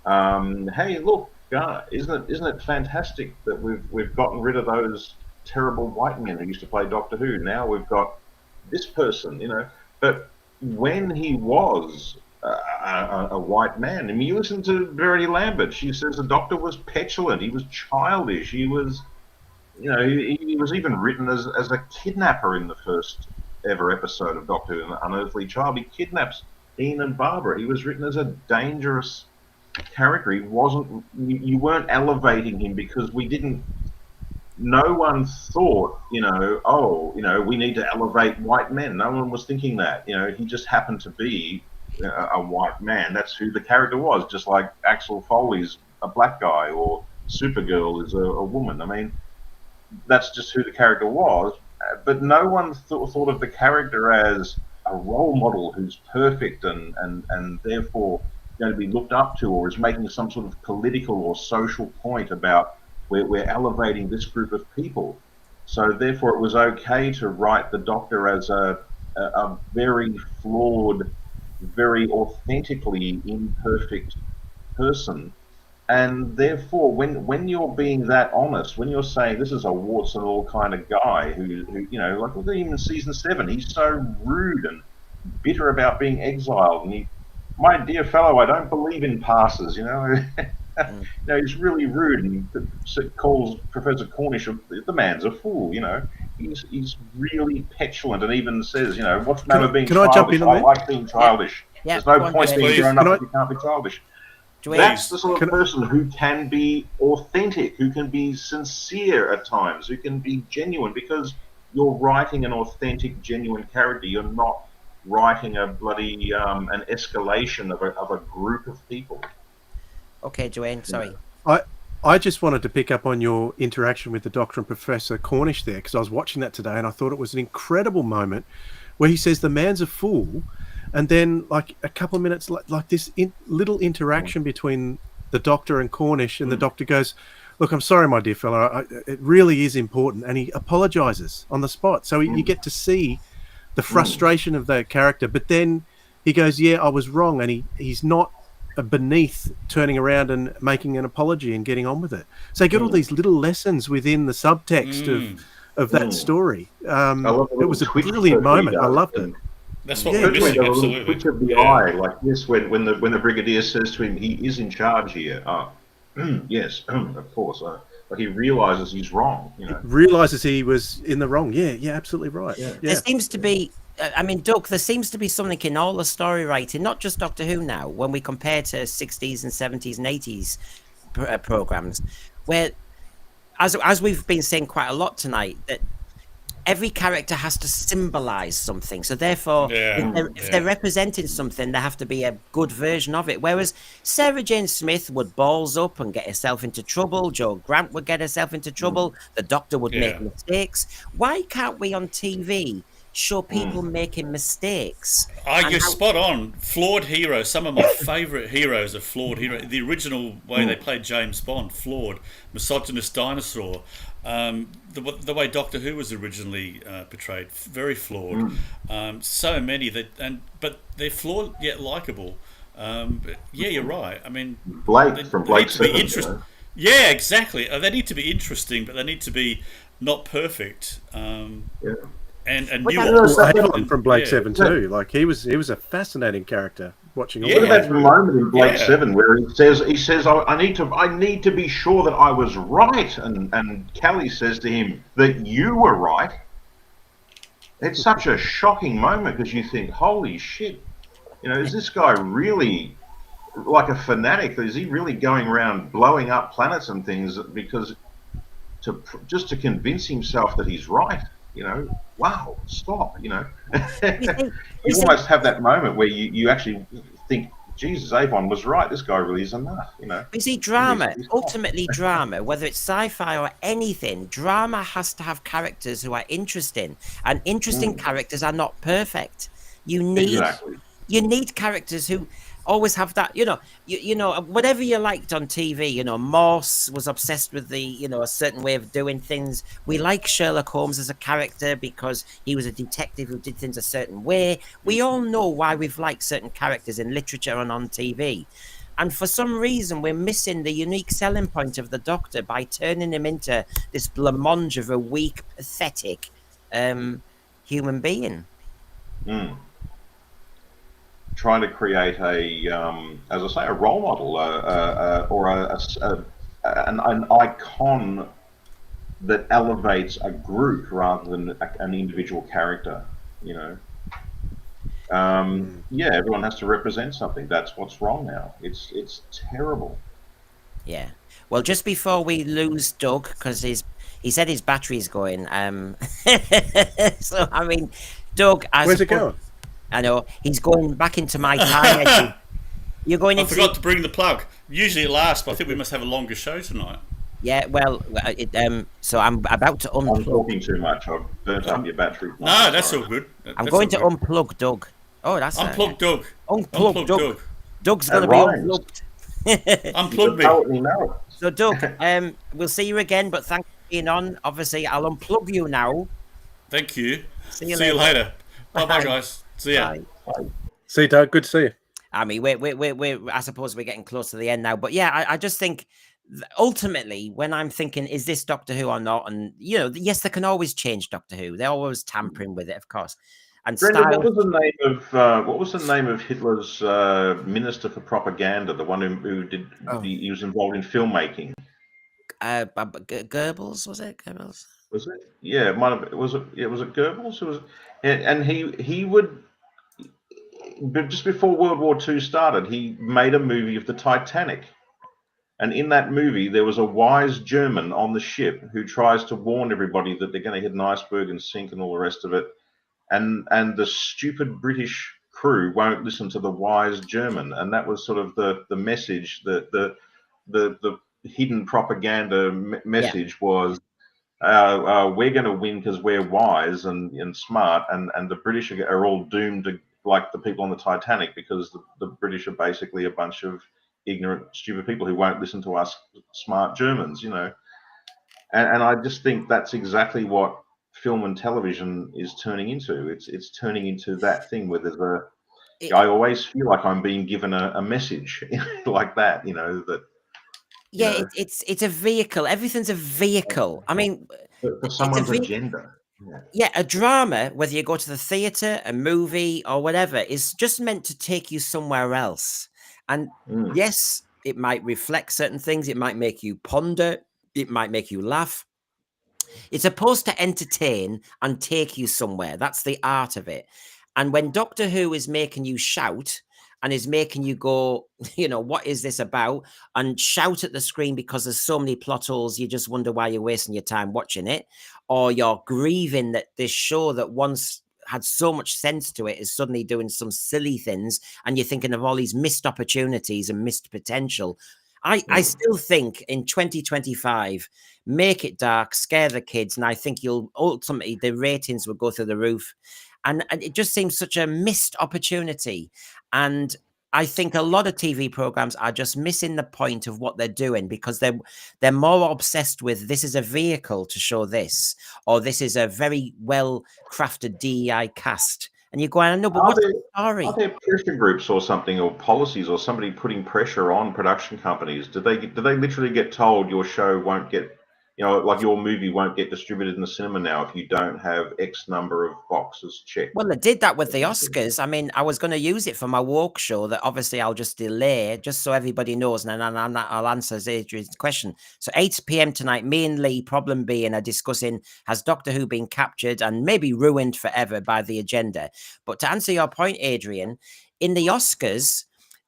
Hey, look, isn't it fantastic that we've gotten rid of those terrible white men who used to play Doctor Who? Now we've got this person, But when he was a white man, I mean, you listen to Verity Lambert. She says the Doctor was petulant. He was childish. He was. He was even written as a kidnapper in the first ever episode of Doctor Who, An Unearthly Child. He kidnaps Ian and Barbara. He was written as a dangerous character. He wasn't. You weren't elevating him because we didn't. No one thought, we need to elevate white men. No one was thinking that. He just happened to be a white man. That's who the character was. Just like Axel Foley's a black guy, or Supergirl is a woman. I mean. That's just who the character was, but no one thought of the character as a role model who's perfect and therefore going to be looked up to, or is making some sort of political or social point about we're elevating this group of people. So therefore it was okay to write the Doctor as a very flawed, very authentically imperfect person. And therefore, when you're being that honest, when you're saying this is a warts and all kind of guy who like look at him in season 7, he's so rude and bitter about being exiled, and my dear fellow, I don't believe in passes, he's really rude and calls Professor Cornish the man's a fool, he's really petulant and even says, what's the matter being childish? I jump in on that? I like being childish. Yeah. There's no point being grown up if you can't be childish. That's the sort of person who can be authentic, who can be sincere at times, who can be genuine, because you're writing an authentic, genuine character. You're not writing a bloody an escalation of a group of people. Okay, Joanne, sorry. I just wanted to pick up on your interaction with the Doctor and Professor Cornish there, because I was watching that today and I thought it was an incredible moment where he says the man's a fool, and then like a couple of minutes like this little interaction between the Doctor and Cornish, and the Doctor goes, "Look, I'm sorry, my dear fellow, it really is important," and he apologizes on the spot. So you get to see the frustration of the character, but then he goes, "Yeah, I was wrong," and he's not beneath turning around and making an apology and getting on with it. So you get all these little lessons within the subtext of that story. It was a brilliant moment. I loved it. That's what we're missing, absolutely. Twitch of the eye, like this, when the Brigadier says to him, he is in charge here. Yes, of course. But he realizes he's wrong. You know, realizes he was in the wrong. Yeah, absolutely right. Yeah. There seems to be, I mean, Doug, there seems to be something in all the story writing, not just Doctor Who now, when we compare to 60s and 70s and 80s programs, where, as we've been saying quite a lot tonight, that every character has to symbolize something. So therefore, if they're representing something, there have to be a good version of it. Whereas Sarah Jane Smith would balls up and get herself into trouble. Jo Grant would get herself into trouble. The Doctor would make mistakes. Why can't we on TV show people making mistakes? You're spot on. Flawed heroes. Some of my favourite heroes are flawed heroes. The original way they played James Bond, flawed, misogynist dinosaur. The way Doctor Who was originally portrayed, very flawed. So many but they're flawed yet likable. You're right. I mean, Blake from Blake 7. Yeah, exactly. They need to be interesting, but they need to be not perfect. And Avon from Blake 7 too. Like he was a fascinating character. Watching all Look at that moment in Blake 7 where he says, I need to be sure that I was right, and Callie says to him that you were right. It's such a shocking moment because you think, holy shit, is this guy really like a fanatic? Is he really going around blowing up planets and things because just to convince himself that he's right? Wow, stop, You almost have that moment where you actually think, Jesus, Avon was right, this guy really is enough, You see, drama, ultimately drama, whether it's sci-fi or anything, drama has to have characters who are interesting, and interesting characters are not perfect. You need characters who always have that, whatever you liked on TV, Morse was obsessed with a certain way of doing things. We like Sherlock Holmes as a character because he was a detective who did things a certain way. We all know why we've liked certain characters in literature and on TV. And for some reason, we're missing the unique selling point of the Doctor by turning him into this blancmange of a weak, pathetic human being. Trying to create as I say, a role model or an icon that elevates a group rather than an individual character. Everyone has to represent something. That's what's wrong now. It's terrible. Yeah. Well, just before we lose Doug, because he said his battery's going. So I mean, Doug, where's it going? I know he's going back into my time. You're going into. I forgot to bring the plug. Usually it lasts, but I think we must have a longer show tonight. Yeah, well, so I'm about to unplug. I'm talking too much. I've burnt up your battery. No, that's all good. I'm going to unplug Doug. Oh, that's unplug Doug. Unplug Doug. Doug's going to be unplugged. Unplug me. So Doug, we'll see you again, but thanks for being on. Obviously, I'll unplug you now. Thank you. See you later. Bye, guys. See ya. Bye. See you, Doug. Good to see you. I mean, I suppose we're getting close to the end now, but yeah, I just think ultimately when I'm thinking, is this Doctor Who or not? And yes, they can always change Doctor Who. They're always tampering with it, of course. And Brendan, what was the name of Hitler's minister for propaganda? The one who did he was involved in filmmaking. Goebbels, was it? Goebbels. Was it? Yeah, it might have. Was it Goebbels? It was, and he would. But just before World War II started, he made a movie of the Titanic. And in that movie, there was a wise German on the ship who tries to warn everybody that they're going to hit an iceberg and sink and all the rest of it. and the stupid British crew won't listen to the wise German, and that was sort of the message, the hidden propaganda message was, we're going to win because we're wise and smart, and the British are all doomed to, like the people on the Titanic, because the British are basically a bunch of ignorant, stupid people who won't listen to us smart Germans, you know. And I just think that's exactly what film and television is turning into. It's turning into that thing where there's I always feel like I'm being given a message like that, you know, that. Yeah, You know, it's a vehicle. Everything's a vehicle. I mean, for it's a someone's vehicle. agenda. Yeah, a drama, whether you go to the theatre, a movie, or whatever, is just meant to take you somewhere else. And yes, it might reflect certain things. It might make you ponder. It might make you laugh. It's supposed to entertain and take you somewhere. That's the art of it. And when Doctor Who is making you shout and is making you go, you know, what is this about? And shout at the screen because there's so many plot holes, you just wonder why you're wasting your time watching it. Or you're grieving that this show that once had so much sense to it is suddenly doing some silly things, and you're thinking of all these missed opportunities and missed potential. I still think in 2025, make it dark, scare the kids, and I think you'll ultimately, the ratings will go through the roof. And it just seems such a missed opportunity. And I think a lot of TV programs are just missing the point of what they're doing, because they're more obsessed with, this is a vehicle to show this, or this is a very well crafted DEI cast. And you go, I know, but what's the story? Are there pressure groups or something, or policies, or somebody putting pressure on production companies? Do they literally get told your show won't get, you know, like your movie won't get distributed in the cinema now if you don't have X number of boxes checked? Well, they did that with the Oscars. I mean, I was going to use it for my woke show that obviously I'll just delay, just so everybody knows, and then I'll answer Adrian's question. So 8 p.m. tonight, me and Lee, problem being, are discussing, has Doctor Who been captured and maybe ruined forever by the agenda? But to answer your point, Adrian, in the Oscars,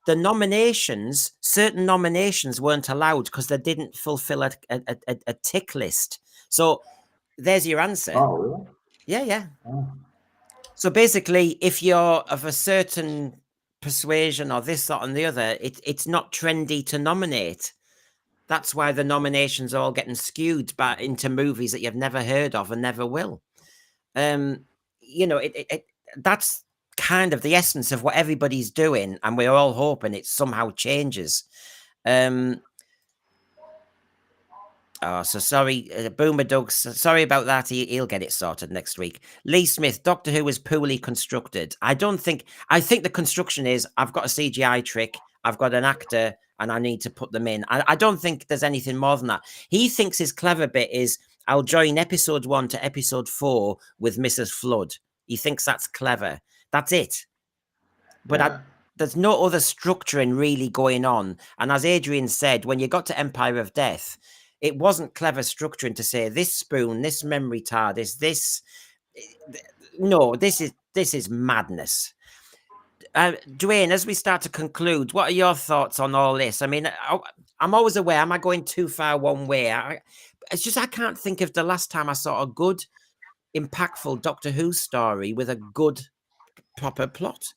the nominations, certain nominations weren't allowed because they didn't fulfill a tick list. So there's your answer. Oh, really? Yeah. Oh. So basically, if you're of a certain persuasion or this, that, and the other, it's not trendy to nominate. That's why the nominations are all getting skewed back into movies that you've never heard of and never will. You know, that's kind of the essence of what everybody's doing, and we're all hoping it somehow changes. Oh, so sorry, Boomer Doug. Sorry about that. He'll get it sorted next week. Lee Smith, Doctor Who is poorly constructed. I think the construction is, I've got a CGI trick, I've got an actor, and I need to put them in. I don't think there's anything more than that. He thinks his clever bit is, I'll join episode 1 to episode 4 with Mrs. Flood. He thinks that's clever. That's it. But there's no other structuring really going on. And as Adrian said, when you got to Empire of Death, it wasn't clever structuring to say this spoon, this memory TARDIS, this. No, this is madness. Dwayne, as we start to conclude, what are your thoughts on all this? I mean, I'm always aware, am I going too far one way? It's just I can't think of the last time I saw a good, impactful Doctor Who story with a good, proper plot.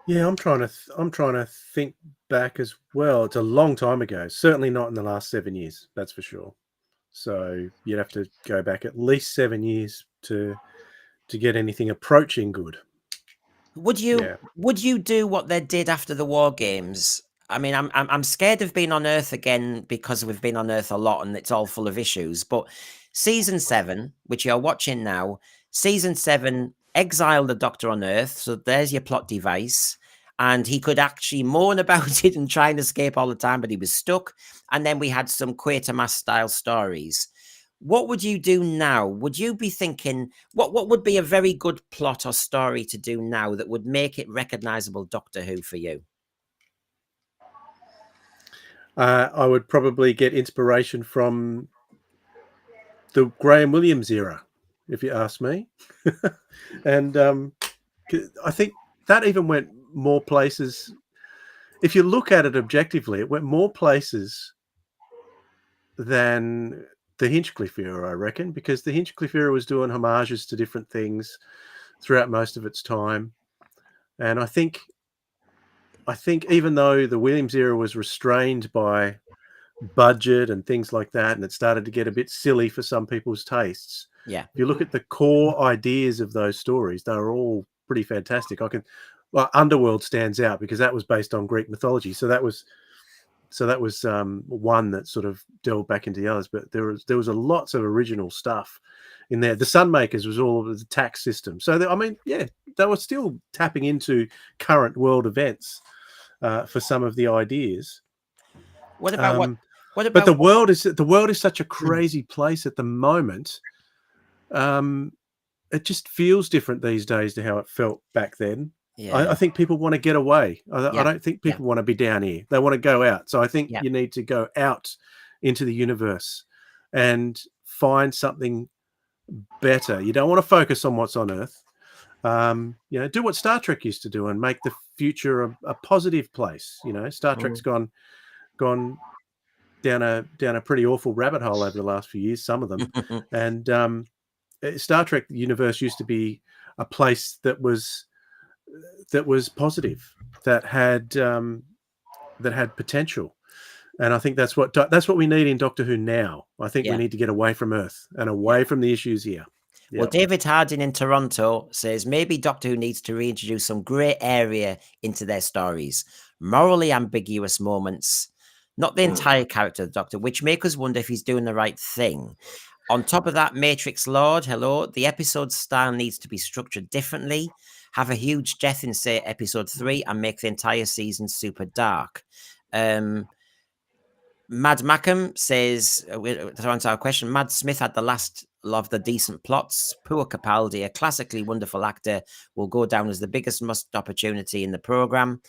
Yeah, I'm trying to think back as well. It's a long time ago. Certainly not in the last 7 years. That's for sure. So you'd have to go back at least 7 years to get anything approaching good. Would you do what they did after the War Games? I mean, I'm scared of being on Earth again because we've been on Earth a lot and it's all full of issues. But season 7, which you're watching now, season 7. Exile the Doctor on Earth, so there's your plot device, and he could actually moan about it and try and escape all the time, but he was stuck. And then we had some Quatermass style stories. What would you do now? Would you be thinking, what would be a very good plot or story to do now that would make it recognizable Doctor Who for you? I would probably get inspiration from the Graham Williams era, if you ask me. And I think that even went more places. If you look at it objectively, it went more places than the Hinchcliffe era, I reckon, because the Hinchcliffe era was doing homages to different things throughout most of its time. And I think even though the Williams era was restrained by budget and things like that, and it started to get a bit silly for some people's tastes. Yeah. If you look at the core ideas of those stories, they're all pretty fantastic. Underworld stands out because that was based on Greek mythology. So that was one that sort of delved back into the others, but there was a lots of original stuff in there. The Sunmakers was all of the tax system. So they were still tapping into current world events for some of the ideas. What about But the world is such a crazy place at the moment. It just feels different these days to how it felt back then. Yeah. I think people want to get away. I don't think people want to be down here. They want to go out. So I think you need to go out into the universe and find something better. You don't want to focus on what's on Earth. Do what Star Trek used to do and make the future a positive place. Star Trek's gone down a pretty awful rabbit hole over the last few years, some of them. And Star Trek universe used to be a place that was positive, that had potential. And I think that's what we need in Doctor Who now. I think we need to get away from Earth and away from the issues here. Yep. Well, David Harding in Toronto says maybe Doctor Who needs to reintroduce some grey area into their stories, morally ambiguous moments, not the entire character of the Doctor, which make us wonder if he's doing the right thing. On top of that, Matrix Lord, hello, the episode style needs to be structured differently. Have a huge death in, say, episode 3 and make the entire season super dark. Mad Mackham says, to answer our question, Mad Smith had the last of the decent plots. Poor Capaldi, a classically wonderful actor, will go down as the biggest missed opportunity in the programme.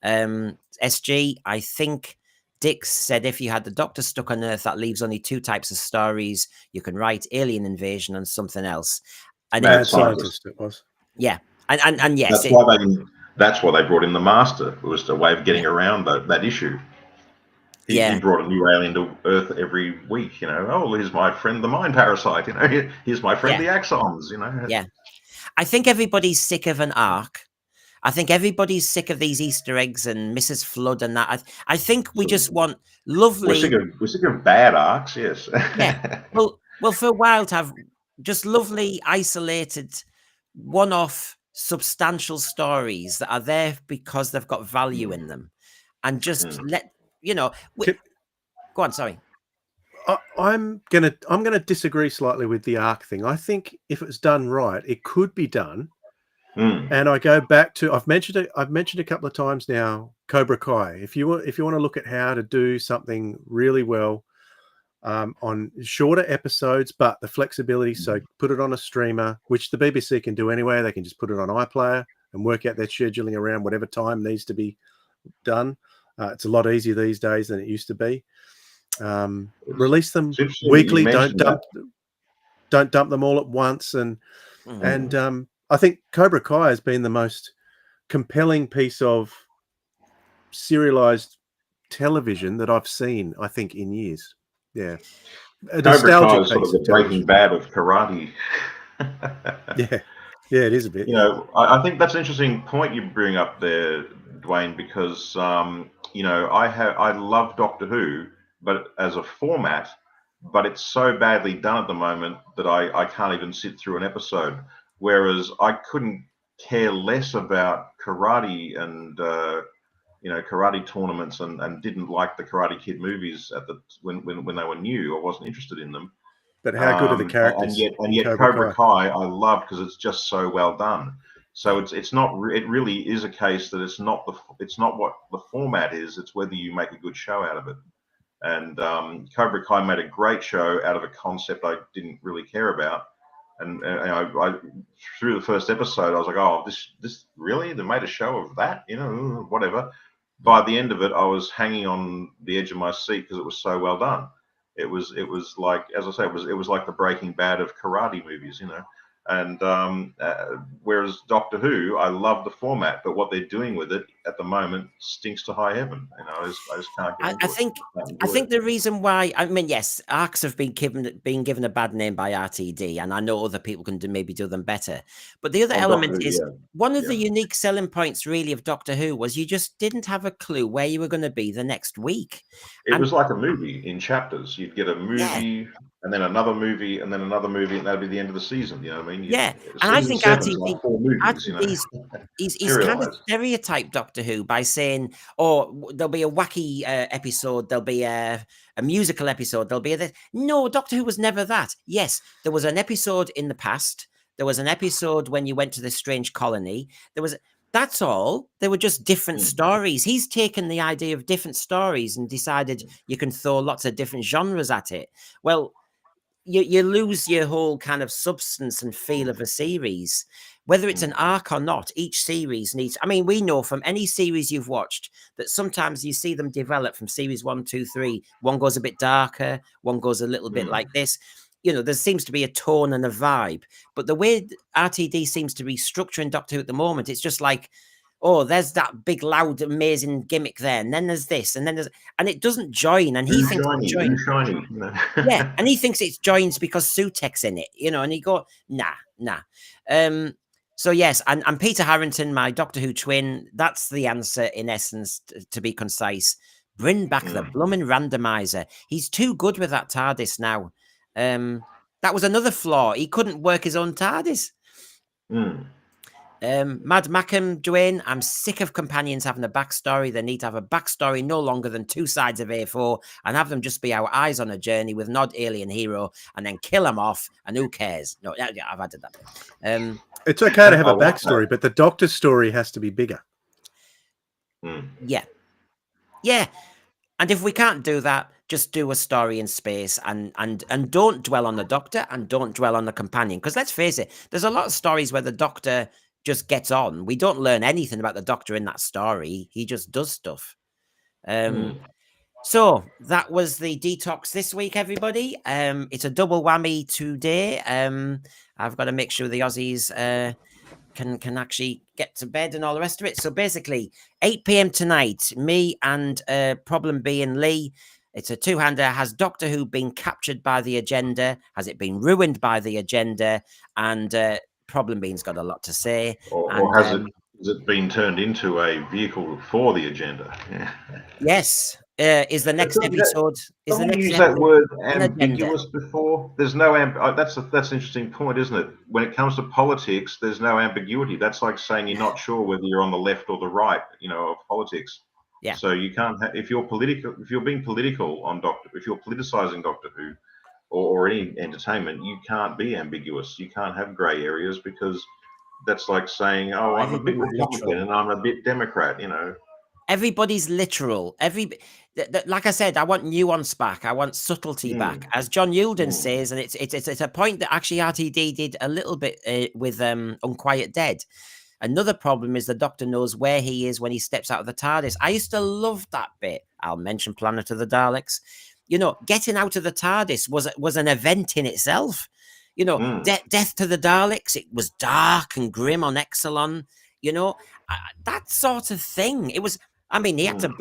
SG, I think Dicks said if you had the Doctor stuck on Earth, that leaves only 2 types of stories. You can write alien invasion and something else. And Mad Scientist it was. Yeah. And yes. That's why they brought in the Master. It was a way of getting around that issue. He brought a new alien to Earth every week, here's my friend the Mind Parasite, here's my friend the Axons, Yeah. I think everybody's sick of an arc. I think everybody's sick of these Easter eggs and Mrs. Flood and that. I think we just want lovely... We're sick of bad arcs, yes. Yeah. Well, for a while to have just lovely, isolated, one-off, substantial stories that are there because they've got value in them. And just let... go on, sorry. I'm gonna disagree slightly with the arc thing. I think if it's done right, it could be done. And I go back to I've mentioned a couple of times now, Cobra Kai. If you want to look at how to do something really well on shorter episodes, but the flexibility, so put it on a streamer, which the BBC can do anyway. They can just put it on iPlayer and work out their scheduling around whatever time needs to be done. It's a lot easier these days than it used to be. Release them weekly. Don't dump them all at once. And I think Cobra Kai has been the most compelling piece of serialized television that I've seen, I think, in years. Yeah. Cobra Kai is sort of the Breaking Bad of karate. Yeah, it is a bit. I think that's an interesting point you bring up there, Dwayne, because I love Doctor Who, but as a format, but it's so badly done at the moment that I can't even sit through an episode. Whereas I couldn't care less about karate and karate tournaments and didn't like the Karate Kid movies when they were new. I wasn't interested in them. But how good are the characters? And yet Cobra Kai I love because it's just so well done. So it's not. It really is a case that it's not what the format is. It's whether you make a good show out of it. And Cobra Kai made a great show out of a concept I didn't really care about. And I through the first episode, I was like, "Oh, this really? They made a show of that? Whatever." By the end of it, I was hanging on the edge of my seat because it was so well done. It was like, as I say, it was like the Breaking Bad of karate movies, And whereas Doctor Who, I love the format, but what they're doing with it at the moment stinks to high heaven. You know, I just can't get into I it. think Can't I enjoy think it. the reason why, I mean, yes, arcs have been given a bad name by RTD, and I know other people can maybe do them better. But the other On Doctor element Who, is yeah. one of Yeah. the unique selling points, really, of Doctor Who was you just didn't have a clue where you were going to be the next week. It And was like a movie in chapters. You'd get a yeah, movie, and then another movie, and then another movie, and that'd be the end of the season. You know what I mean? yeah, and I Season think 7's like 4 movies. You know, RTD's he's kind of serialized. stereotyped Doctor Who by saying, "Oh, there'll be a wacky episode, there'll be a musical episode, there'll be a this." No, Doctor Who was never that. Yes, there was an episode in the past. There was an episode when you went to this strange colony. There was. That's all. They were just different stories. He's taken the idea of different stories and decided you can throw lots of different genres at it. Well, you lose your whole kind of substance and feel of a series. Whether it's an arc or not, each series needs. I mean, we know from any series you've watched that sometimes you see them develop from series 1, 2, 3. One goes a bit darker, one goes a little bit like this. You know, there seems to be a tone and a vibe. But the way RTD seems to be structuring Doctor Who at the moment, it's just like, oh, there's that big, loud, amazing gimmick there, and then there's this, and then there's, and it doesn't join, and he thinks it's joined. Shiny. You know? Yeah, and he thinks it's joins because Sutek's in it, you know, and he go, nah. So yes, and Peter Harrington, my Doctor Who twin, that's the answer in essence, to be concise. Bring back the blooming randomizer. He's too good with that TARDIS now. That was another flaw. He couldn't work his own TARDIS. Mad Mackham, Dwayne, I'm sick of companions having a backstory. They need to have a backstory no longer than 2 sides of A4 and have them just be our eyes on a journey with an odd alien hero and then kill them off. And who cares? No, yeah, I've added that. It's okay to have a backstory, but the Doctor's story has to be bigger. Yeah. And if we can't do that, just do a story in space and don't dwell on the Doctor and don't dwell on the companion. Because let's face it, there's a lot of stories where the Doctor just gets on. We don't learn anything about the Doctor in that story. He just does stuff. So that was the detox this week, everybody. It's a double whammy today. I've got to make sure the Aussies can actually get to bed and all the rest of it. So basically, 8 p.m. tonight, me and Problem B and Lee. It's a two-hander. Has Doctor Who been captured by the agenda? Has it been ruined by the agenda? And Problem Bean's got a lot to say. Or has it been turned into a vehicle for the agenda? Yeah. Yes. Is the next episode? Is the next use that word ambiguous agenda before? There's no that's an interesting point, isn't it? When it comes to politics, there's no ambiguity. That's like saying you're not sure whether you're on the left or the right, you know, of politics. Yeah. So you can't if you're political, if you're being political on if you're politicizing Doctor Who or any entertainment, you can't be ambiguous. You can't have grey areas because that's like saying, oh, I'm a bit Republican and I'm a bit Democrat, you know. Everybody's literal. Like I said, I want nuance back. I want subtlety back, as John Yulden says, and it's a point that actually RTD did a little bit with Unquiet Dead. Another problem is the Doctor knows where he is when he steps out of the TARDIS. I used to love that bit. I'll mention Planet of the Daleks. You know, getting out of the TARDIS was an event in itself. You know, Death to the Daleks. It was dark and grim on Exelon. You know, that sort of thing. It was. I mean, he had to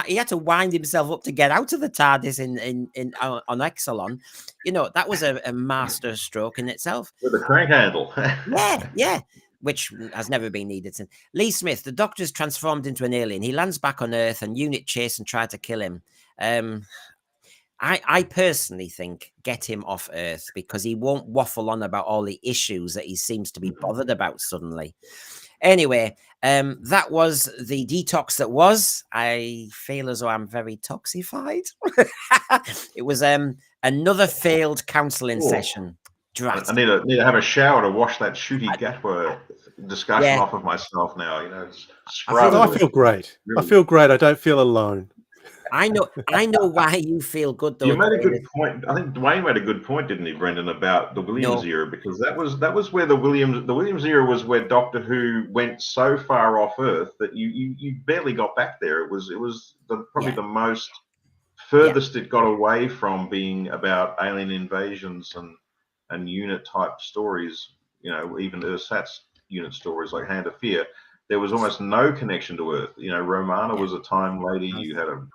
he had to wind himself up to get out of the TARDIS on Exelon. You know, that was a master stroke in itself. With a crank handle. Yeah. Which has never been needed since. Lee Smith, the Doctor's transformed into an alien. He lands back on Earth and unit chase and try to kill him. I personally think get him off Earth because he won't waffle on about all the issues that he seems to be bothered about suddenly. Anyway, that was the detox that was. I feel as though I'm very toxified. It was another failed counselling session. I need to have a shower to wash that shooty Gatwa discussion off of myself now. You know, I feel great. Really. I feel great. I don't feel alone. I know why you feel good though. You made a good point. I think Dwayne made a good point, didn't he, Brendan, about the Williams era, because that was where the Williams era was where Doctor Who went so far off Earth that you barely got back there. It was probably the most furthest it got away from being about alien invasions and and unit type stories, you know, even ersatz unit stories like Hand of Fear, there was almost no connection to Earth. You know, Romana was a time lady. You had a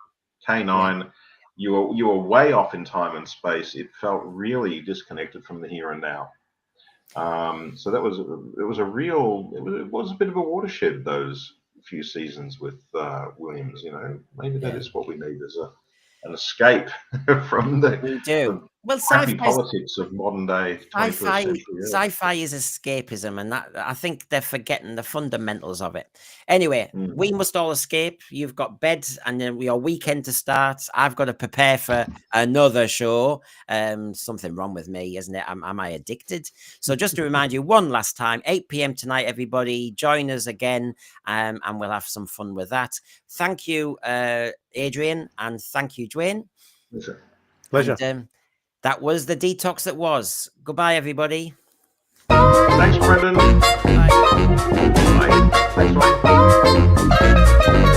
K9. You were way off in time and space. It felt really disconnected from the here and now. So that was it was a bit of a watershed, those few seasons with Williams. You know, maybe that is what we need as an escape from the We do. Well, crappy politics of modern day 21st century. Sci-fi is escapism, and that I think they're forgetting the fundamentals of it. Anyway, we must all escape. You've got bed and then your weekend to start. I've got to prepare for another show. Something wrong with me, isn't it? Am I addicted? So just to remind you one last time, 8 p.m. tonight, everybody. Join us again, and we'll have some fun with that. Thank you, Adrian, and thank you, Dwayne. Pleasure. And, that was the detox that was. Goodbye, everybody. Thanks, Brendan. Bye. Bye. Thanks, Dwayne.